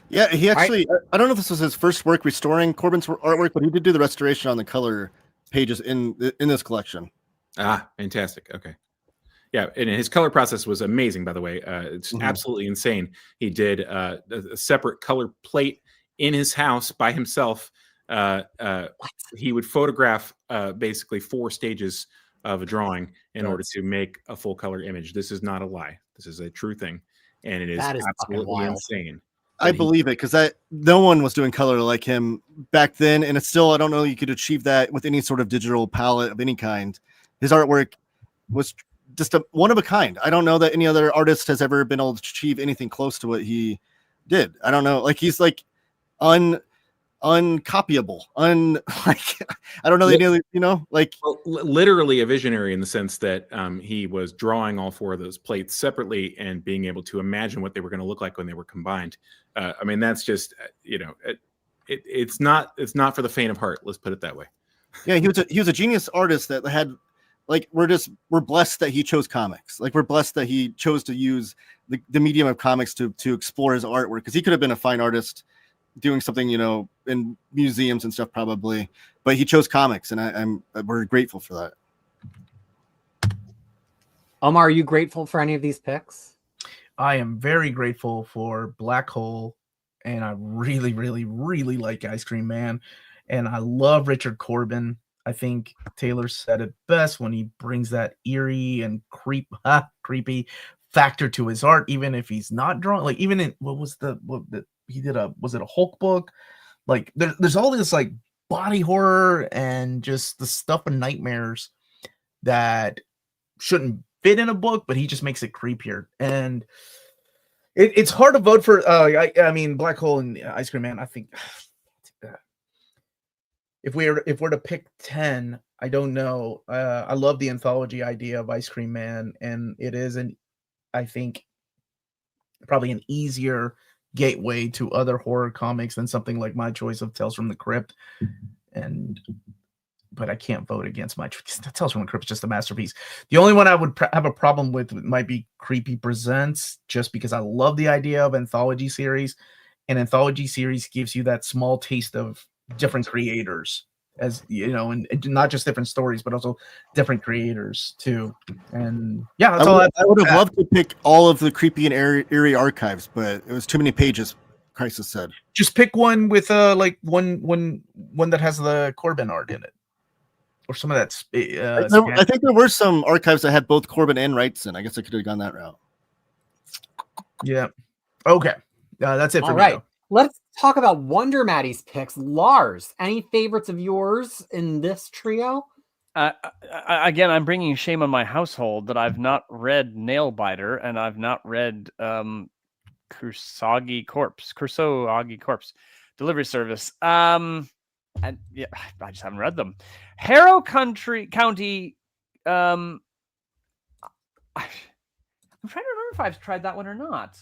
Yeah, he actually, I don't know if this was his first work restoring Corbin's artwork, but he did do the restoration on the color pages in this collection. Ah, fantastic. Okay. Yeah, and his color process was amazing, by the way. It's absolutely insane. He did a separate color plate in his house by himself he would photograph basically 4 stages of a drawing in order to make a full color image. This is not a lie. This is a true thing, and it is That is fucking absolutely wild. insane. I believe it because no one was doing color like him back then, and it's still, I don't know, you could achieve that with any sort of digital palette of any kind. His artwork was just one of a kind. I don't know that any other artist has ever been able to achieve anything close to what he did. I don't know, like he's like uncopyable, like I don't know any other, like literally a visionary in the sense that he was drawing all 4 of those plates separately and being able to imagine what they were going to look like when they were combined. I mean, that's just it's not for the faint of heart. Let's put it that way. Yeah, he was a genius artist that had, like, we're blessed that he chose comics. Like, we're blessed that he chose to use the medium of comics to explore his artwork, because he could have been a fine artist doing something, in museums and stuff probably, but he chose comics, and we're grateful for that. Omar, are you grateful for any of these picks? I am very grateful for Black Hole, and I really, really, really like Ice Cream Man, and I love Richard Corbin. I think Taylor said it best when he brings that eerie and creepy factor to his art, even if he's not drawing. Like, even in was it a Hulk book? Like, there's all this like body horror and just the stuff of nightmares that shouldn't fit in a book, but he just makes it creepier. And it's hard to vote for. I mean, Black Hole and Ice Cream Man. I think if we're to pick 10, I don't know. I love the anthology idea of Ice Cream Man, and it is I think probably an easier gateway to other horror comics than something like my choice of Tales from the Crypt. But I can't vote against my choice. Tales from the Crypt is just a masterpiece. The only one I would have a problem with might be Creepy Presents, just because I love the idea of anthology series. An anthology series gives you that small taste of different creators, as and not just different stories, but also different creators too. And yeah, that's I would have loved to pick all of the creepy and eerie archives, but it was too many pages. Crisis said, just pick one with like one that has the Corbin art in it, or some of that. I think there were some archives that had both Corbin and Wrightson. I guess I could have gone that route. Yeah. Okay. That's it for all me. Right. Though. Let's talk about Wonder Maddie's picks. Lars, any favorites of yours in this trio? Again, I'm bringing shame on my household that I've not read Nailbiter and I've not read Kursagi Corpse Delivery Service. And yeah, I just haven't read them. Harrow County. I'm trying to remember if I've tried that one or not.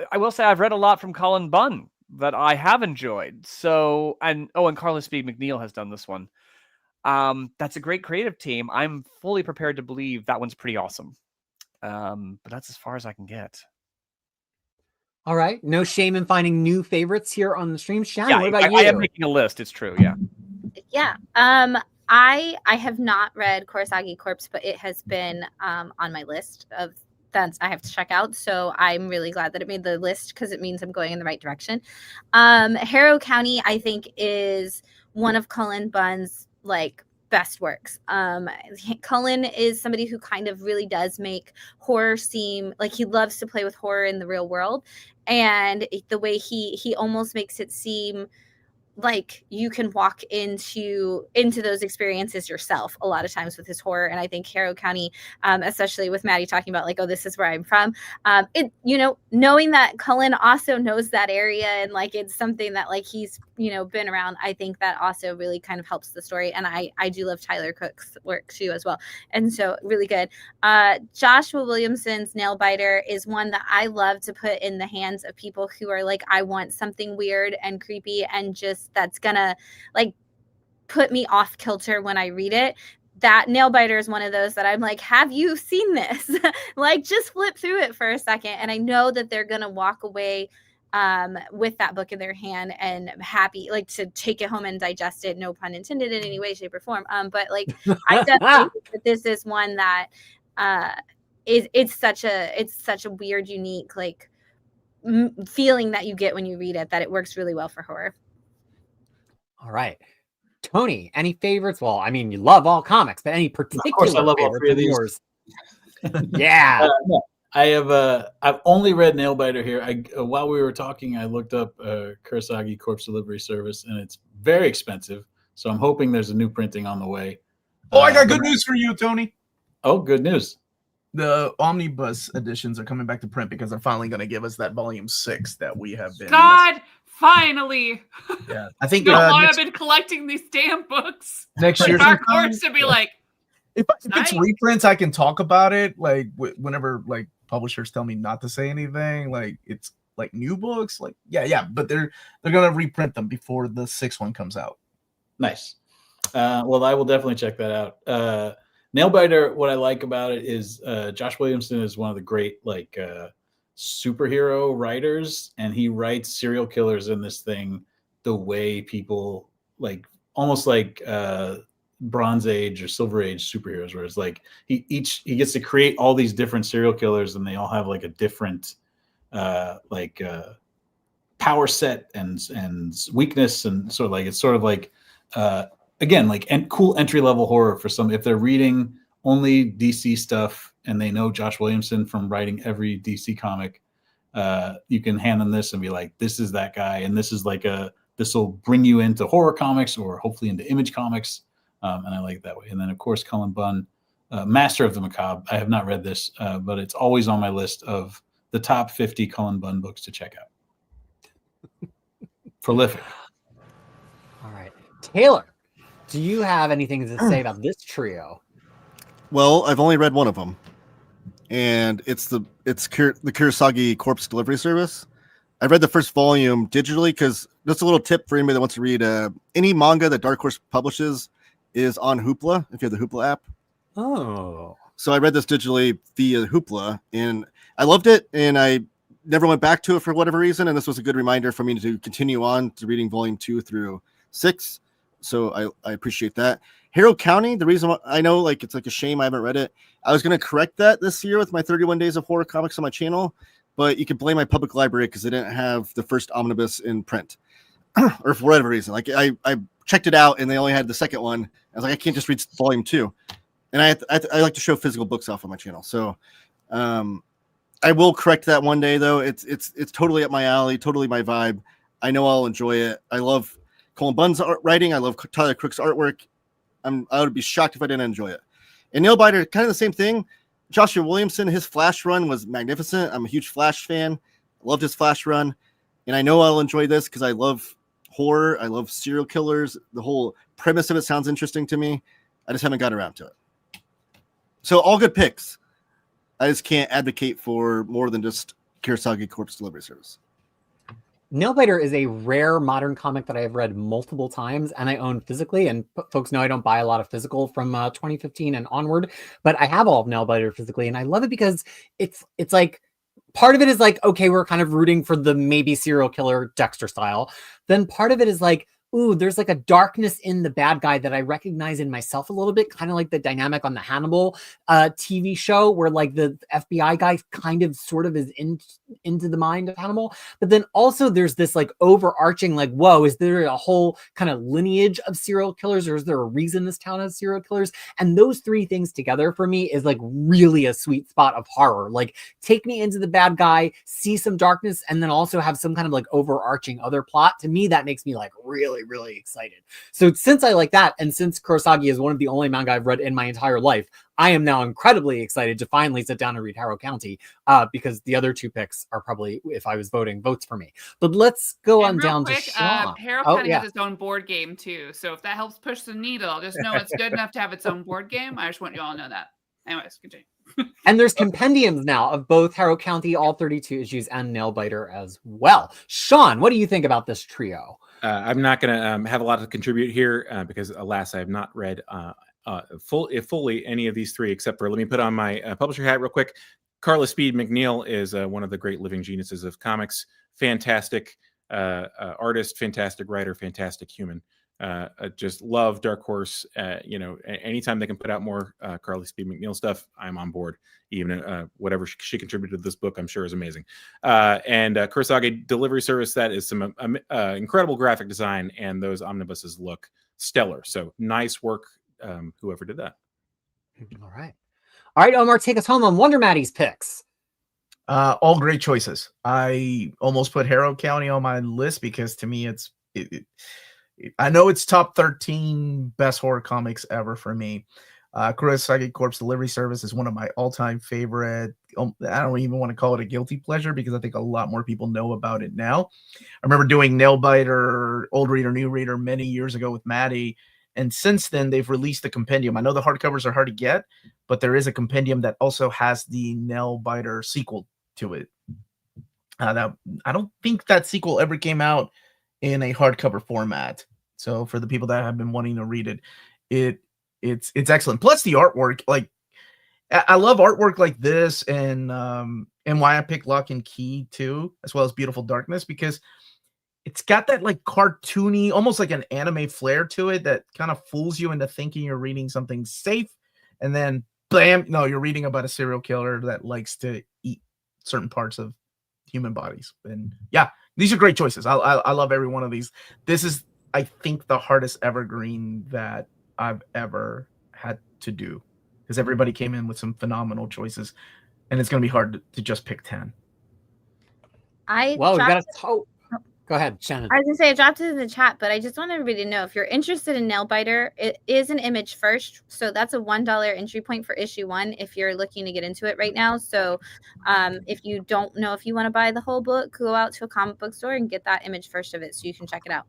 I will say I've read a lot from Colin Bunn that I have enjoyed. So, and Carlos B. McNeil has done this one. That's a great creative team. I'm fully prepared to believe that one's pretty awesome. But that's as far as I can get. All right. No shame in finding new favorites here on the stream. Shannon, what about you? I am making a list. It's true. Yeah. Yeah. I have not read Kurosagi Corpse, but it has been on my list of that I have to check out. So I'm really glad that it made the list, because it means I'm going in the right direction. Harrow County, I think, is one of Cullen Bunn's like best works. Cullen is somebody who kind of really does make horror seem like he loves to play with horror in the real world, and the way he almost makes it seem like you can walk into those experiences yourself a lot of times with his horror. And I think Harrow County, especially with Maddie talking about like, oh, this is where I'm from, knowing that Cullen also knows that area and like it's something that like he's been around, I think that also really kind of helps the story. And I do love Tyler Cook's work too as well, and so really good. Joshua Williamson's Nailbiter is one that I love to put in the hands of people who are like, I want something weird and creepy and just that's gonna like put me off kilter when I read it. That Nailbiter is one of those that I'm like, have you seen this? Like, just flip through it for a second, and I know that they're gonna walk away with that book in their hand and happy, like to take it home and digest it, no pun intended in any way, shape, or form. But like I definitely think that this is one that it's such a weird, unique like feeling that you get when you read it, that it works really well for horror. All right. Tony, any favorites? Well, I mean, you love all comics, but any particular Of course, I love all favorites three of of these. yours? Yeah. No, I have. I've only read Nailbiter here. While we were talking, I looked up Kurosagi Corpse Delivery Service, and it's very expensive. So I'm hoping there's a new printing on the way. Oh, I got good news for you, Tony. Oh, good news. The omnibus editions are coming back to print because they're finally going to give us that volume 6 that we have been. God, finally! Yeah, I think how long I've been collecting these damn books. Next year, Dark Horse to be like, if it's reprints, I can talk about it. Like whenever like publishers tell me not to say anything, like it's like new books, like yeah. But they're gonna reprint them before the 6th one comes out. Nice. Well, I will definitely check that out. Nailbiter, what I like about it is Josh Williamson is one of the great like superhero writers, and he writes serial killers in this thing the way people like, almost like Bronze Age or Silver Age superheroes, where it's like he gets to create all these different serial killers, and they all have like a different power set and weakness, and sort of like it's sort of like again, like cool entry level horror for some. If they're reading only DC stuff and they know Josh Williamson from writing every DC comic, you can hand them this and be like, this is that guy, and this is like this will bring you into horror comics or hopefully into Image comics, and I like it that way. And then of course Cullen Bunn, Master of the Macabre. I have not read this, but it's always on my list of the top 50 Cullen Bunn books to check out. Prolific. All right, Taylor, do you have anything to say about this trio? Well, I've only read one of them, and it's the Kurosagi Corpse Delivery Service. I read the first volume digitally because just a little tip for anybody that wants to read any manga that Dark Horse publishes is on Hoopla if you have the Hoopla app. Oh, so I read this digitally via Hoopla, and I loved it, and I never went back to it for whatever reason, and this was a good reminder for me to continue on to reading volume 2 through 6. So I appreciate that. Harrow County, the reason why I know, like, it's like a shame I haven't read it. I was going to correct that this year with my 31 Days of Horror Comics on my channel, but you could blame my public library because they didn't have the first omnibus in print or for whatever reason. Like I checked it out and they only had the second one. I was like, I can't just read volume 2. And I like to show physical books off on my channel. So I will correct that one day though. It's totally up my alley, totally my vibe. I know I'll enjoy it. I love Cullen Bunn's writing. I love Tyler Crook's artwork. I would be shocked if I didn't enjoy it. And Nailbiter, kind of the same thing. Joshua Williamson, his Flash run was magnificent. I'm a huge Flash fan. I loved his Flash run. And I know I'll enjoy this because I love horror. I love serial killers. The whole premise of it sounds interesting to me. I just haven't got around to it. So all good picks. I just can't advocate for more than just Kurosagi Corpse Delivery Service. Nailbiter is a rare modern comic that I have read multiple times and I own physically. And folks know I don't buy a lot of physical from 2015 and onward, but I have all of Nailbiter physically, and I love it because it's like part of it is like, okay, we're kind of rooting for the maybe serial killer Dexter style. Then part of it is like, ooh, there's like a darkness in the bad guy that I recognize in myself a little bit, kind of like the dynamic on the Hannibal TV show where like the FBI guy kind of sort of is into the mind of Hannibal. But then also there's this like overarching like, whoa, is there a whole kind of lineage of serial killers, or is there a reason this town has serial killers? And those three things together for me is like really a sweet spot of horror. Like take me into the bad guy, see some darkness, and then also have some kind of like overarching other plot. To me, that makes me like really excited. So since I like that, and since Kurosagi is one of the only manga I've read in my entire life, I am now incredibly excited to finally sit down and read Harrow County, because the other two picks are probably, if I was voting, votes for me. But let's go on down to Sean. Harrow County has its own board game too, so if that helps push the needle, just know it's good enough to have its own board game. I just want you all to know that. Anyways, continue. And there's compendiums now of both Harrow County, all 32 issues, and Nailbiter as well. Sean, what do you think about this trio? I'm not going to have a lot to contribute here because, alas, I have not read fully any of these three, except for, let me put on my publisher hat real quick. Carla Speed McNeil is one of the great living geniuses of comics. Fantastic artist, fantastic writer, fantastic human. I just love Dark Horse. Anytime they can put out more Carly Speed McNeil stuff, I'm on board. Even whatever she contributed to this book, I'm sure is amazing. And Kurosage delivery service, that is some incredible graphic design, and those omnibuses look stellar. So nice work, whoever did that. All right, Omar, take us home on Wonder Maddie's picks. All great choices. I almost put Harrow County on my list because to me, I know it's top 13 best horror comics ever for me. Kurosage Corpse Delivery Service is one of my all-time favorite. I don't even want to call it a guilty pleasure because I think a lot more people know about it now. I remember doing Nailbiter, Old Reader, New Reader many years ago with Maddie. And since then, they've released a compendium. I know the hardcovers are hard to get, but there is a compendium that also has the Nailbiter sequel to it. I don't think that sequel ever came out in a hardcover format. So for the people that have been wanting to read it, it's excellent. Plus the artwork, like I love artwork like this, and why I picked Lock and Key too, as well as Beautiful Darkness, because it's got that like cartoony, almost like an anime flair to it that kind of fools you into thinking you're reading something safe, and then bam, no, you're reading about a serial killer that likes to eat certain parts of human bodies. And yeah, these are great choices. I love every one of these. This is, I think, the hardest evergreen that I've ever had to do, because everybody came in with some phenomenal choices, and it's going to be hard to just pick 10. Go ahead, Shannon. I was going to say, I dropped it in the chat, but I just want everybody to know, if you're interested in Nailbiter, it is an image first. So that's a $1 entry point for issue 1 if you're looking to get into it right now. So if you don't know if you want to buy the whole book, go out to a comic book store and get that image first of it so you can check it out.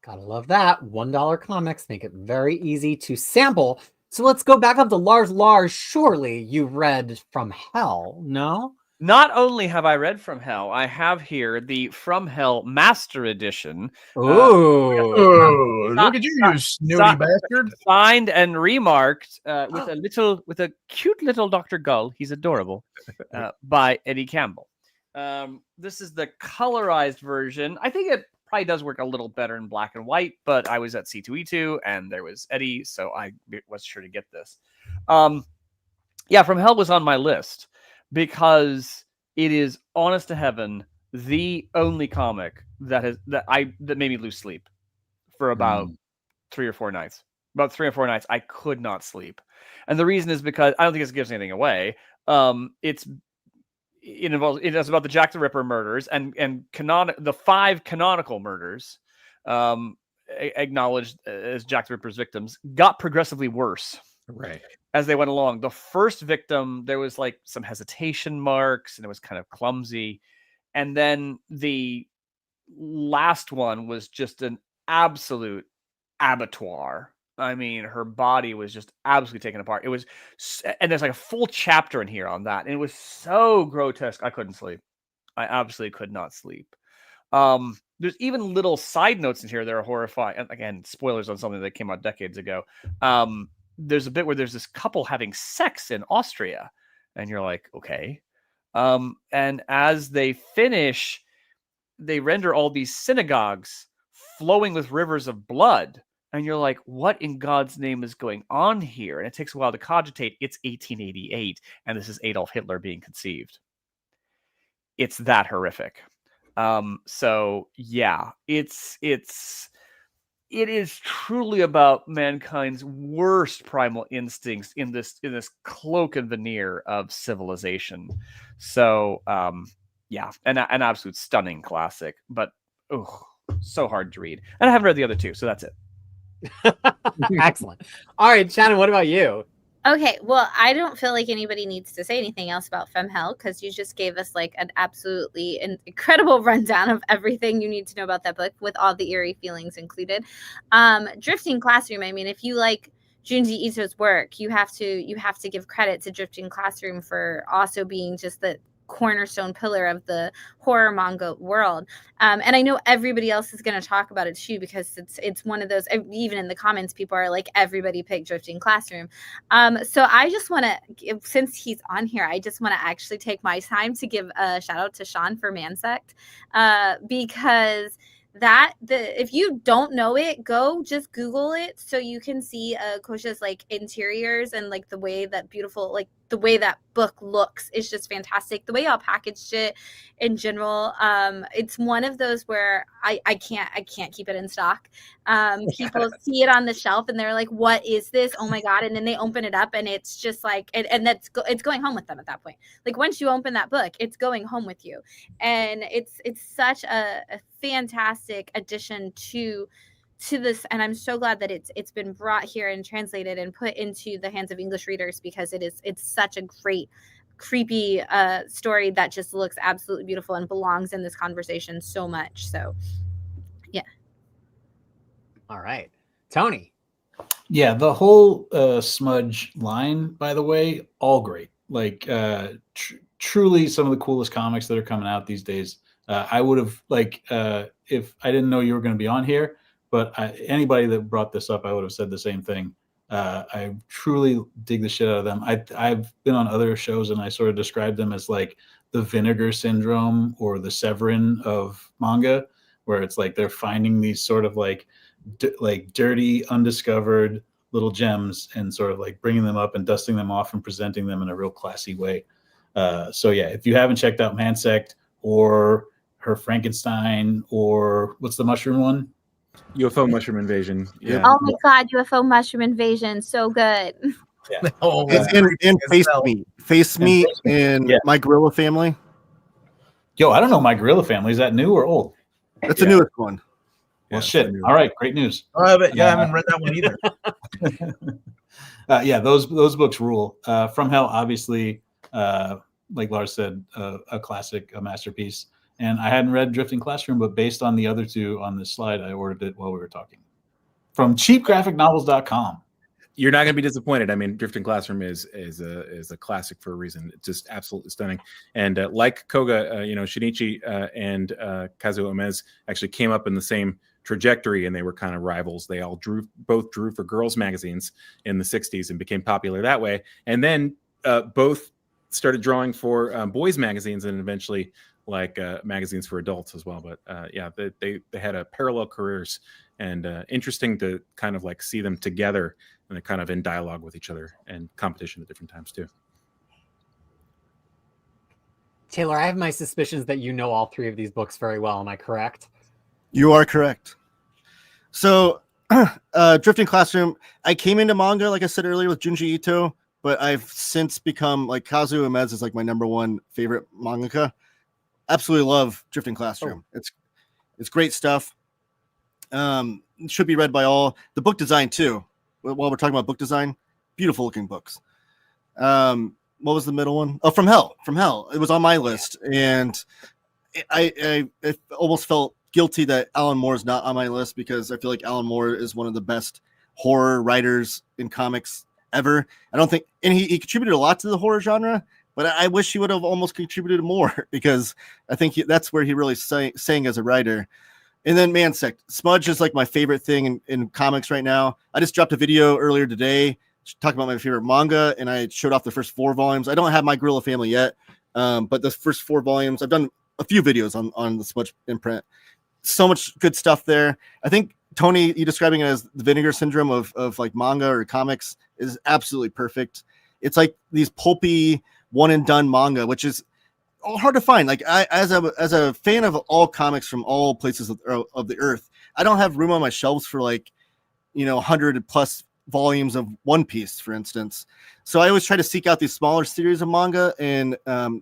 Gotta love that. $1 comics make it very easy to sample. So let's go back up to Lars. Lars, surely you read From Hell, no? Not only have I read From Hell, I have here the From Hell Master Edition. Ooh, look at you, you snooty bastard! Signed and remarked with a cute little Dr. Gull. He's adorable. By Eddie Campbell. This is the colorized version. I think it probably does work a little better in black and white, but I was at C2E2 and there was Eddie, so I was sure to get this. Yeah, From Hell was on my list, because it is, honest to heaven, the only comic that made me lose sleep for about 3 or 4 nights. About 3 or 4 nights, I could not sleep, and the reason is because I don't think this gives anything away. It is about the Jack the Ripper murders and the 5 canonical murders, acknowledged as Jack the Ripper's victims, got progressively worse. Right. As they went along. The first victim, there was like some hesitation marks and it was kind of clumsy. And then the last one was just an absolute abattoir. I mean, her body was just absolutely taken apart. It was, and there's like a full chapter in here on that. And it was so grotesque. I couldn't sleep. I absolutely could not sleep. There's even little side notes in here that are horrifying. And again, spoilers on something that came out decades ago. There's a bit where there's this couple having sex in Austria, and you're like, okay. And as they finish, they render all these synagogues flowing with rivers of blood. And you're like, what in God's name is going on here? And it takes a while to cogitate. It's 1888, and this is Adolf Hitler being conceived. It's that horrific. So yeah, it is truly about mankind's worst primal instincts in this cloak and veneer of civilization. So yeah, an absolute stunning classic, but so hard to read. And I haven't read the other 2, so that's it. Excellent. All right, Shannon, what about you? Okay, well, I don't feel like anybody needs to say anything else about From Hell, because you just gave us like an absolutely incredible rundown of everything you need to know about that book, with all the eerie feelings included. Drifting Classroom, I mean, if you like Junji Ito's work, you have to give credit to Drifting Classroom for also being just the cornerstone pillar of the horror manga world. And I know everybody else is going to talk about it too, because it's one of those, even in the comments, people are like, everybody picked Drifting Classroom. So I just want to, since he's on here, I just want to actually take my time to give a shout out to Sean for Mansect, because if you don't know it, go just Google it so you can see Kosha's like interiors and like the way that the way that book looks is just fantastic. The way y'all packaged it in general, it's one of those where I can't keep it in stock. People see it on the shelf and they're like, what is this? Oh my God. And then they open it up and it's just like, and it's going home with them at that point. Like once you open that book, it's going home with you. And it's such a fantastic addition to this, and I'm so glad that it's been brought here and translated and put into the hands of English readers, because it's such a great creepy story that just looks absolutely beautiful and belongs in this conversation so much. So yeah. All right, Tony. Yeah, the whole smudge line, by the way, all great. Like truly some of the coolest comics that are coming out these days. I would have if I didn't know you were going to be on here, but anybody that brought this up, I would have said the same thing. I truly dig the shit out of them. I've been on other shows and I sort of described them as like the Vinegar Syndrome or the Severin of manga, where it's like they're finding these sort of like dirty, undiscovered little gems and sort of like bringing them up and dusting them off and presenting them in a real classy way. So yeah, if you haven't checked out Mansect or her Frankenstein, or what's the mushroom one? UFO Mushroom Invasion. Yeah. Oh my God, UFO Mushroom Invasion, so good. Yeah. Oh, And Face Meat and My Gorilla Family. Yo, I don't know My Gorilla Family. Is that new or old? That's the newest one. Well, shit. All right, great news. I haven't read that one either. Yeah, those books rule. From Hell, obviously, like Lars said, a classic, a masterpiece. And I hadn't read Drifting Classroom, but based on the other two on this slide, I ordered it while we were talking. From cheapgraphicnovels.com. You're not going to be disappointed. I mean, Drifting Classroom is a classic for a reason. It's just absolutely stunning. And like Koga, Shinichi and Kazuo Umezu actually came up in the same trajectory, and they were kind of rivals. They both drew for girls magazines in the 60s and became popular that way. And then both started drawing for boys magazines and eventually like magazines for adults as well. But yeah, they had a parallel careers, and interesting to kind of like see them together and they're kind of in dialogue with each other and competition at different times too. Taylor, I have my suspicions that you know all three of these books very well. Am I correct? You are correct. So, Drifting Classroom, I came into manga, like I said earlier, with Junji Ito, but I've since become like Kazuo Umezu is like my number one favorite mangaka. Absolutely love Drifting Classroom. Oh. It's great stuff. Should be read by all. The book design too. While we're talking about book design, beautiful looking books. What was the middle one? Oh, From Hell. From Hell. It was on my list, and I almost felt guilty that Alan Moore is not on my list, because I feel like Alan Moore is one of the best horror writers in comics ever. I don't think, and he contributed a lot to the horror genre, but I wish he would have almost contributed more, because I think that's where he really sang as a writer. And then Mansect. Smudge is like my favorite thing in comics right now. I just dropped a video earlier today talking about my favorite manga, and I showed off the first 4 volumes. I don't have My Gorilla Family yet, but the first 4 volumes, I've done a few videos on the Smudge imprint. So much good stuff there. I think, Tony, you describing it as the Vinegar Syndrome of like manga or comics is absolutely perfect. It's like these pulpy one and done manga, which is hard to find. Like as a fan of all comics from all places of the earth, I don't have room on my shelves for 100 plus volumes of One Piece, for instance. So I always try to seek out these smaller series of manga, and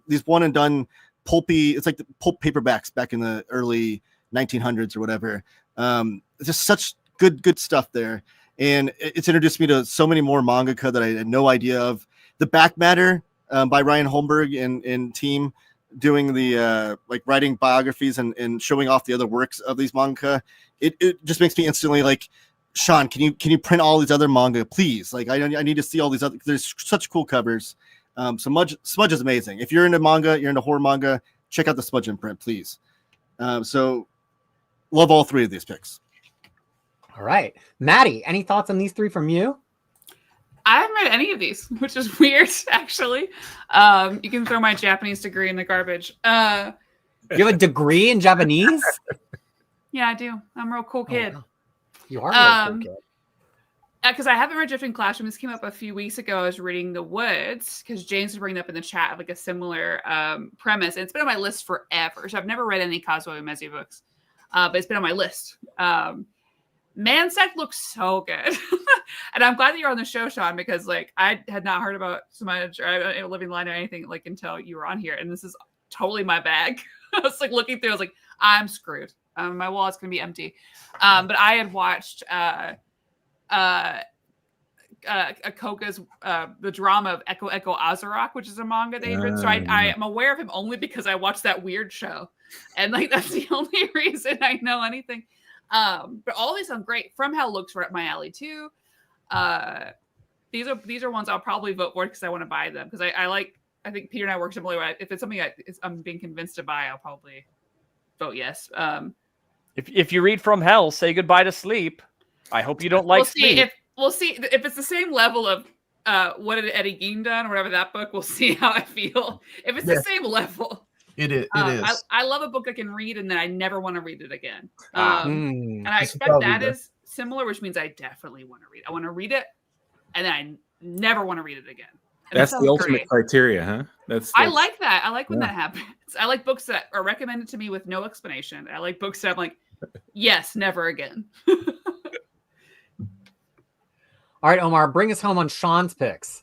these one and done pulpy. It's like the pulp paperbacks back in the early 1900s or whatever. It's just such good stuff there, and it's introduced me to so many more mangaka that I had no idea of. The Back Matter by Ryan Holmberg and team, doing the writing biographies and showing off the other works of these manga. It just makes me instantly like, Sean, can you print all these other manga, please? Like I need to see all these other. There's such cool covers. Smudge is amazing. If you're into manga, you're into horror manga, check out the Smudge imprint, please. So love all 3 of these picks. All right, Maddie, any thoughts on these 3 from you? I haven't read any of these, which is weird, actually. You can throw my Japanese degree in the garbage. You have a degree in Japanese? Yeah, I do. I'm a real cool kid. Oh, wow. You are a real cool kid. Because I haven't read Drifting Classroom. This came up a few weeks ago. I was reading The Woods because James was bringing up in the chat like a similar premise. And it's been on my list forever. So I've never read any Kazuo Umezu books, but it's been on my list. Mansect looks so good. And I'm glad that you're on the show, Sean, because like I had not heard about Smudge or Living Line or anything like until you were on here. And this is totally my bag. I was like looking through, I was like, I'm screwed. My wallet's going to be empty. But I had watched Koga's the drama of Echo Azarok, which is a manga they read. So I am aware of him only because I watched that weird show, and like that's the only reason I know anything. But all these sound great. From Hell looks right up my alley too. These are ones I'll probably vote for because I want to buy them because I think Peter and I work similarly. If it's something I'm being convinced to buy, I'll probably vote yes. If you read From Hell, say goodbye to sleep. I hope you don't like sleep. We'll see if it's the same level of what did Eddie Gein done or whatever that book. We'll see how I feel. If it's the same level, it is. I love a book I can read and then I never want to read it again. And I expect that is similar, which means I definitely want to read. I want to read it, and then I never want to read it again. And that's the ultimate criteria, huh? That's I like that. I like when that happens. I like books that are recommended to me with no explanation. I like books that I'm like, yes, never again. All right, Omar, bring us home on Sean's picks.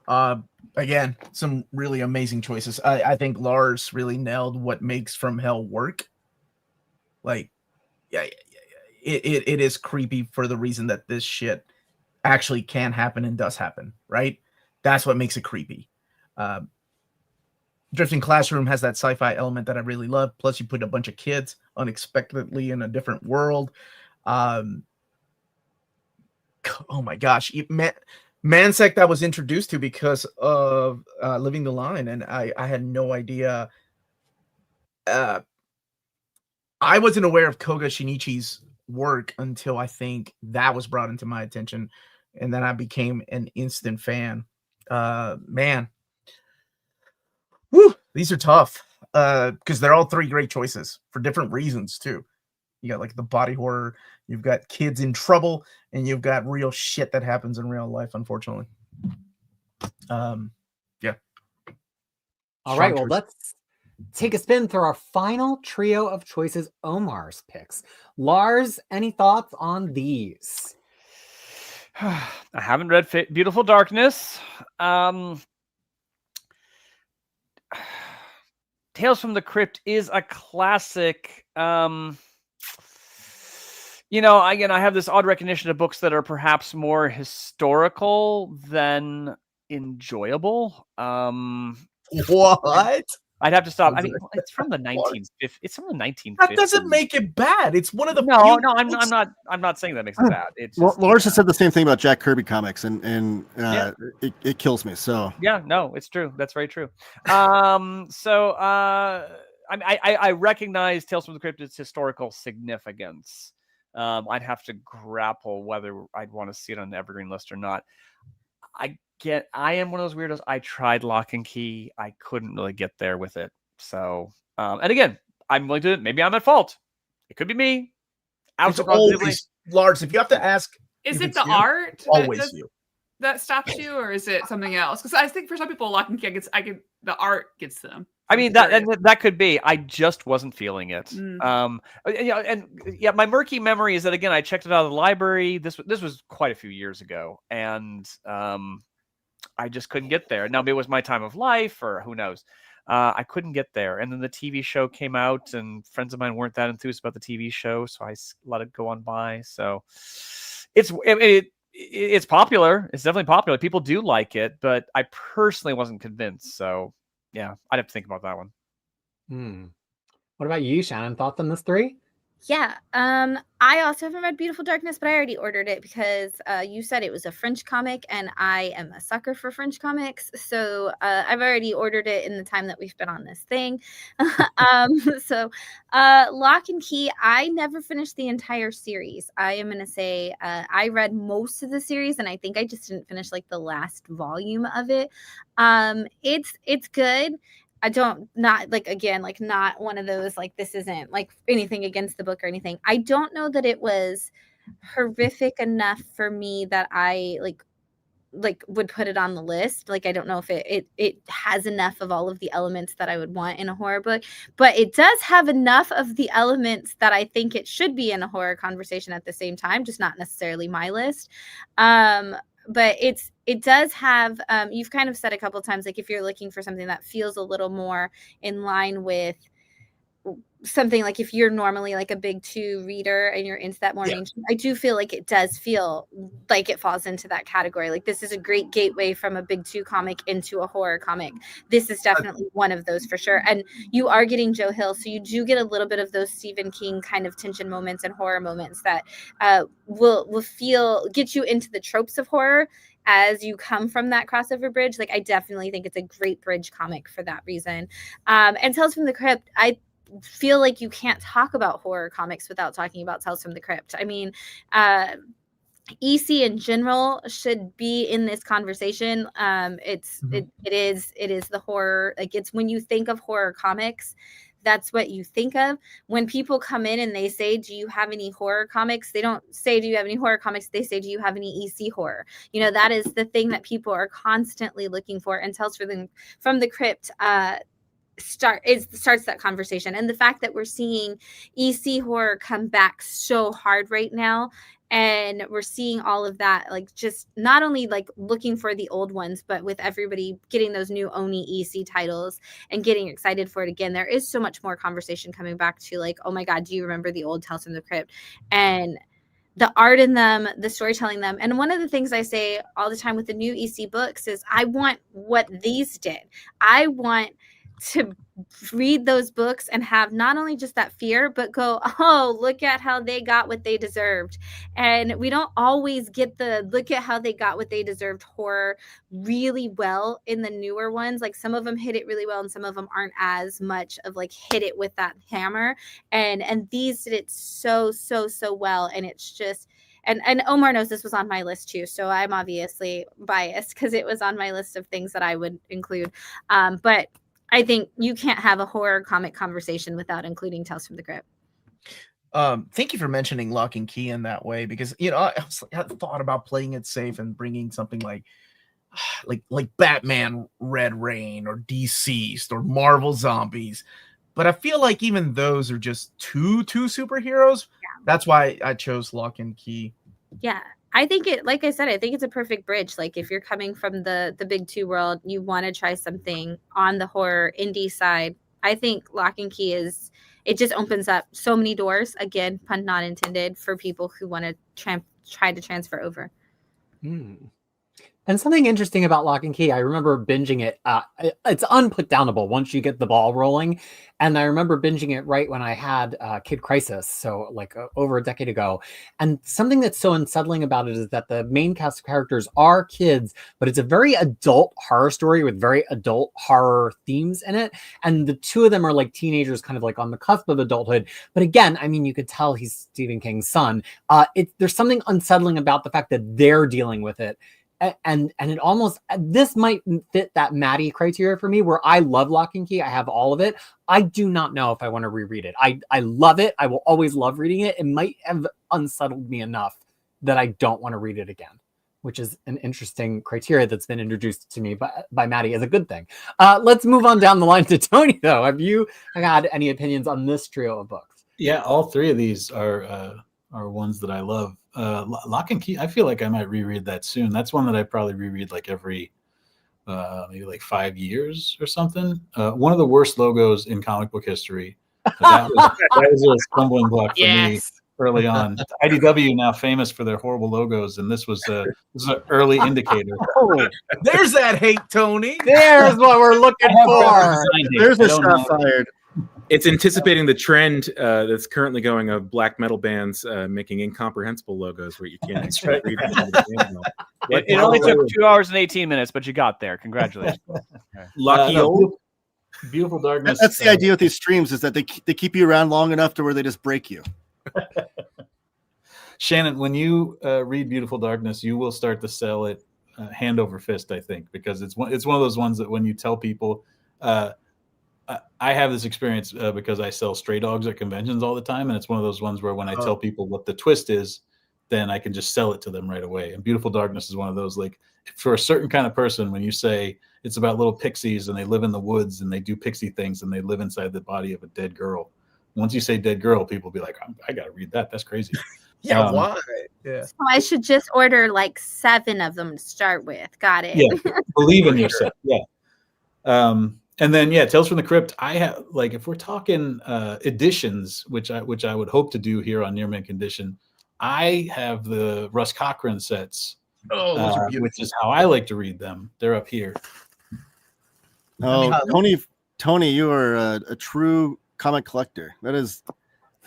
Again, some really amazing choices. I think Lars really nailed what makes From Hell work. Like, yeah, it is creepy for the reason that this shit actually can happen and does happen, right? That's what makes it creepy. Drifting Classroom has that sci-fi element that I really love. Plus, you put a bunch of kids unexpectedly in a different world. Oh my gosh, Mansect I was introduced to because of Living the Line, and I had no idea. I wasn't aware of Koga Shinichi's work until I think that was brought into my attention, and then I became an instant fan. Man, woo, these are tough because they're all three great choices for different reasons too. You got like the body horror, you've got kids in trouble, and you've got real shit that happens in real life, unfortunately. Yeah. All right, well, let's take a spin through our final trio of choices, Omar's picks. Lars, any thoughts on these? I haven't read Beautiful Darkness. Tales from the Crypt is a classic. You know, again, I have this odd recognition of books that are perhaps more historical than enjoyable. What? I'd have to stop. I mean, it's from the 1950s. It's from the 1950s. That doesn't make it bad. It's one of the no. I'm not saying that makes it bad. It's just, Lars has said the same thing about Jack Kirby comics, and it kills me. So yeah, no, it's true. That's very true. I recognize Tales from the Crypt's historical significance. I'd have to grapple whether I'd want to see it on the Evergreen list or not. I am one of those weirdos. I tried Lock and Key. I couldn't really get there with it. So, and again, I'm willing to. Maybe I'm at fault. It could be me. It's always Lars. If you have to ask, is it the art? Always you. That stops you, or is it something else? Because I think for some people, Lock and Key, the art gets them. I mean, that could be. I just wasn't feeling it. My murky memory is that, again, I checked it out of the library. This was quite a few years ago, and I just couldn't get there. Now, maybe it was my time of life, or who knows. I couldn't get there. And then the TV show came out, and friends of mine weren't that enthused about the TV show, so I let it go on by. So it's popular. It's definitely popular. People do like it, but I personally wasn't convinced. So yeah, I'd have to think about that one. What about you, Shannon? Thoughts on this three? Yeah. I also haven't read Beautiful Darkness, but I already ordered it because you said it was a French comic, and I am a sucker for French comics. So I've already ordered it in the time that we've been on this thing. So Lock and Key, I never finished the entire series. I am going to say I read most of the series, and I think I just didn't finish like the last volume of it. It's good. I don't, not like, again, like not one of those, like, this isn't like anything against the book or anything. I don't know that it was horrific enough for me that I like would put it on the list. Like, I don't know if it has enough of all of the elements that I would want in a horror book, but it does have enough of the elements that I think it should be in a horror conversation at the same time, just not necessarily my list. But it does have, you've kind of said a couple of times, like if you're looking for something that feels a little more in line with something, like if you're normally like a big 2 reader and you're into that more mainstream, I do feel like it does feel like it falls into that category. Like, this is a great gateway from a big 2 comic into a horror comic. This is definitely one of those for sure. And you are getting Joe Hill, so you do get a little bit of those Stephen King kind of tension moments and horror moments that will get you into the tropes of horror as you come from that crossover bridge. Like, I definitely think it's a great bridge comic for that reason. And Tales from the Crypt, I feel like you can't talk about horror comics without talking about Tales from the Crypt. I mean, EC in general should be in this conversation. It is the horror, like, it's when you think of horror comics, that's what you think of. When people come in and they say, do you have any horror comics? They don't say, do you have any horror comics? They say, do you have any EC horror? You know, that is the thing that people are constantly looking for. And Tales from the Crypt starts that conversation. And the fact that we're seeing EC horror come back so hard right now, and we're seeing all of that, like, just not only like looking for the old ones, but with everybody getting those new Oni EC titles and getting excited for it again, there is so much more conversation coming back to, like, oh my God, do you remember the old Tales from the Crypt? And the art in them, the storytelling them. And one of the things I say all the time with the new EC books is, I want what these did. I want to read those books and have not only just that fear, but go, oh, look at how they got what they deserved. And we don't always get the look at how they got what they deserved horror really well in the newer ones. Like, some of them hit it really well, and some of them aren't as much of like hit it with that hammer. And these did it so well. And it's just, and Omar knows this was on my list too, so I'm obviously biased because it was on my list of things that I would include. But I think you can't have a horror comic conversation without including Tales from the Crypt. Thank you for mentioning Lock and Key in that way, because, you know, I thought about playing it safe and bringing something like Batman Red Rain or Deceased or Marvel Zombies, but I feel like even those are just two superheroes. Yeah. That's why I chose Lock and Key. Yeah. I think it, like I said, I think it's a perfect bridge. Like, if you're coming from the big 2 world, you want to try something on the horror indie side. I think Lock and Key it just opens up so many doors, again, pun not intended, for people who want to try to transfer over. And something interesting about Lock and Key, I remember binging it. It's unputdownable once you get the ball rolling. And I remember binging it right when I had Kid Crisis, so like over a decade ago. And something that's so unsettling about it is that the main cast of characters are kids, but it's a very adult horror story with very adult horror themes in it. And the 2 of them are like teenagers, kind of like on the cusp of adulthood. But again, I mean, you could tell he's Stephen King's son. There's something unsettling about the fact that they're dealing with it. And it almost, this might fit that Maddie criteria for me, where I love Lock and Key. I have all of it. I do not know if I want to reread it. I love it. I will always love reading it. It might have unsettled me enough that I don't want to read it again, which is an interesting criteria that's been introduced to me by Maddie as a good thing. Let's move on down the line to Tony, though. Have you had any opinions on this trio of books? Yeah, all 3 of these are ones that I love. Lock and Key, I feel like I might reread that soon. That's one that I probably reread like every maybe like 5 years or something. One of the worst logos in comic book history. That was a stumbling block for me early on. IDW now famous for their horrible logos, and this was an early indicator. There's that hate, Tony. There's what we're looking for. There's a shot fired. It's anticipating the trend that's currently going of black metal bands making incomprehensible logos where you can't actually read it. It only took 2 hours and 18 minutes, but you got there. Congratulations. Lucky old. Beautiful Darkness. That's the idea with these streams, is that they keep you around long enough to where they just break you. Shannon, when you read Beautiful Darkness, you will start to sell it hand over fist, I think, because it's one of those ones that when you tell people, I have this experience because I sell stray dogs at conventions all the time, and it's one of those ones where when I tell people what the twist is, then I can just sell it to them right away. And Beautiful Darkness is one of those, like, for a certain kind of person, when you say it's about little pixies and they live in the woods and they do pixie things and they live inside the body of a dead girl. Once you say dead girl, people be like, I got to read that. That's crazy. Yeah, why? Yeah. So I should just order like 7 of them to start with. Got it. Yeah, believe in yourself. Yeah. And then Tales from the Crypt. I have, like, if we're talking editions, which I would hope to do here on Near Mint Condition, I have the Russ Cochran sets, which is how I like to read them. They're up here. Oh, Tony, you are a true comic collector. That is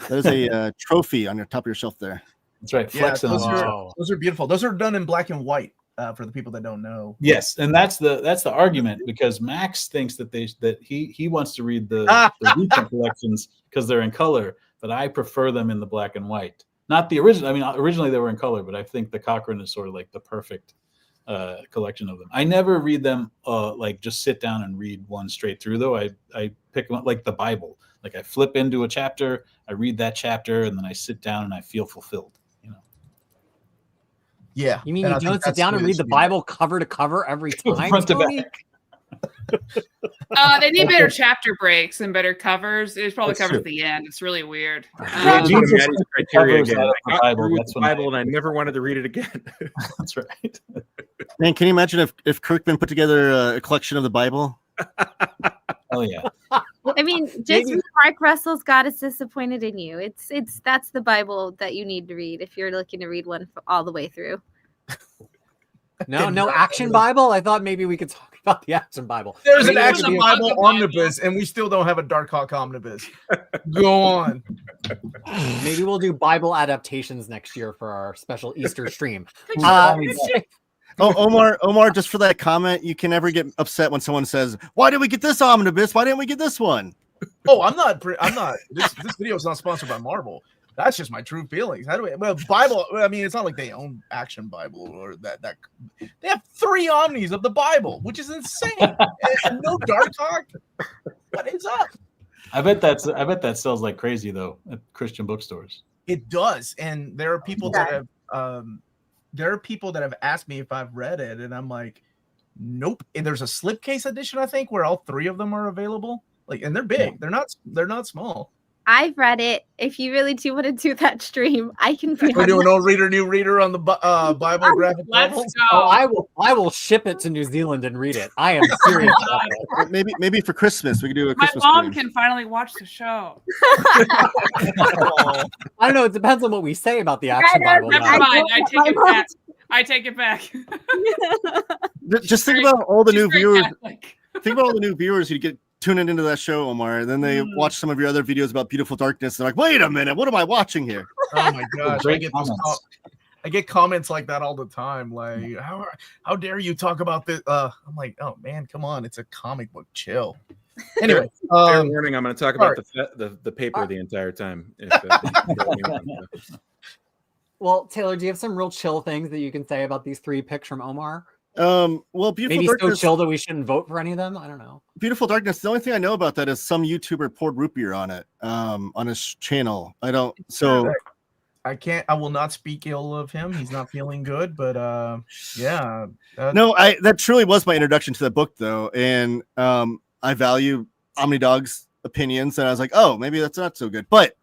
a trophy on your top of your shelf there. That's right. Yeah, those are beautiful. Those are done in black and white for the people that don't know. Yes, and that's the argument, because Max thinks that he wants to read the recent collections because they're in color, but I prefer them in the black and white. Not the original. I mean, originally they were in color, but I think the Cochrane is sort of like the perfect collection of them. I never read them like just sit down and read one straight through, though. I pick them up like the Bible. Like, I flip into a chapter, I read that chapter, and then I sit down and I feel fulfilled. Yeah. You mean you don't sit down and read the Bible cover to cover every time? Front to back. They need better chapter breaks and better covers. It probably covers at the end. It's really weird. Maddie's criteria again. I got Bible, through the Bible and I never wanted to read it again. That's right. Man, can you imagine if Kirkman put together a collection of the Bible? Oh yeah. I mean, just read Mark Russell's God is Disappointed in You. That's the Bible that you need to read if you're looking to read one all the way through. No Action Bible? I thought maybe we could talk about the Action Bible. There's an Action Bible omnibus, and we still don't have a Dark Hawk omnibus. Go on. Maybe we'll do Bible adaptations next year for our special Easter stream. Omar, just for that comment, you can never get upset when someone says, "Why did we get this omnibus? Why didn't we get this one?" Oh, I'm not. This video is not sponsored by Marvel. That's just my true feelings. Bible. I mean, it's not like they own Action Bible or that. They have 3 omnis of the Bible, which is insane. And no Dark Hawk. What is up? I bet that sells like crazy though at Christian bookstores. It does, and there are people that have asked me if I've read it, and I'm like, nope. And there's a slipcase edition, I think, where all 3 of them are available. Like, and they're big. They're not small. I've read it. If you really do want to do that stream, I can. We're doing old reader, new reader on the Bible graphic novels. Oh, I will ship it to New Zealand and read it. I am serious. Maybe for Christmas we could do a Christmas. My mom stream. can finally watch the show. I don't know. It depends on what we say about the Action Bible. Never mind. I take it back. Just think about all the new viewers. Think about all the new viewers who get tuning into that show, Omar, and then they watch some of your other videos about Beautiful Darkness. They're like, "Wait a minute, what am I watching here?" Oh my gosh, I get comments like that all the time. Like, how dare you talk about this? I'm like, oh man, come on, it's a comic book. Chill. Anyway, fair warning, I'm going to talk about the paper the entire time. Well, Taylor, do you have some real chill things that you can say about these 3 picks from Omar? Well, Beautiful Maybe Darkness, so chill that we shouldn't vote for any of them. I don't know. Beautiful Darkness. The only thing I know about that is some YouTuber poured root beer on it, on his channel. I don't. So I can't. I will not speak ill of him. He's not feeling good. But yeah. No, that truly was my introduction to the book, though, and I value Omnidog's opinions, and I was like, oh, maybe that's not so good. But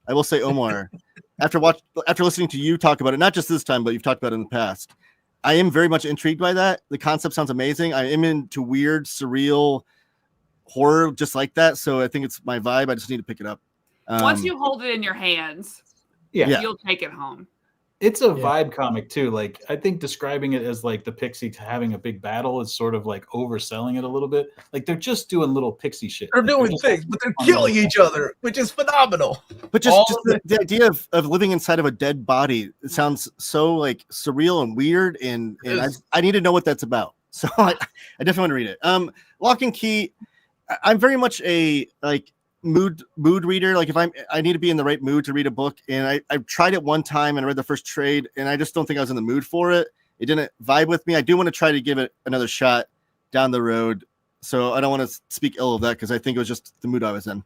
I will say, Omar, after listening to you talk about it, not just this time, but you've talked about it in the past, I am very much intrigued by that. The concept sounds amazing. I am into weird, surreal horror just like that. So I think it's my vibe. I just need to pick it up. Once you hold it in your hands, you'll take it home. It's a vibe comic too. Like, I think describing it as like the pixie having a big battle is sort of like overselling it a little bit. Like, they're just doing little pixie shit. They're doing things, but they're killing each other, which is phenomenal. But just the idea of living inside of a dead body, it sounds so like surreal and weird, and I need to know what that's about. So I definitely want to read it. Lock and Key, I'm very much a like mood reader. Like, if I need to be in the right mood to read a book, and I tried it one time and I read the first trade, and I just don't think I was in the mood for it. It didn't vibe with me. I do want to try to give it another shot down the road so I don't want to speak ill of that because I think it was just the mood I was in.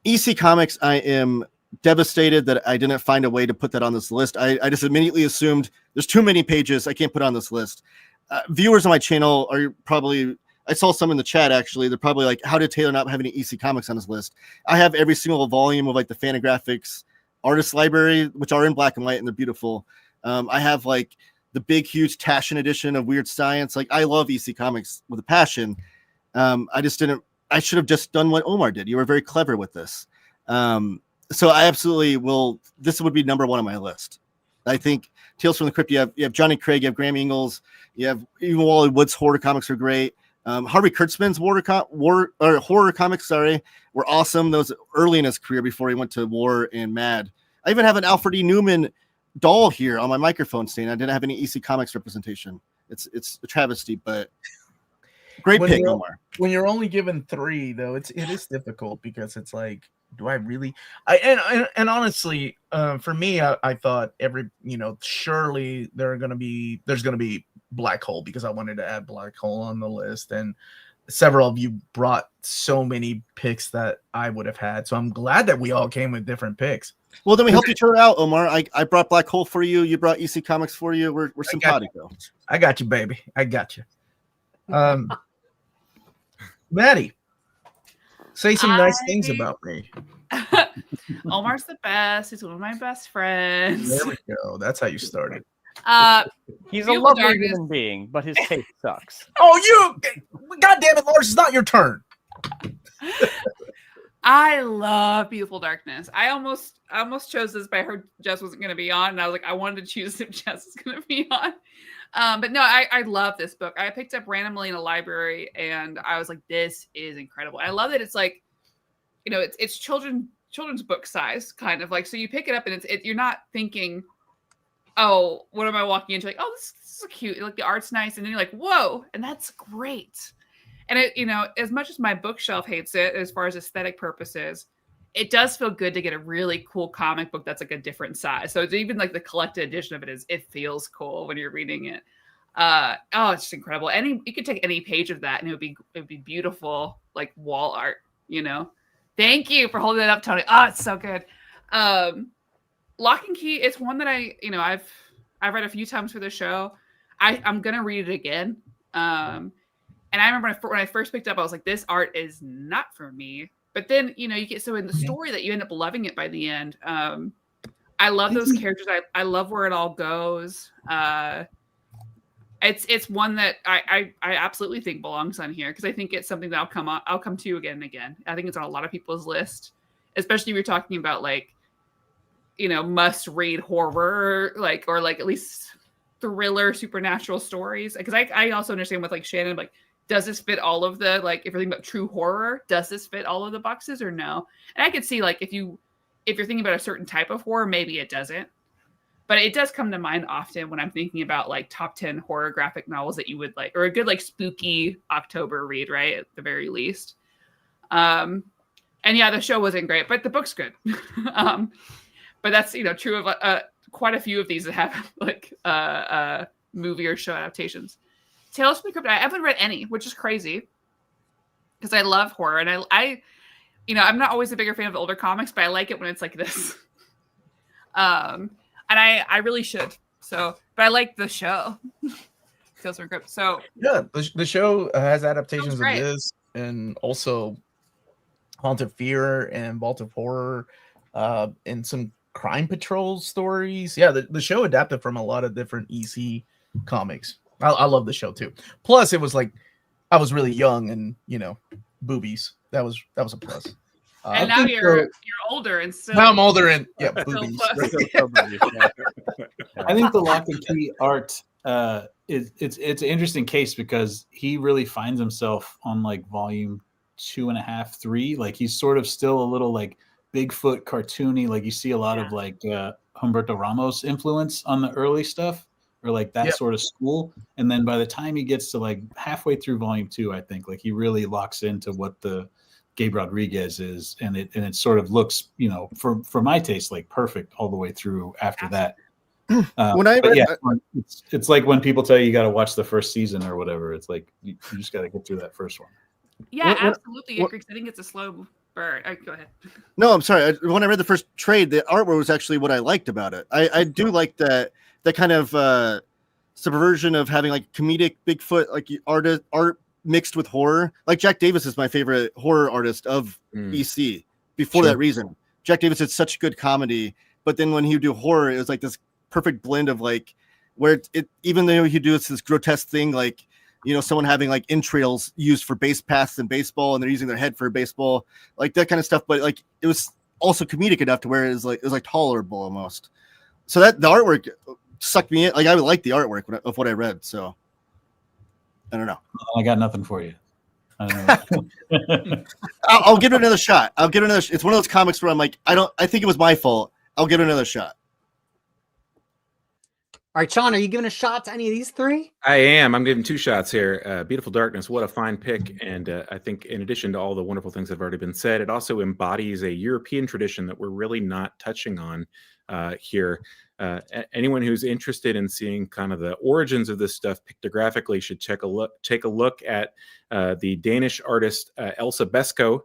EC Comics, I am devastated that I didn't find a way to put that on this list. I just immediately assumed there's too many pages. I can't put on this list. Viewers on my channel are probably, I saw some in the chat actually. They're probably like, how did Taylor not have any EC Comics on his list? I have every single volume of like the Fantagraphics artist library, which are in black and white and they're beautiful. I have like the big, huge Taschen edition of Weird Science. Like I love EC Comics with a passion. I should have just done what Omar did. You were very clever with this. So I absolutely will. This would be number one on my list. I think Tales from the Crypt. You have Johnny Craig. You have Graham Ingalls. You have even Wally Wood's horror comics are great. Harvey Kurtzman's horror comics. Sorry, were awesome. Those early in his career before he went to War and Mad. I even have an Alfred E. Newman doll here on my microphone stand. I didn't have any EC Comics representation. It's a travesty, but great pick, Omar. When you're only given 3, though, it is difficult because it's like, do I really? And honestly, for me, I thought surely there's gonna be Black Hole because I wanted to add Black Hole on the list, and several of you brought so many picks that I would have had. So I'm glad that we all came with different picks. Well, then we helped each other out, Omar. I brought Black Hole for you. You brought EC Comics for you. We're simpatico. I got you, baby. I got you. Maddie, say some nice things about me. Omar's the best. He's one of my best friends. There we go. That's how you started. He's a lovely human being, but his taste sucks. Oh, God damn it, Lars, it's not your turn. I love Beautiful Darkness. I almost chose this, but I heard Jess wasn't going to be on, and I was like, I wanted to choose if Jess was going to be on. But no, I love this book. I picked up randomly in a library, and I was like, this is incredible. I love that it's like, it's children's book size, kind of like, so you pick it up, and you're not thinking, oh, what am I walking into? Like, oh, this is cute. Like the art's nice, and then you're like, whoa, and that's great. And as much as my bookshelf hates it, as far as aesthetic purposes, it does feel good to get a really cool comic book that's like a different size. So it's even like the collected edition of it feels cool when you're reading it. It's just incredible. You could take any page of that and it would be beautiful, like wall art, Thank you for holding it up, Tony. Oh, it's so good. Lock and Key, it's one that I've read a few times for the show. I'm gonna read it again. And I remember when I first picked up, I was like, this art is not for me. But then, you get so in the story that you end up loving it by the end. I love those characters. I love where it all goes. It's one that I absolutely think belongs on here because I think it's something that I'll come to again and again. I think it's on a lot of people's list, especially if you're talking about must read horror, or at least thriller supernatural stories. Because I also understand with Shannon, does this fit all of the, if you're thinking about true horror, does this fit all of the boxes or no? And I could see if you're thinking about a certain type of horror, maybe it doesn't. But it does come to mind often when I'm thinking about top 10 horror graphic novels that you would like, or a good spooky October read, right? At the very least. And yeah, the show wasn't great, but the book's good. But that's, true of quite a few of these that have movie or show adaptations. Tales from the Crypt, I haven't read any, which is crazy because I love horror. And I'm not always a bigger fan of older comics, but I like it when it's like this. And I really should. So, but I like the show. Tales from the Crypt. So yeah, the show has adaptations of this and also Haunted Fear and Vault of Horror and some Crime Patrol stories. Yeah, the show adapted from a lot of different EC comics. I love the show too. Plus, it was I was really young and boobies. That was a plus. And now you're older and still. Now I'm older and boobies. I think the Lock and Key art it's an interesting case because he really finds himself on volume 2.5, 3. He's sort of still a little Bigfoot cartoony. You see a lot of Humberto Ramos influence on the early stuff. Or that sort of school, and then by the time he gets to halfway through volume 2, I think he really locks into what the Gabe Rodriguez is, and it sort of looks, for my taste, perfect all the way through after that. It's like when people tell you got to watch the first season or whatever. It's you just got to get through that first one. Yeah, What- absolutely what- agree. 'Cause I think it's a slow burn. Go ahead. No, I'm sorry. When I read the first trade, the artwork was actually what I liked about it. I do like that kind of subversion of having like comedic Bigfoot like art mixed with horror. Like Jack Davis is my favorite horror artist of EC. Before Sure. that reason, Jack Davis did such good comedy, but then when he would do horror, it was like this perfect blend of like where it even though he do this grotesque thing like someone having like entrails used for base paths in baseball and they're using their head for baseball, like that kind of stuff. But like it was also comedic enough to where it was like tolerable almost. So that the artwork sucked me in. Like I would like the artwork of what I read. So I don't know. I got nothing for you. I don't know. I'll give it another shot. It's one of those comics where I'm like, I think it was my fault. I'll give it another shot. All right, Sean, are you giving a shot to any of these three? I am. I'm giving 2 shots here. Beautiful Darkness, what a fine pick. And I think in addition to all the wonderful things that have already been said, it also embodies a European tradition that we're really not touching on here. Anyone who's interested in seeing kind of the origins of this stuff pictographically should take a look at the Danish artist Elsa Beskow,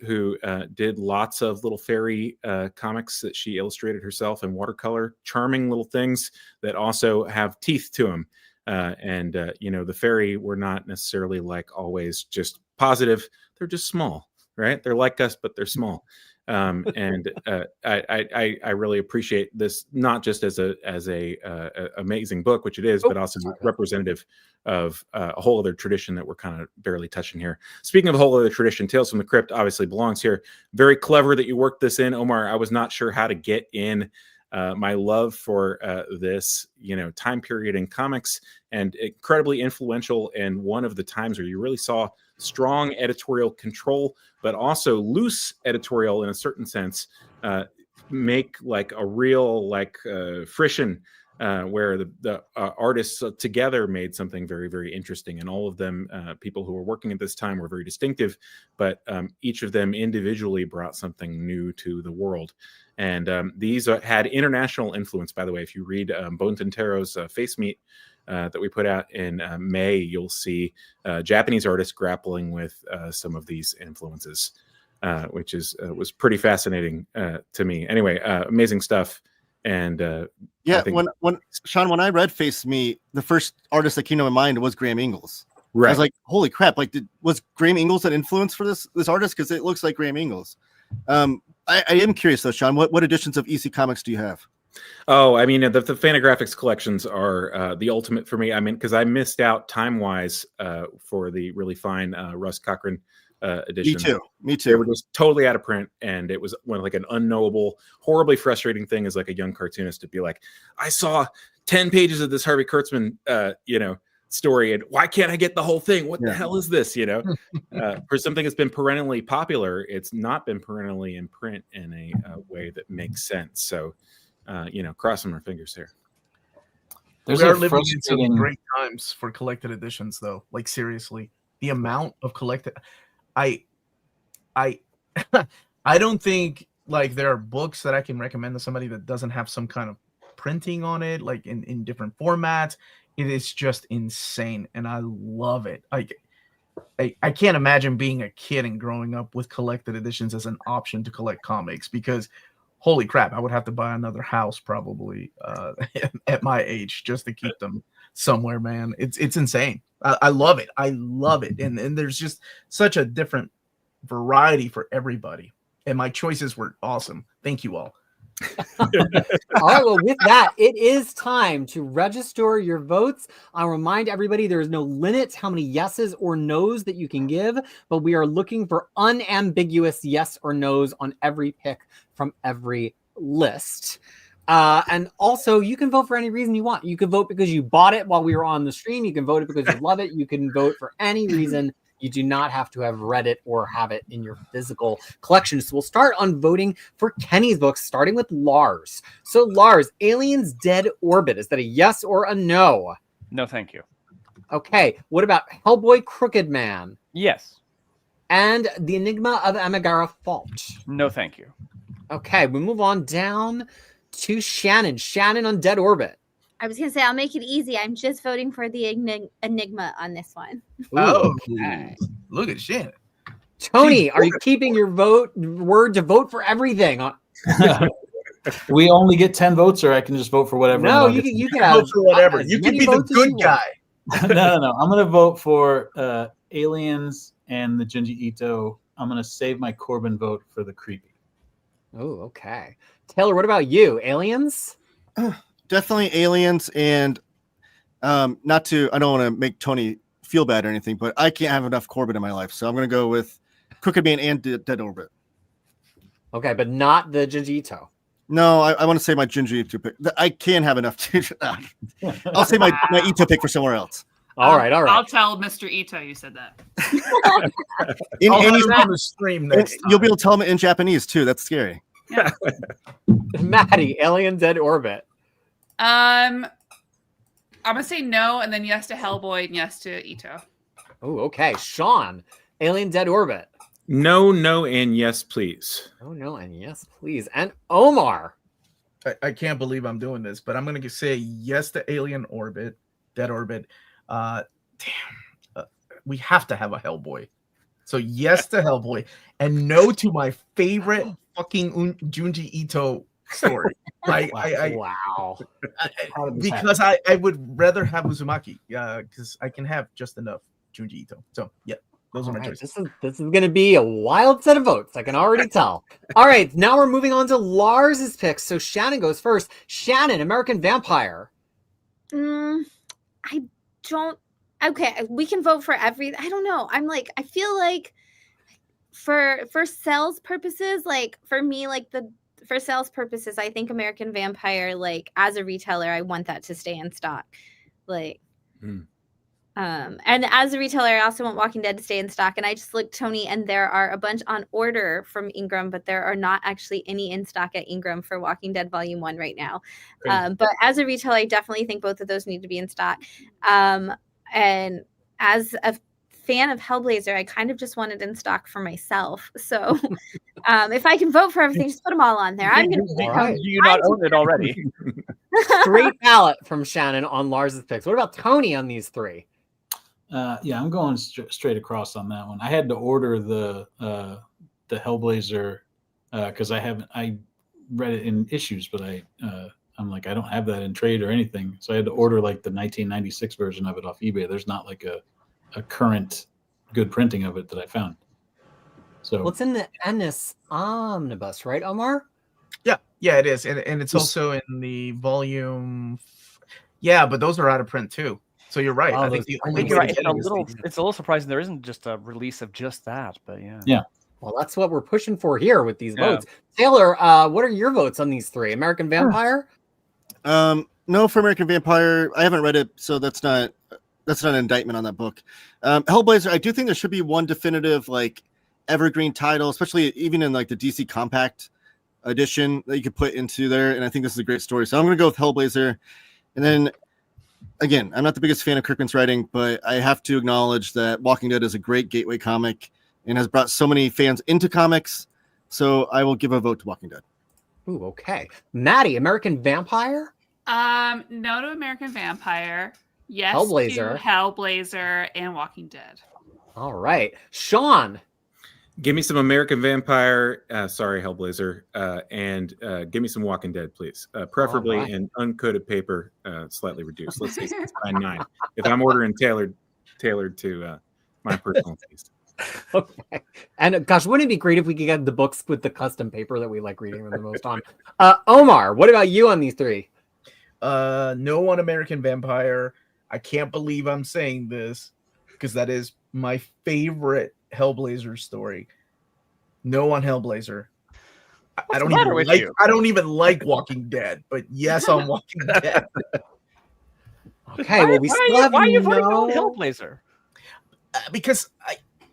who did lots of little fairy comics that she illustrated herself in watercolor, charming little things that also have teeth to them. The fairy were not necessarily like always just positive. They're just small, right? They're like us, but they're small. I really appreciate this, not just as a amazing book, which it is, but also representative of a whole other tradition that we're kind of barely touching here. Speaking of a whole other tradition, Tales from the Crypt obviously belongs here. Very clever that you worked this in, Omar. I was not sure how to get in my love for this, time period in comics, and incredibly influential, and one of the times where you really saw strong editorial control, but also loose editorial in a certain sense, make like a real friction where the artists together made something very, very interesting. And all of them, people who were working at this time, were very distinctive, but each of them individually brought something new to the world. And these had international influence, by the way. If you read Bontentero's Face Meet that we put out in May, you'll see Japanese artists grappling with some of these influences, which was pretty fascinating to me. Anyway, amazing stuff. And when Sean, when I read Face Me, the first artist that came to my mind was Graham Ingles. Right. I was like, holy crap! Like, was Graham Ingles an influence for this artist? Because it looks like Graham Ingles. I am curious though, Sean. What editions of EC Comics do you have? Oh, I mean, the Fantagraphics collections are the ultimate for me. I mean, because I missed out time-wise for the really fine Russ Cochran edition. Me too. They were just totally out of print, and it was like an unknowable, horribly frustrating thing as like a young cartoonist to be like, I saw 10 pages of this Harvey Kurtzman, story, and why can't I get the whole thing? What the hell is this? For something that's been perennially popular, it's not been perennially in print in a way that makes sense. So, crossing our fingers here. We are living in some great times for collected editions, though. Like seriously, the amount of collected, I don't think like there are books that I can recommend to somebody that doesn't have some kind of printing on it, like in different formats. It is just insane, and I love it. I can't imagine being a kid and growing up with collected editions as an option to collect comics, because holy crap, I would have to buy another house probably at my age just to keep them somewhere, man. It's insane. I love it. I love it. And there's just such a different variety for everybody. And my choices were awesome. Thank you all. All right, well, with that, it is time to register your votes. I'll remind everybody there is no limit how many yeses or nos that you can give, but we are looking for unambiguous yes or nos on every pick from every list. And also, you can vote for any reason you want. You can vote because you bought it while we were on the stream. You can vote it because you love it. You can vote for any reason. You do not have to have read it or have it in your physical collection. So we'll start on voting for Kenny's books, starting with Lars. So Lars, Aliens Dead Orbit. Is that a yes or a no? No, thank you. Okay. What about Hellboy Crooked Man? Yes. And The Enigma of Amigara Fault? No, thank you. Okay. We move on down to Shannon. Shannon on Dead Orbit. I was going to say, I'll make it easy. I'm just voting for the Enigma on this one. Oh, okay. Look at Shannon. Tony, are you keeping your word to vote for everything? We only get 10 votes, or I can just vote for whatever. No, you can have Vote for whatever. as You can many be the votes as you good want. guy. No. I'm going to vote for Aliens and the Junji Ito. I'm going to save my Corbin vote for the creepy. Oh, okay. Taylor, what about you? Aliens? Definitely Aliens, and I don't want to make Tony feel bad or anything, but I can't have enough Corbin in my life, so I'm going to go with Crooked Man and Dead Orbit. Okay, but not the Junji Ito. No, I want to say my Junji Ito pick. I can't have enough. I'll say my Ito pick for somewhere else. All right. I'll tell Mr. Ito you said that. I'll have him on the stream next time. You'll be able to tell him in Japanese too. That's scary. Yeah. Maddie, Alien Dead Orbit. I'm gonna say no, and then yes to Hellboy and yes to Ito. Oh, okay. Sean, Alien Dead Orbit. No, and yes, please. Oh, no, and yes, please. And Omar. I can't believe I'm doing this, but I'm going to say yes to Alien Orbit, Dead Orbit. We have to have a Hellboy. So yes to Hellboy, and no to my favorite fucking Junji Ito story. Wow. Because I would rather have Uzumaki, because I can have just enough Junji Ito. So yeah, those are my choices. This is going to be a wild set of votes. I can already tell. All right, now we're moving on to Lars's picks. So Shannon goes first. Shannon, American Vampire. I don't. Okay, we can vote for every. I don't know. I feel like for sales purposes, for me, for sales purposes, I think American Vampire, as a retailer, I want that to stay in stock. And as a retailer, I also want Walking Dead to stay in stock. And I just looked, Tony, and there are a bunch on order from Ingram, but there are not actually any in stock at Ingram for Walking Dead Volume 1 right now. But as a retailer, I definitely think both of those need to be in stock. And as a fan of Hellblazer, I kind of just want it in stock for myself. So if I can vote for everything, just put them all on there. I'm going to be Do you not own it already? Great ballot from Shannon on Lars's picks. What about Tony on these three? I'm going straight across on that one. I had to order the Hellblazer because I read it in issues, but I'm like, I don't have that in trade or anything. So I had to order the 1996 version of it off eBay. There's not a current good printing of it that I found. So it's in the Ennis Omnibus, right, Omar? Yeah, it is. And it's also in the volume. Yeah, but those are out of print too. So you're right. I think you're right. It's a little surprising there isn't just a release of just that, but yeah. Yeah. Well, that's what we're pushing for here with these votes. Taylor, what are your votes on these three? American Vampire? No, for American Vampire, I haven't read it, so that's not an indictment on that book. Hellblazer, I do think there should be one definitive evergreen title, especially even in the DC Compact edition that you could put into there. And I think this is a great story. So I'm going to go with Hellblazer. And then again, I'm not the biggest fan of Kirkman's writing, but I have to acknowledge that Walking Dead is a great gateway comic and has brought so many fans into comics. So I will give a vote to Walking Dead. Ooh, okay. Maddie, American Vampire? No to American Vampire. Yes Hellblazer. to Hellblazer and Walking Dead. All right. Sean. Give me some American Vampire, sorry, Hellblazer, and give me some Walking Dead, please. Preferably in uncoated paper, slightly reduced. Let's say 6x9. If I'm ordering tailored to my personal taste. Okay. And gosh, wouldn't it be great if we could get the books with the custom paper that we like reading them the most on? Omar, what about you on these three? No on American Vampire. I can't believe I'm saying this because that is my favorite Hellblazer story. No on Hellblazer. I don't even like Walking Dead, but yes on Walking Dead. Okay, well, why are you voting on Hellblazer? Because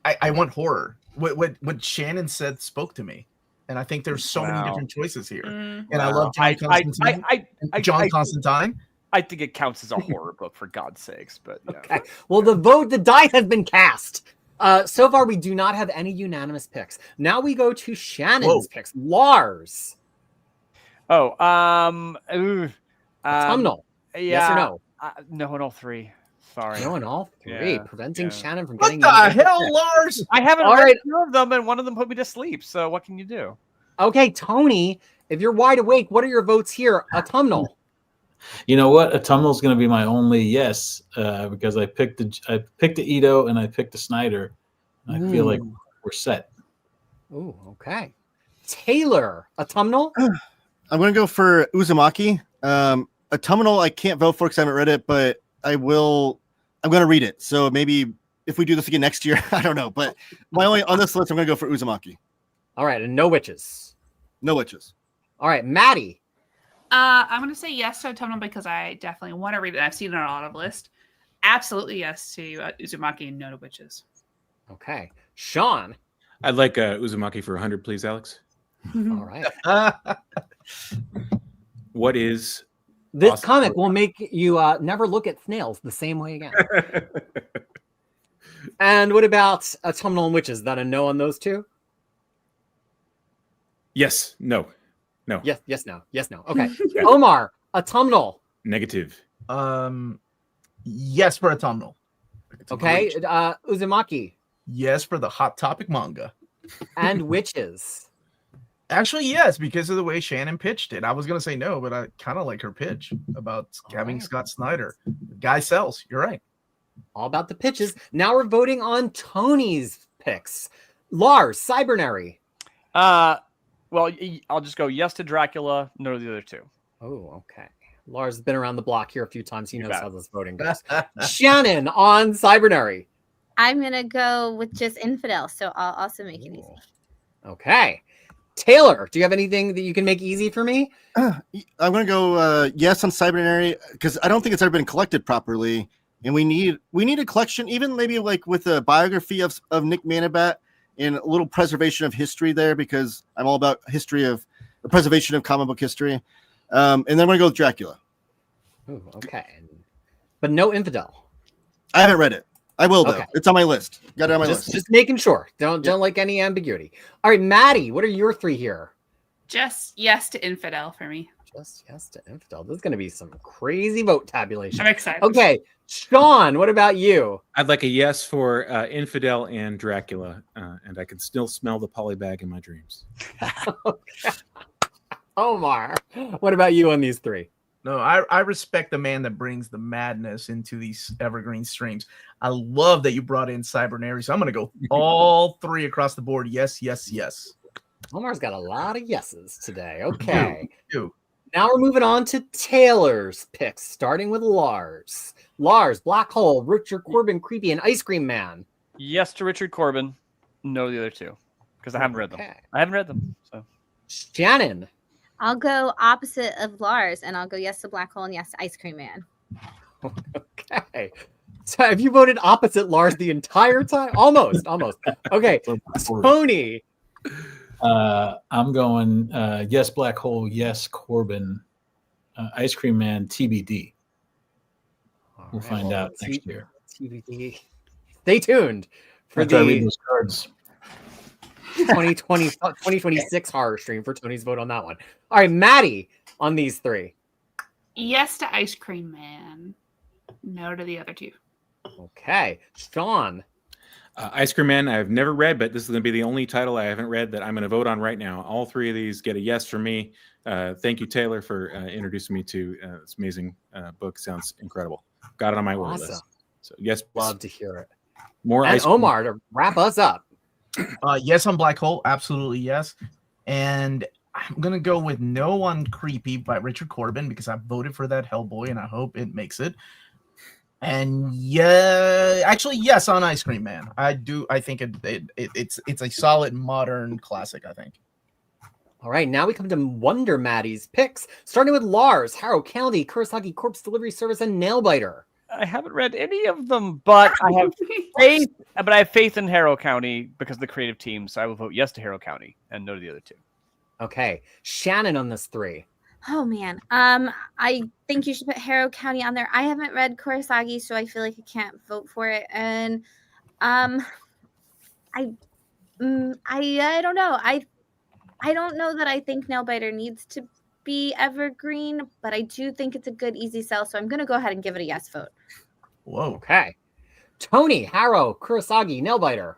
I want horror. What Shannon said spoke to me, and I think there's so many different choices here. And I love John Constantine. John Constantine. I think it counts as a horror book for God's sakes, but yeah. Okay. Well, the die has been cast. So far, we do not have any unanimous picks. Now we go to Shannon's picks. Lars. Autumnal. Yes or no? No on all three. Sorry. No, and all three, Yeah, preventing yeah. Shannon from What getting the anything. hell, Lars? I haven't All read right. two of them, and one of them put me to sleep. So what can you do? Okay, Tony, if you're wide awake, what are your votes here? Autumnal. You know what? Autumnal's going to be my only yes because I picked the Ito and I picked the Snyder. I feel like we're set. Ooh, okay. Taylor, Autumnal. I'm going to go for Uzumaki. Autumnal, I can't vote for because I haven't read it, but I'm going to read it. So maybe if we do this again next year, I don't know. But on this list, I'm going to go for Uzumaki. All right, and no witches. No witches. All right, Maddie. I'm going to say yes to Autumnal because I definitely want to read it. I've seen it on a lot of lists. Absolutely yes to Uzumaki and No Witches. Okay. Sean. I'd like Uzumaki for 100, please, Alex. All right. What is This awesome. comic will make you never look at snails the same way again. And what about Autumnal and Witches? Is that a no on those two? Yes. No. Yes, no. Okay. Omar, Autumnal. Negative. Yes for Autumnal. It's Okay. great. Uzumaki. Yes for the Hot Topic manga. And Witches. Actually, yes, because of the way Shannon pitched it. I was gonna say no, but I kind of like her pitch about having right. Scott Snyder. The guy sells. You're right. All about the pitches. Now we're voting on Tony's picks. Lars, Cybernary. Well, I'll just go yes to Dracula, no to the other two. Oh, okay. Lars has been around the block here a few times. He You knows bet. how this voting goes. Shannon on Cybernary. I'm gonna go with just Infidel, so I'll also make it easy. Okay. Taylor, do you have anything that you can make easy for me? I'm going to go yes on Cybernary because I don't think it's ever been collected properly. And we need a collection, even maybe like with a biography of Nick Manabat and a little preservation of history there, because I'm all about the preservation of comic book history. And then I'm going to go with Dracula. Ooh, okay. But no Infidel. I haven't read it. I will though. Okay. It's on my list. Got it on my list. Just making sure. Don't like any ambiguity. All right, Maddie, what are your three here? Just yes to Infidel for me. Just yes to Infidel. This is going to be some crazy vote tabulation. I'm excited. Okay, Sean, what about you? I'd like a yes for Infidel and Dracula, and I can still smell the polybag in my dreams. Okay. Omar, what about you on these three? No, I respect the man that brings the madness into these Evergreen streams. I love that you brought in Cybernary, so I'm going to go all three across the board. Yes, yes, yes. Omar's got a lot of yeses today. Okay. Two. Now we're moving on to Taylor's picks, starting with Lars. Lars, Black Hole, Richard Corbin, Creepy, and Ice Cream Man. Yes to Richard Corbin, no to the other two, because I haven't read them. Okay. I haven't read them. So Shannon. I'll go opposite of Lars, and I'll go yes to Black Hole and yes to Ice Cream Man. Okay. So have you voted opposite Lars the entire time? Almost. Okay. Tony. I'm going yes Black Hole, yes Corbin, Ice Cream Man, TBD. We'll find out next year. TBD. Stay tuned for After I read the those cards. 2026 horror stream for Tony's vote on that one. All right, Maddie on these three. Yes to Ice Cream Man. No to the other two. Okay. Sean. Ice Cream Man, I've never read, but this is going to be the only title I haven't read that I'm going to vote on right now. All three of these get a yes from me. Thank you, Taylor, for introducing me to this amazing book. Sounds incredible. Got it on my order list. So yes, Love to hear it. more And Ice Cream. Omar to wrap us up. Yes on Black Hole, absolutely yes. And I'm gonna go with no on Creepy by Richard Corbin because I voted for that Hellboy and I hope it makes it. And yeah, actually yes on Ice Cream Man. I think it's a solid modern classic, I think. All right, now we come to Wonder Maddie's picks, starting with Lars, Harrow County, Kurosaki Corpse Delivery Service, and Nailbiter. I haven't read any of them, but I have faith. But I have faith in Harrow County because of the creative team, so I will vote yes to Harrow County and no to the other two. Okay, Shannon on this three. Oh man. I think you should put Harrow County on there. I haven't read Kurosagi, so I feel like I can't vote for it. And I don't know. I don't know that I think Nailbiter needs to be Evergreen, but I do think it's a good easy sell. So I'm gonna go ahead and give it a yes vote. Whoa. Okay. Tony, Harrow, Kurosagi, Nailbiter.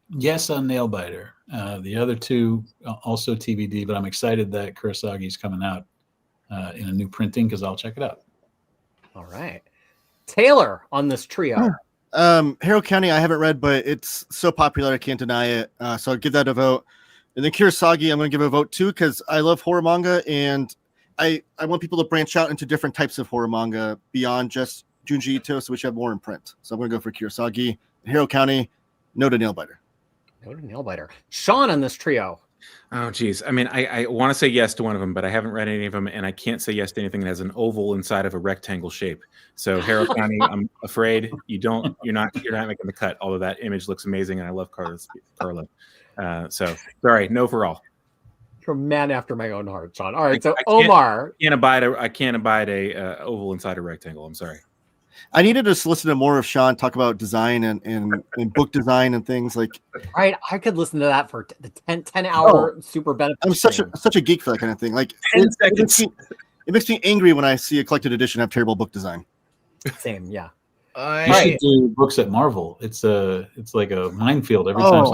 Yes on Nailbiter. The other two also TBD, but I'm excited that Kurosagi's coming out in a new printing because I'll check it out. All right. Taylor on this trio. Harrow County, I haven't read, but it's so popular I can't deny it. So I'll give that a vote. And then Kurosagi, I'm going to give a vote too because I love horror manga and I want people to branch out into different types of horror manga beyond just Junji Ito, so we should have more in print. So I'm going to go for Kurosagi. Harrow County, no to Nailbiter. No to Nailbiter. Sean on this trio. Oh, geez. I mean, I want to say yes to one of them, but I haven't read any of them, and I can't say yes to anything that has an oval inside of a rectangle shape. So Harrow County, I'm afraid you're not making the cut. Although that image looks amazing, and I love Carlo. So sorry, no for all. You're a man after my own heart, Sean. All right, so Omar. I can't abide a oval inside a rectangle. I'm sorry. I needed to listen to more of Sean talk about design and book design and things like. Right, I could listen to that for the 10-hour super benefit. I'm such a geek for that kind of thing. Like 10 seconds. It makes me angry when I see a collected edition have terrible book design. Same, yeah. You should do books at Marvel. It's like a minefield every time.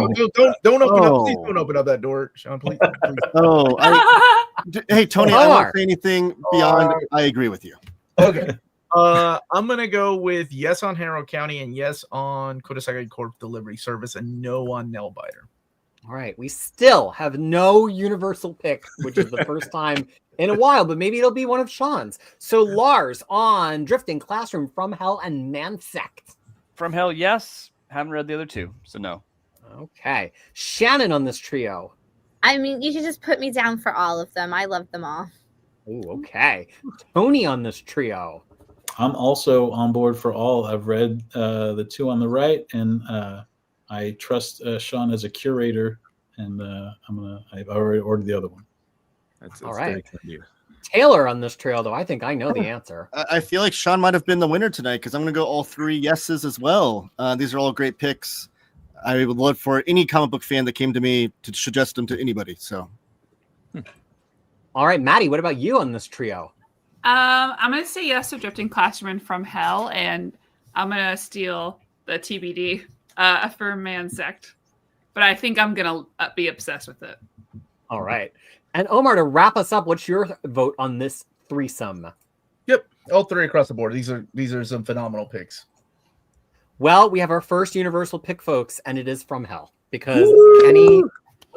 Don't open up. Please don't open up that door, Sean. Please. Hey Tony, I won't say anything beyond. I agree with you. Okay. I'm gonna go with yes on Harrow County and yes on Kurosagi Corp Delivery Service and no on Nailbiter. All right, we still have no universal pick, which is the first time in a while, but maybe it'll be one of Sean's. So Lars on Drifting Classroom, From Hell, and Mansect. From Hell, yes. Haven't read the other two, so no. Okay. Shannon on this trio. I mean, you should just put me down for all of them. I love them all. Ooh, okay. Tony on this trio. I'm also on board for all. I've read the two on the right, and I trust Sean as a curator, and I've already ordered the other one. That's all right. You. Taylor on this trail, though, I think I know the answer. I feel like Sean might have been the winner tonight because I'm going to go all three yeses as well. These are all great picks. I would love for any comic book fan that came to me to suggest them to anybody. So, all right, Maddie, what about you on this trio? I'm going to say yes to Drifting Classroom and From Hell, and I'm going to steal the TBD for Mansect. But I think I'm going to be obsessed with it. All right. And Omar, to wrap us up, what's your vote on this threesome? Yep, all three across the board. These are some phenomenal picks. Well, we have our first universal pick, folks, and it is From Hell because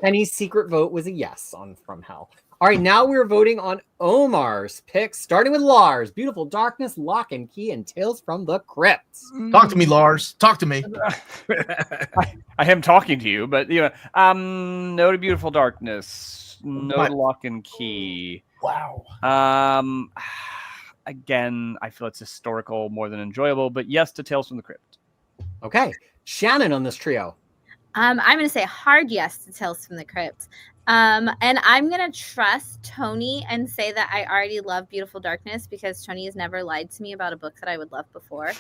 Kenny's secret vote was a yes on From Hell. All right, now we're voting on Omar's picks, starting with Lars, Beautiful Darkness, Lock and Key, and Tales from the Crypt. Talk to me, Lars. Talk to me. I am talking to you, but no to Beautiful Darkness, no to Lock and Key. Wow. Again, I feel it's historical more than enjoyable, but yes to Tales from the Crypt. Okay, Shannon on this trio. I'm going to say hard yes to Tales from the Crypt. And I'm going to trust Tony and say that I already love Beautiful Darkness because Tony has never lied to me about a book that I would love before.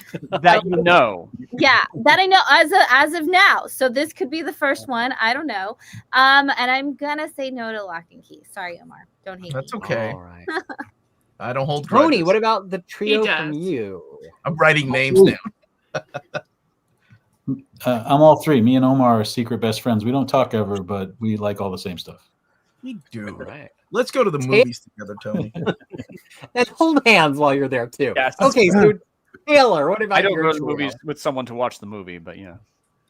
That you know. Yeah, that I know as of now. So this could be the first one. I don't know. And I'm going to say no to Lock and Key. Sorry, Omar. Don't hate That's me. okay. All right. I don't hold Tony, grudges. what about the trio from you? I'm writing names down. I'm all three. Me and Omar are secret best friends. We don't talk ever, but we like all the same stuff. You do. All right. Let's go to the movies together, Tony. And hold hands while you're there, too. Yes. Okay, so Taylor, what about I don't your go to trio? movies with someone to watch the movie, but yeah.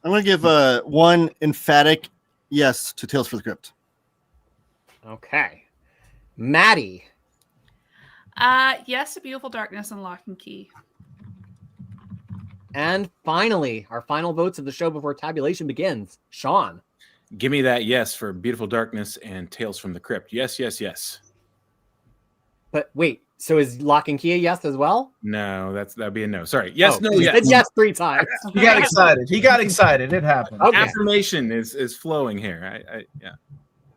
I'm going to give one emphatic yes to Tales from the Crypt. Okay. Maddie. Yes to Beautiful Darkness and Lock and Key. And finally, our final votes of the show before tabulation begins. Sean. Give me that yes for Beautiful Darkness and Tales from the Crypt. Yes, yes, yes. But wait, so is Lock and Key a yes as well? No, that'd be a no. Sorry. Yes, no, He yes. said yes 3 times. He got excited. It happened. Okay. Affirmation is flowing here. Yeah.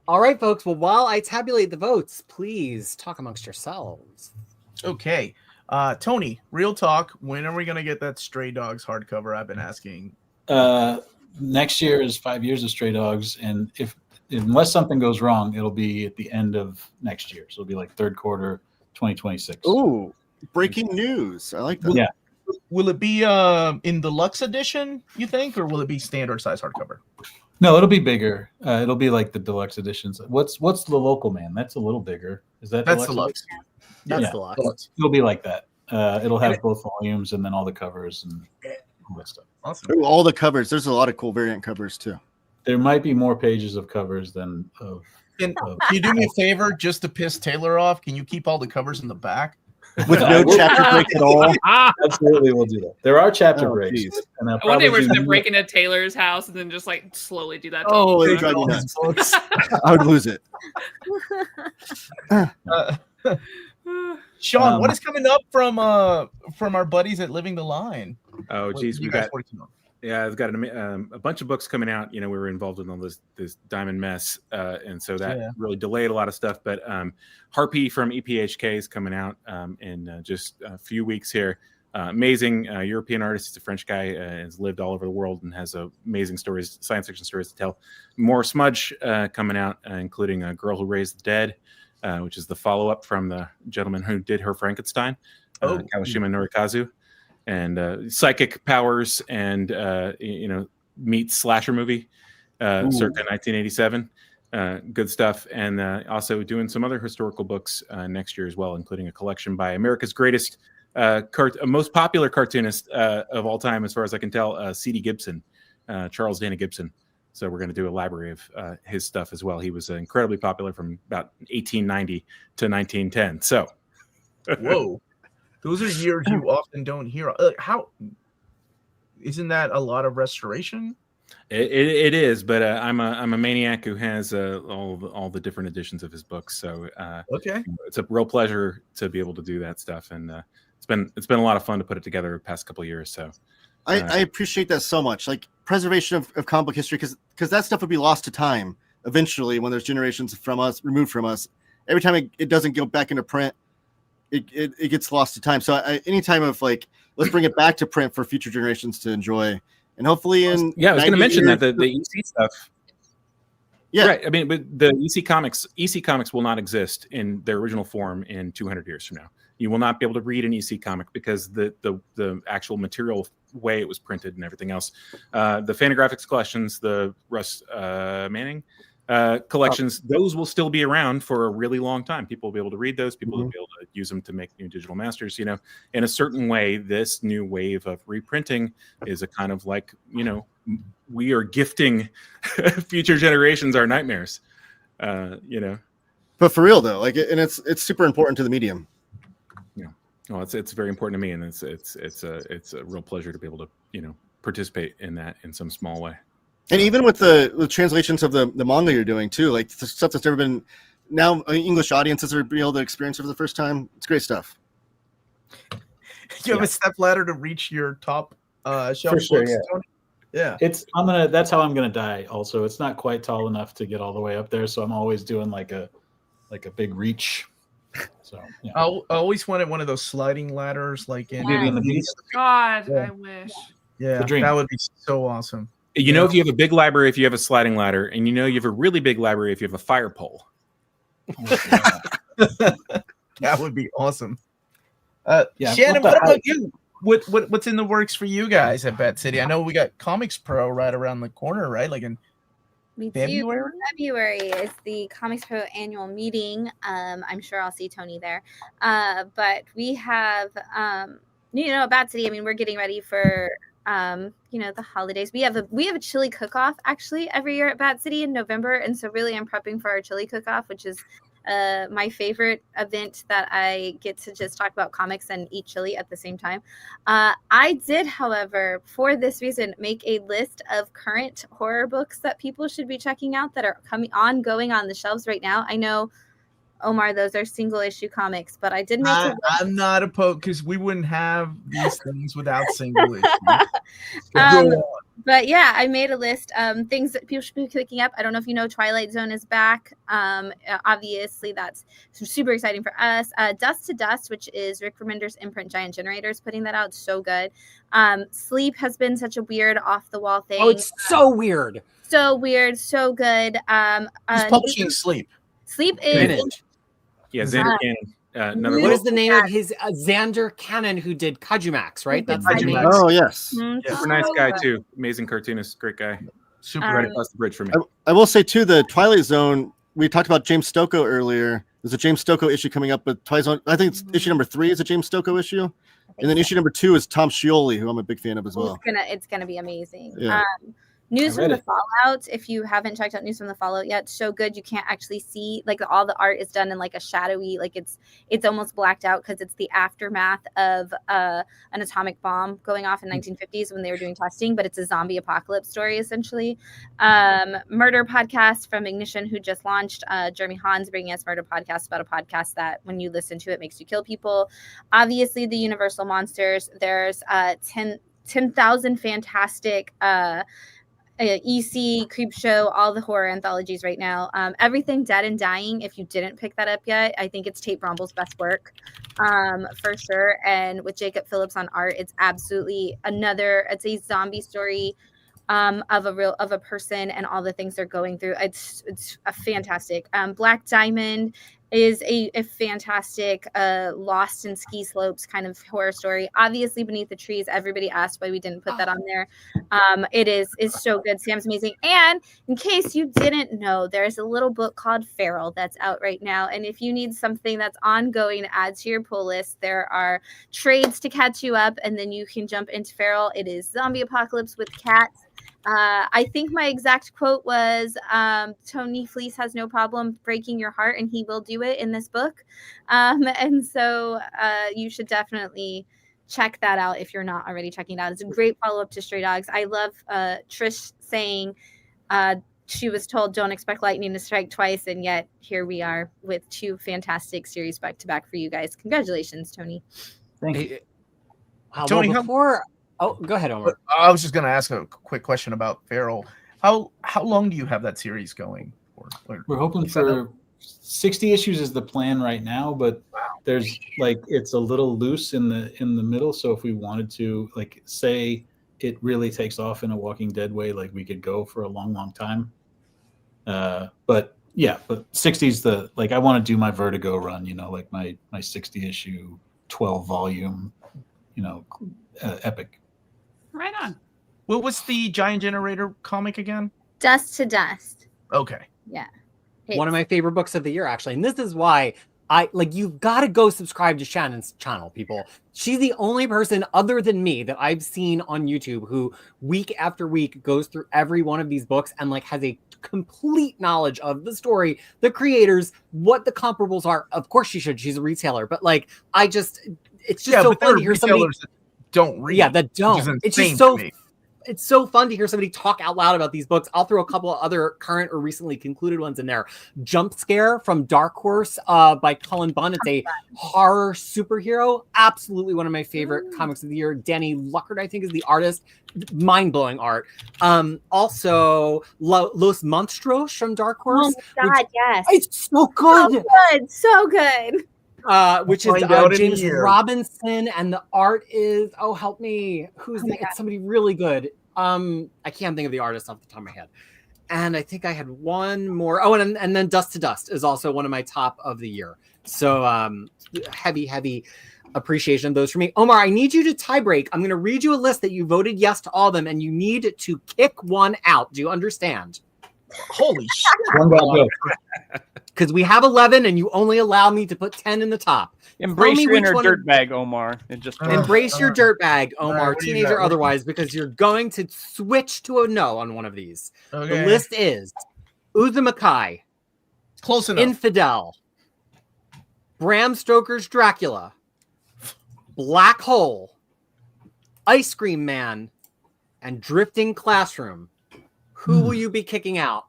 All right, folks. Well, while I tabulate the votes, please talk amongst yourselves. Okay. Tony, real talk. When are we going to get that Stray Dogs hardcover I've been asking? Next year is 5 years of Stray Dogs, and unless something goes wrong, it'll be at the end of next year. So it'll be like third quarter 2026. Ooh, breaking news. I like that. Yeah. Will it be in deluxe edition, you think, or will it be standard size hardcover? No, it'll be bigger. It'll be like the deluxe editions. What's the local man? That's a little bigger. Is that That's deluxe? deluxe. That's Yeah. deluxe. It'll be like that. It'll have both volumes and then all the covers and all that stuff. Awesome. Ooh, all the covers. There's a lot of cool variant covers too. There might be more pages of covers than of. Can you do me a favor just to piss Taylor off? Can you keep all the covers in the back? With no chapter breaks at all. Absolutely, we'll do that. There are chapter Oh, breaks. geez. And I'll One day probably we're just do gonna more. break into Taylor's house and then just like slowly do that. to Oh, him. it'd drive me All nuts. these books. I would lose it. Sean, what is coming up from our buddies at Living the Line? Oh, What geez, are you we guys got working on? yeah, I've got a bunch of books coming out. You know, we were involved in all this diamond mess, and so that really delayed a lot of stuff. But Harpy from EPHK is coming out in just a few weeks here. Amazing European artist. He's a French guy. Has lived all over the world and has amazing stories, science fiction stories to tell. More Smudge coming out, including A Girl Who Raised the Dead, which is the follow-up from the gentleman who did Her Frankenstein, Kawashima Norikazu. And psychic powers and meets slasher movie circa 1987. Good stuff. And also doing some other historical books next year as well, including a collection by America's greatest most popular cartoonist of all time, as far as I can tell, C.D. Gibson, Charles Dana Gibson. So we're going to do a library of his stuff as well. He was incredibly popular from about 1890 to 1910. So Whoa. Those are years you often don't hear. How isn't that a lot of restoration? It is, but I'm a maniac who has all the different editions of his books. So Okay. it's a real pleasure to be able to do that stuff, and it's been a lot of fun to put it together the past couple of years. So I appreciate that so much. Like preservation of comic book history, because that stuff would be lost to time eventually when there's generations from us removed from us. Every time it doesn't go back into print, it gets lost to time. So any time of like, let's bring it back to print for future generations to enjoy, and hopefully in I was going to mention that the EC stuff. Yeah, right. I mean, but the EC comics will not exist in their original form in 200 years from now. You will not be able to read an EC comic because the actual material way it was printed and everything else. The Fantagraphics collections, the Russ Manning collections, those will still be around for a really long time. People will be able to read those. People will be able to use them to make new digital masters. You know, in a certain way, this new wave of reprinting is a kind of like, we are gifting future generations our nightmares. But for real though, like, and it's super important to the medium. Yeah, well, it's very important to me, and it's a real pleasure to be able to participate in that in some small way. And even with the translations of the manga you're doing too, like the stuff that's never been, now English audiences are able to experience it for the first time. It's great stuff. You have a step ladder to reach your top shelf For sure, books, yeah. Tony? Yeah. That's how I'm gonna die. Also, it's not quite tall enough to get all the way up there, so I'm always doing like a big reach. So yeah. I always wanted one of those sliding ladders, like in Beauty and the Beast. God, Yeah. I wish. Yeah, The dream. that would be so awesome. If you have a big library, if you have a sliding ladder, and you have a really big library if you have a fire pole. That would be awesome. Yeah, Shannon, what the what about heck? you? What's in the works for you guys at Bat City? I know we got Comics Pro right around the corner, right? Like in We February? do. February is the Comics Pro annual meeting. I'm sure I'll see Tony there. But we have, Bat City. I mean, we're getting ready for, the holidays. We have a chili cook-off actually every year at Bat City in November, and so really I'm prepping for our chili cook-off, which is my favorite event that I get to just talk about comics and eat chili at the same time. I did, however, for this reason, make a list of current horror books that people should be checking out that are ongoing on the shelves right now. I know, Omar, those are single issue comics, but I did make a list. I'm not opposed because we wouldn't have these things without single issues. But yeah, I made a list things that people should be picking up. I don't know if you know Twilight Zone is back. Obviously, that's super exciting for us. Dust to Dust, which is Rick Remender's imprint Giant Generators, putting that out. So good. Sleep has been such a weird off-the-wall thing. Oh, it's so weird. So weird, so good. Who's publishing Sleep? Sleep is... Yeah, Xander Cannon. Another What little, is the name of his Xander Cannon who did Kajumax, right? That's the name. Kajumax. Oh yes. super nice guy too. Amazing cartoonist, great guy. Super. Right across the bridge from me. I will say too, the Twilight Zone. We talked about James Stokoe earlier. There's a James Stokoe issue coming up with Twilight Zone. I think it's issue number 3 is a James Stokoe issue, and then issue number 2 is Tom Scioli, who I'm a big fan of as well. It's gonna be amazing. Yeah. News I from read the Fallout. If you haven't checked out News from the Fallout yet, so good. You can't actually see, like, all the art is done in like a shadowy, like it's almost blacked out because it's the aftermath of an atomic bomb going off in 1950s when they were doing testing, but it's a zombie apocalypse story essentially. Murder podcast from Ignition, who just launched. Jeremy Hahn's bringing us Murder podcast, about a podcast that when you listen to it makes you kill people. Obviously, the Universal Monsters. There's 10,000 fantastic EC, Creepshow, all the horror anthologies right now. Everything Dead and Dying, if you didn't pick that up yet, I think it's Tate Bromble's best work, for sure. And with Jacob Phillips on art, it's absolutely it's a zombie story of a person and all the things they're going through. It's a fantastic. Black Diamond is a fantastic Lost in Ski Slopes kind of horror story. Obviously, Beneath the Trees, everybody asked why we didn't put that on there. It is so good. Sam's amazing. And in case you didn't know, there's a little book called Feral that's out right now. And if you need something that's ongoing to add to your pull list, there are trades to catch you up, and then you can jump into Feral. It is zombie apocalypse with cats. I think my exact quote was, Tony Fleecs has no problem breaking your heart, and he will do it in this book. And so you should definitely check that out if you're not already checking it out. It's a great follow-up to Stray Dogs. I love Trish saying she was told don't expect lightning to strike twice, and yet here we are with 2 fantastic series back-to-back for you guys. Congratulations, Tony. Thank you. Tony, Oh, go ahead, Omar. I was just going to ask a quick question about Feral. How long do you have that series going for? We're hoping for 60 issues is the plan right now, but there's it's a little loose in the middle. So if we wanted to say it really takes off in a Walking Dead way, we could go for a long time. But 60's I want to do my Vertigo run, my 60 issue, 12 volume, epic. Right on. What was the Giant Generator comic again? Dust to Dust. Okay. Yeah. One of my favorite books of the year, actually. And this is why you've got to go subscribe to Shannon's channel, people. She's the only person other than me that I've seen on YouTube who week after week goes through every one of these books and has a complete knowledge of the story, the creators, what the comparables are. Of course she should. She's a retailer. But it's just so fun to hear somebody don't read. Yeah, that don't. It's just so fun to hear somebody talk out loud about these books. I'll throw a couple of other current or recently concluded ones in there. Jump Scare from Dark Horse by Cullen Bunn. It's a horror superhero. Absolutely one of my favorite comics of the year. Danny Luckert, I think, is the artist. Mind-blowing art. Also, Los Monstros from Dark Horse. Oh my God, yes. It's so good. So good. Which is James Robinson, and the art is help me, it's somebody really good. I can't think of the artist off the top of my head. And I think I had one more. And then Dust to Dust is also one of my top of the year. So heavy appreciation of those for me. Omar, I need you to tie break. I'm going to read you a list that you voted yes to all of them, and you need to kick one out. Do you understand? Holy shit. Because we have 11 and you only allow me to put 10 in the top. Embrace your inner dirtbag, Omar. And just embrace your dirtbag, Omar, teenager otherwise, because you're going to switch to a no on one of these. Okay. The list is Uzumaki, close enough, Infidel, Bram Stoker's Dracula, Black Hole, Ice Cream Man, and Drifting Classroom. Who will you be kicking out?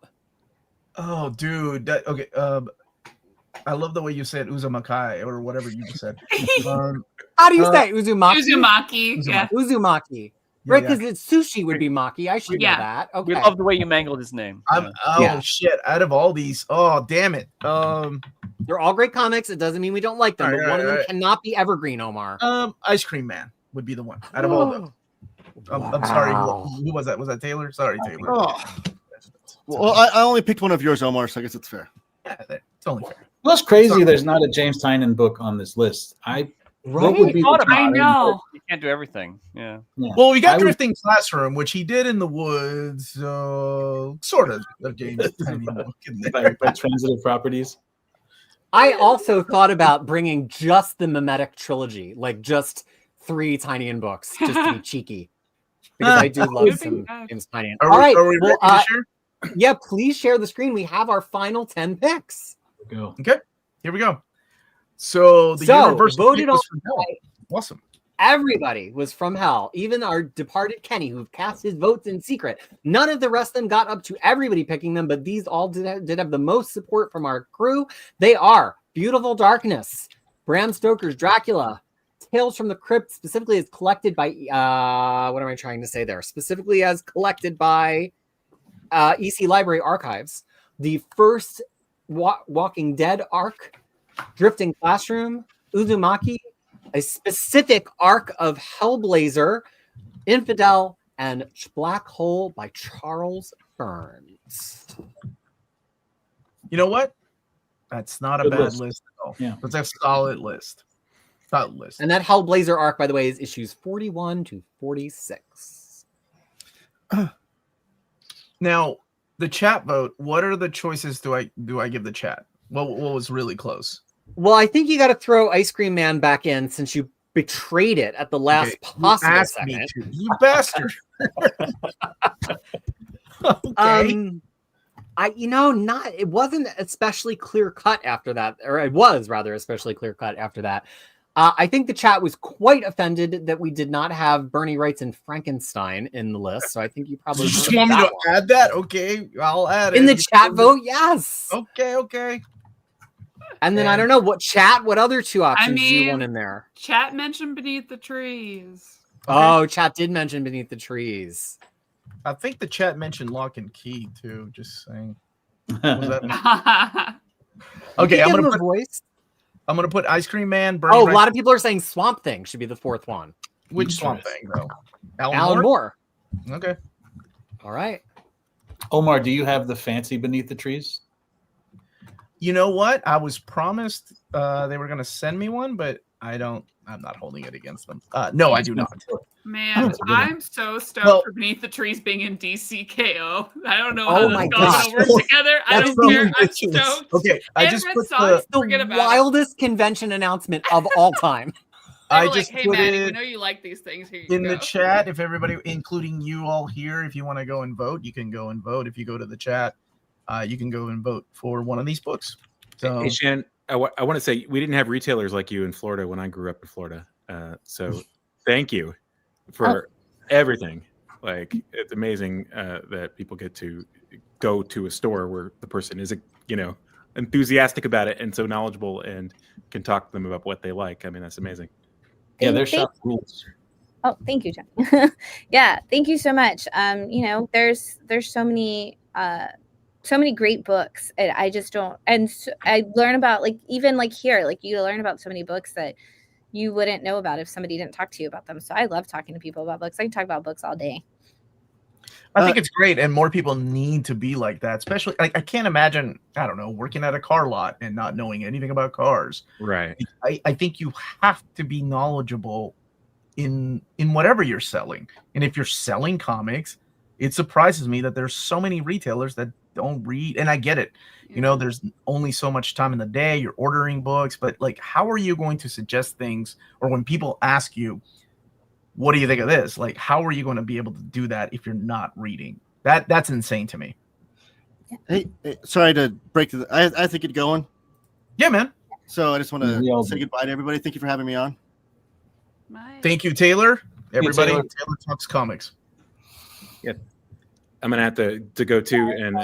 Oh, dude. Okay. I love the way you said Uzumaki or whatever you just said. How do you say Uzumaki? Uzumaki. Yeah. Uzumaki. Right, because it's sushi would be maki. I should know that. Okay. We love the way you mangled his name. Shit. Out of all these, damn it. They're all great comics. It doesn't mean we don't like them, but one of them cannot be Evergreen, Omar. Ice Cream Man would be the one out of all of them. I'm sorry. Who was that? Was that Taylor? Sorry, Taylor. Well, I only picked one of yours, Omar, so I guess it's fair. Yeah, It's only fair. Well, it's crazy. There's not a James Tynion book on this list. What would be Thought the about I it, know. but you can't do everything. Yeah. Well, we got I would- Drifting Classroom, which he did in the woods, sort of a James Tynion book in there. by transitive properties? I also thought about bringing just the Mimetic trilogy, like just 3 Tynion books, just to be cheeky, because I do love some James Tynion. All right, Are we well, ready to share? yeah, please share the screen. We have our final 10 picks. Go. Okay, here we go. So the universal voted pick was on from Hell. Awesome. Everybody was from hell, even our departed Kenny, who cast his votes in secret. None of the rest of them got up to everybody picking them, but these all did have the most support from our crew. They are Beautiful Darkness, Bram Stoker's Dracula, Tales from the Crypt, specifically as collected by, what am I trying to say there? Specifically as collected by EC Library Archives, the first Walking Dead arc, Drifting Classroom, Uzumaki, a specific arc of Hellblazer, Infidel, and Black Hole by Charles Burns. You know what? That's not a Good bad list. list at all. Yeah. That's a solid list. Solid list. And that Hellblazer arc, by the way, is issues 41 to 46. Now, the chat vote. What are the choices? Do I give the chat? What was really close? Well, I think you got to throw Ice Cream Man back in since you betrayed it at the last Okay, possible you asked second. me to, you bastard. Okay. It wasn't especially clear cut after that, or it was rather especially clear cut after that. I think the chat was quite offended that we did not have Bernie Wright's and Frankenstein in the list. So I think you probably You just want me to add that? Okay, I'll add it. in the chat vote. Yes. Okay. And then I don't know what other 2 options do you mean- want in there? Chat mentioned Beneath the Trees. Oh, chat did mention Beneath the Trees. I think the chat mentioned Lock and Key too. Just saying. What was that? Okay, Give I'm him gonna a put voice. Ice Cream Man. Bernie Oh, a Wright. lot of people are saying Swamp Thing should be the 4th one. Which Swamp Thing though? Alan Moore. Okay. All right. Omar, do you have the fancy Beneath the Trees? You know what? I was promised they were gonna send me one, but I'm not holding it against them. No, I do not. Man, I'm so stoked Well- for Beneath the Trees being in DCKO. I don't know Oh how my that's all gosh. gonna work together. I That's don't care. so I'm ridiculous. stoked. Okay, I And just Red put Sox, The forget about it. wildest convention announcement of all time. They I were just like, hey put Maddie, we it know you like these things. Here you in go. the chat. If everybody, including you all here, if you want to go and vote, you can go and vote. If you go to the chat, you can go and vote for one of these books. So Hey, Shannon, I want to say we didn't have retailers like you in Florida when I grew up in Florida. So thank you for everything. Like, it's amazing that people get to go to a store where the person is, enthusiastic about it and so knowledgeable and can talk to them about what they like. I mean, that's amazing. Yeah, their shop rules. Oh, thank you, John. Yeah, thank you so much. There's so many great books. And I just don't, and so I learn about even here, you learn about so many books that you wouldn't know about if somebody didn't talk to you about them. So I love talking to people about books. I can talk about books all day. I think it's great, and more people need to be like that. Especially, I can't imagine, I don't know, working at a car lot and not knowing anything about cars. Right. I think you have to be knowledgeable in whatever you're selling. And if you're selling comics, it surprises me that there's so many retailers that don't read. And I get it. There's only so much time in the day. You're ordering books, but how are you going to suggest things? Or when people ask you, what do you think of this? How are you going to be able to do that if you're not reading? That's insane to me. Hey, sorry to break the. I think it's going. Yeah, man. So I just want We all to say do. goodbye to everybody. Thank you for having me on. My- Thank you, Taylor. Everybody, Taylor. Taylor Talks Comics. I'm gonna have to go too, and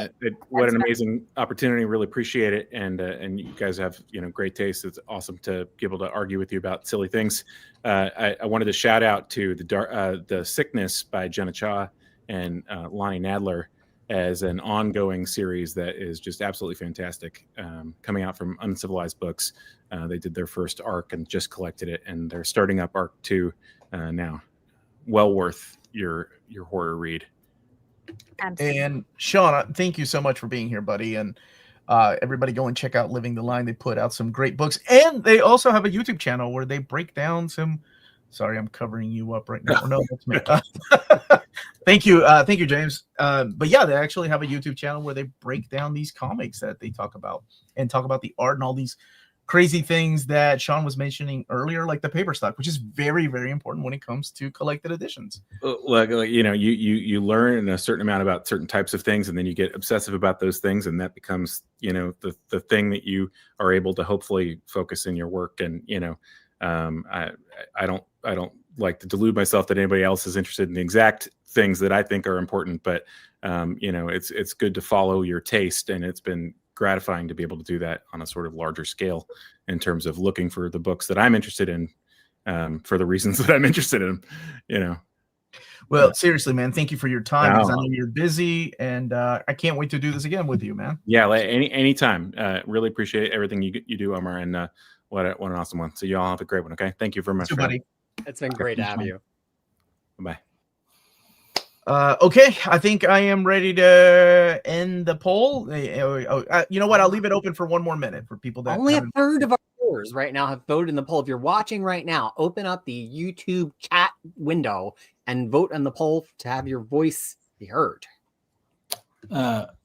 what an amazing opportunity! Really appreciate it, and you guys have great taste. It's awesome to be able to argue with you about silly things. I wanted to shout out to the Sickness by Jenna Cha and Lonnie Nadler as an ongoing series that is just absolutely fantastic. Coming out from Uncivilized Books, they did their first arc and just collected it, and they're starting up arc 2 now. Well worth your horror read. Absolutely. And Sean, thank you so much for being here, buddy. And Everybody go and check out Living the Line. They put out some great books, and they also have a YouTube channel where they break down some. Sorry, I'm covering you up right now. No, that's me. Thank you, James. But yeah, they actually have a YouTube channel where they break down these comics that they talk about and talk about the art and all these crazy things that Sean was mentioning earlier, like the paper stock, which is very, very important when it comes to collected editions. Like you learn a certain amount about certain types of things, and then you get obsessive about those things, and that becomes the thing that you are able to hopefully focus in your work. And I don't like to delude myself that anybody else is interested in the exact things that I think are important, but it's good to follow your taste, and it's been gratifying to be able to do that on a sort of larger scale in terms of looking for the books that I'm interested in for the reasons that I'm interested in. Well, seriously, man, thank you for your time, because I know you're busy, and I can't wait to do this again with you, man. Yeah, like anytime. Really appreciate everything you do, Omar, and what an awesome one. So you all have a great one. Okay, thank you very much, buddy. It's been great to have you. Bye. Okay, I think I am ready to end the poll. You know what? I'll leave it open for one more minute for people that only a third of our viewers right now have voted in the poll. If you're watching right now, open up the YouTube chat window and vote on the poll to have your voice be heard.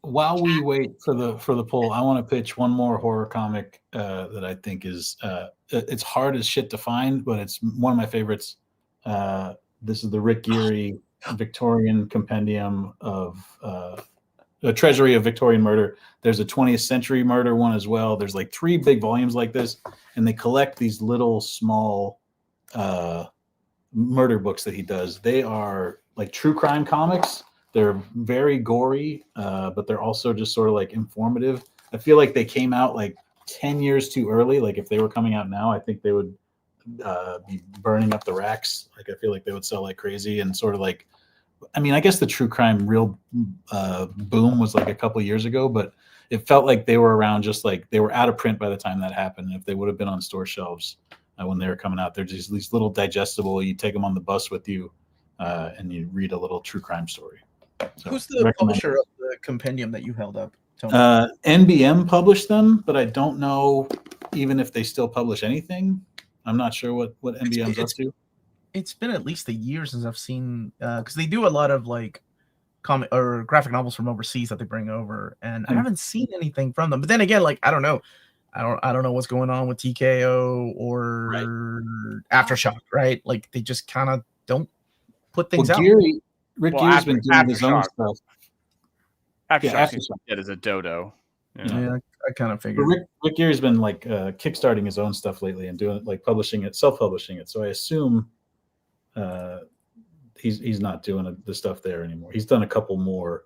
While we wait for the poll, I want to pitch one more horror comic that I think is it's hard as shit to find, but it's one of my favorites. This is the Rick Geary Victorian Compendium of the Treasury of Victorian Murder. There's a 20th Century Murder one as well. There's like 3 big volumes like this, and they collect these little small murder books that he does. They are like true crime comics. They're very gory, but they're also just sort of like informative. I feel like they came out like 10 years too early. Like if they were coming out now, I think they would be burning up the racks. Like I feel like they would sell like crazy, and sort of like, I mean, I guess the true crime real boom was like a couple years ago, but it felt like they were around, just like they were out of print by the time that happened. If they would have been on store shelves when they were coming out, they're just these little digestible. You take them on the bus with you, and you read a little true crime story. So, who's the publisher of the compendium that you held up, Tony? NBM published them, but I don't know even if they still publish anything. I'm not sure what NBM's up to. It's been at least a year since I've seen, because they do a lot of like comic or graphic novels from overseas that they bring over, and I haven't seen anything from them. But then again, like I don't know what's going on with TKO or Aftershock, right? Like they just kind of don't put things out. Rick Geary's been doing his own stuff. Aftershock is a dodo. Yeah, I kind of figured. Rick Geary's been like kickstarting his own stuff lately and doing like self-publishing it. So I assume he's not doing the stuff there anymore. He's done a couple more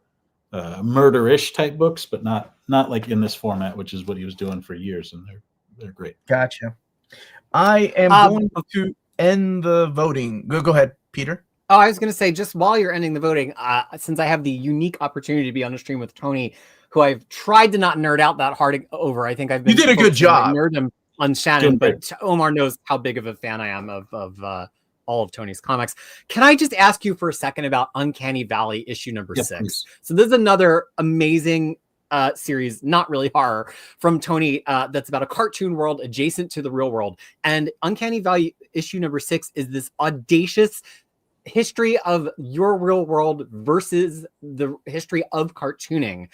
murder-ish type books, but not like in this format, which is what he was doing for years, and they're great. Gotcha. I am going to end the voting. Go ahead, Peter. Oh, I was going to say, just while you're ending the voting, since I have the unique opportunity to be on a stream with Tony, who I've tried to not nerd out that hard over. I think I've been. You did a good job. Nerd him on Shannon, but Omar knows how big of a fan I am of all of Tony's comics. Can I just ask you for a second about Uncanny Valley issue number 6? Please. So this is another amazing series, not really horror, from Tony that's about a cartoon world adjacent to the real world. And Uncanny Valley issue number 6 is this audacious history of your real world versus the history of cartooning.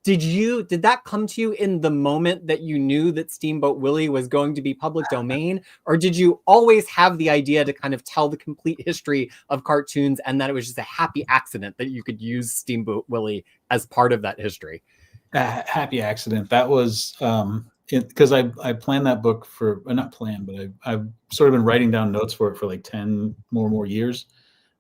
Did that come to you in the moment that you knew that Steamboat Willie was going to be public domain? Or did you always have the idea to kind of tell the complete history of cartoons, and that it was just a happy accident that you could use Steamboat Willie as part of that history? Happy accident. That was because I planned that book for, not planned, but I've sort of been writing down notes for it for like 10 more years.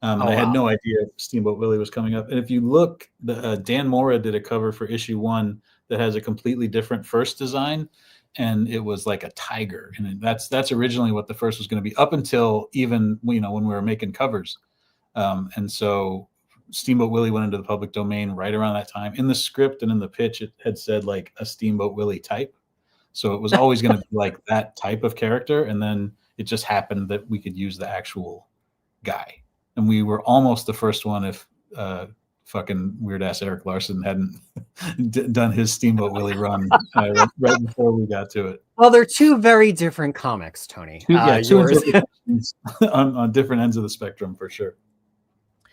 And I had no idea Steamboat Willie was coming up. And if you look, Dan Mora did a cover for issue 1 that has a completely different first design, and it was like a tiger. And that's originally what the first was going to be, up until even when we were making covers. And so Steamboat Willie went into the public domain right around that time. In the script and in the pitch, it had said like a Steamboat Willie type. So it was always going to be like that type of character. And then it just happened that we could use the actual guy. And we were almost the first one, if fucking weird ass Eric Larson hadn't done his Steamboat Willie run right before we got to it. Well, they're two very different comics, Tony. Two Yours. interpretations on different ends of the spectrum for sure.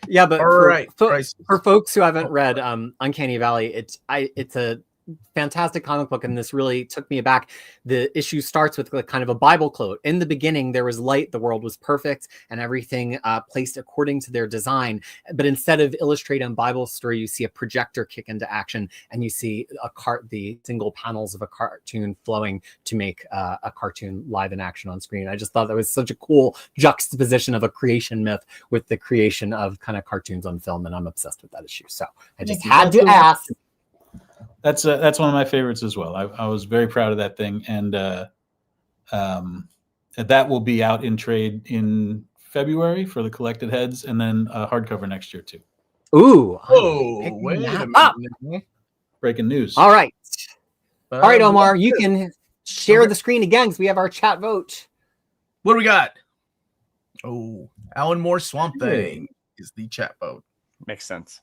Yeah, but All for, right, for folks who haven't read Uncanny Valley, it's a fantastic comic book, and this really took me aback. The issue starts with like kind of a Bible quote. In the beginning, there was light, the world was perfect, and everything placed according to their design. But instead of illustrating a Bible story, you see a projector kick into action, and you see the single panels of a cartoon flowing to make a cartoon live in action on screen. I just thought that was such a cool juxtaposition of a creation myth with the creation of kind of cartoons on film, and I'm obsessed with that issue. So I just had to ask. That's one of my favorites as well. I was very proud of that thing, and that will be out in trade in February for the collected heads, and then hardcover next year too. Ooh! Oh, wait a minute. Breaking news! All right, Omar, you can share the screen again because we have our chat vote. What do we got? Oh, Alan Moore Swamp Thing is the chat vote. Makes sense.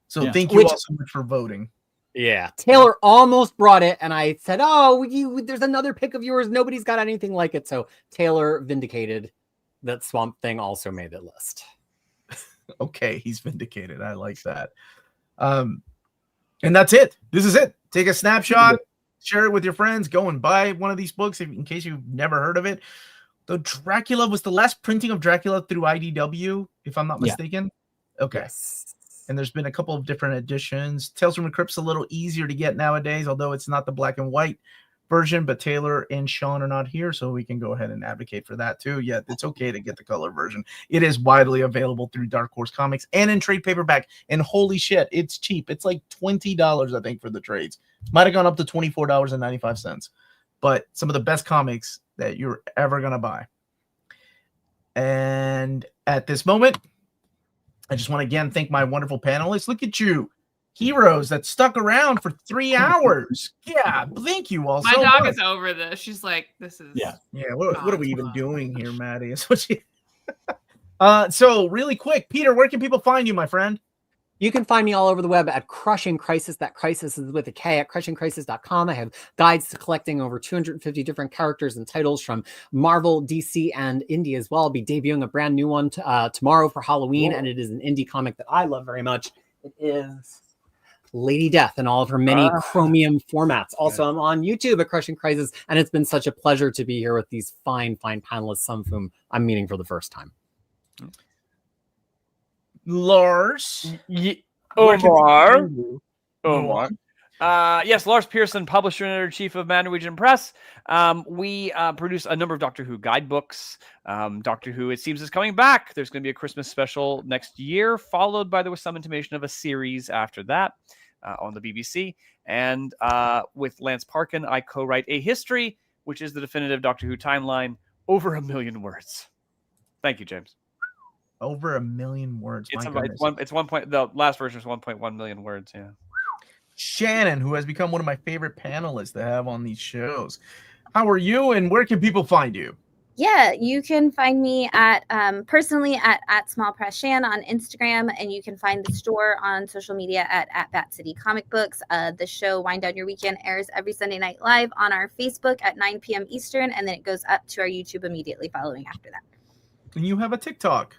So thank you all so much for voting. Yeah, Taylor almost brought it, and I said, "Oh, there's another pick of yours. Nobody's got anything like it." So Taylor vindicated that Swamp Thing also made the list. Okay, he's vindicated. I like that. And that's it. This is it. Take a snapshot, share it with your friends. Go and buy one of these books in case you've never heard of it. The Dracula was the last printing of Dracula through IDW, if I'm not mistaken. Okay. Yes. And there's been a couple of different editions. Tales from the Crypt's a little easier to get nowadays, although it's not the black and white version, but Taylor and Sean are not here, so we can go ahead and advocate for that too. Yeah, it's okay to get the color version. It is widely available through Dark Horse Comics and in trade paperback. And holy shit, it's cheap. It's like $20, I think, for the trades. Might have gone up to $24.95. But some of the best comics that you're ever going to buy. And at this moment, I just want to again thank my wonderful panelists. Look at you, heroes that stuck around for 3 hours. Yeah, thank you all. My dog is over this. She's like, "This is What are we even doing here, Maddie?" Is what she. So really quick, Peter, where can people find you, my friend? You can find me all over the web at Crushing Crisis. That crisis is with a K at crushingcrisis.com. I have guides to collecting over 250 different characters and titles from Marvel, DC, and indie as well. I'll be debuting a brand new one tomorrow for Halloween, and it is an indie comic that I love very much. It is Lady Death in all of her many chromium formats. Also, I'm on YouTube at Crushing Crisis, and it's been such a pleasure to be here with these fine panelists, some of whom I'm meeting for the first time. Lars. Omar. Yes, Lars Pearson, publisher and editor-in-chief of Mad Norwegian Press. We produce a number of Doctor Who guidebooks. Doctor Who, it seems, is coming back. There's going to be a Christmas special next year, followed by there was some intimation of a series after that on the BBC. And with Lance Parkin, I co-write A History, which is the definitive Doctor Who timeline, over 1 million words. Thank you, James. Over 1 million words. The last version is 1.1 million words. Yeah. Shannon, who has become one of my favorite panelists to have on these shows. How are you, and where can people find you? Yeah, you can find me at personally at Small Press Shan on Instagram, and you can find the store on social media at Bat City Comic Books. The show Wind Down Your Weekend airs every Sunday night live on our Facebook at 9 p.m. Eastern, and then it goes up to our YouTube immediately following after that. And you have a TikTok.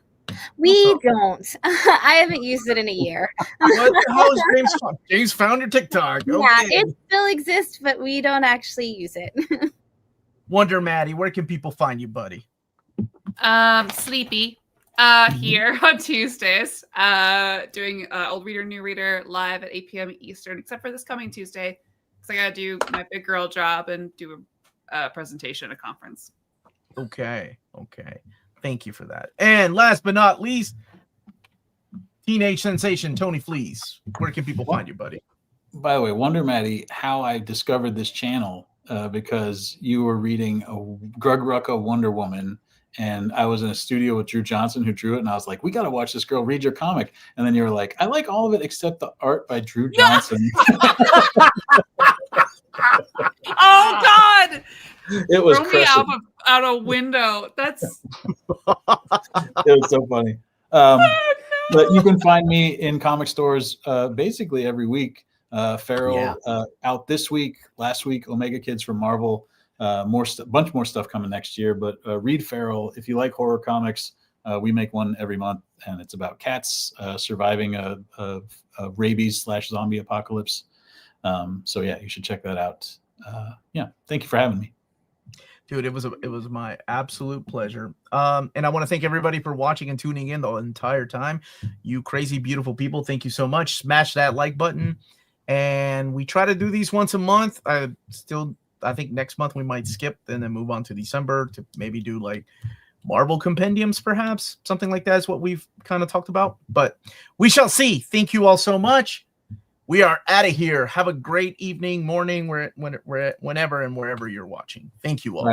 We don't. I haven't used it in a year. What the hell is James found? James found your TikTok. Okay. Yeah, it still exists, but we don't actually use it. Wonder Maddie, where can people find you, buddy? Sleepy here on Tuesdays, doing Old Reader, New Reader live at 8 p.m. Eastern, except for this coming Tuesday, because I got to do my big girl job and do a presentation at a conference. Okay. Thank you for that. And last but not least, teenage sensation Tony Fleecs. Where can people find you, buddy? By the way, wonder, Maddie, how I discovered this channel because you were reading a Grug Rucka Wonder Woman, and I was in a studio with Drew Johnson, who drew it, and I was like, we got to watch this girl read your comic. And then you were like, I like all of it except the art by Drew Johnson. Oh, God! It was Throw me out a window. That's it was so funny. But you can find me in comic stores basically every week. Feral out this week. Last week, Omega Kids from Marvel. Bunch more stuff coming next year. But read Feral if you like horror comics. We make one every month, and it's about cats surviving a rabies/zombie apocalypse. So yeah, you should check that out. Thank you for having me. Dude, it was my absolute pleasure. And I want to thank everybody for watching and tuning in the entire time. You crazy, beautiful people, thank you so much. Smash that like button. And we try to do these once a month. I think next month we might skip and then move on to December to maybe do like Marvel compendiums, perhaps. Something like that is what we've kind of talked about. But we shall see. Thank you all so much. We are out of here. Have a great evening, morning, whenever and wherever you're watching. Thank you all.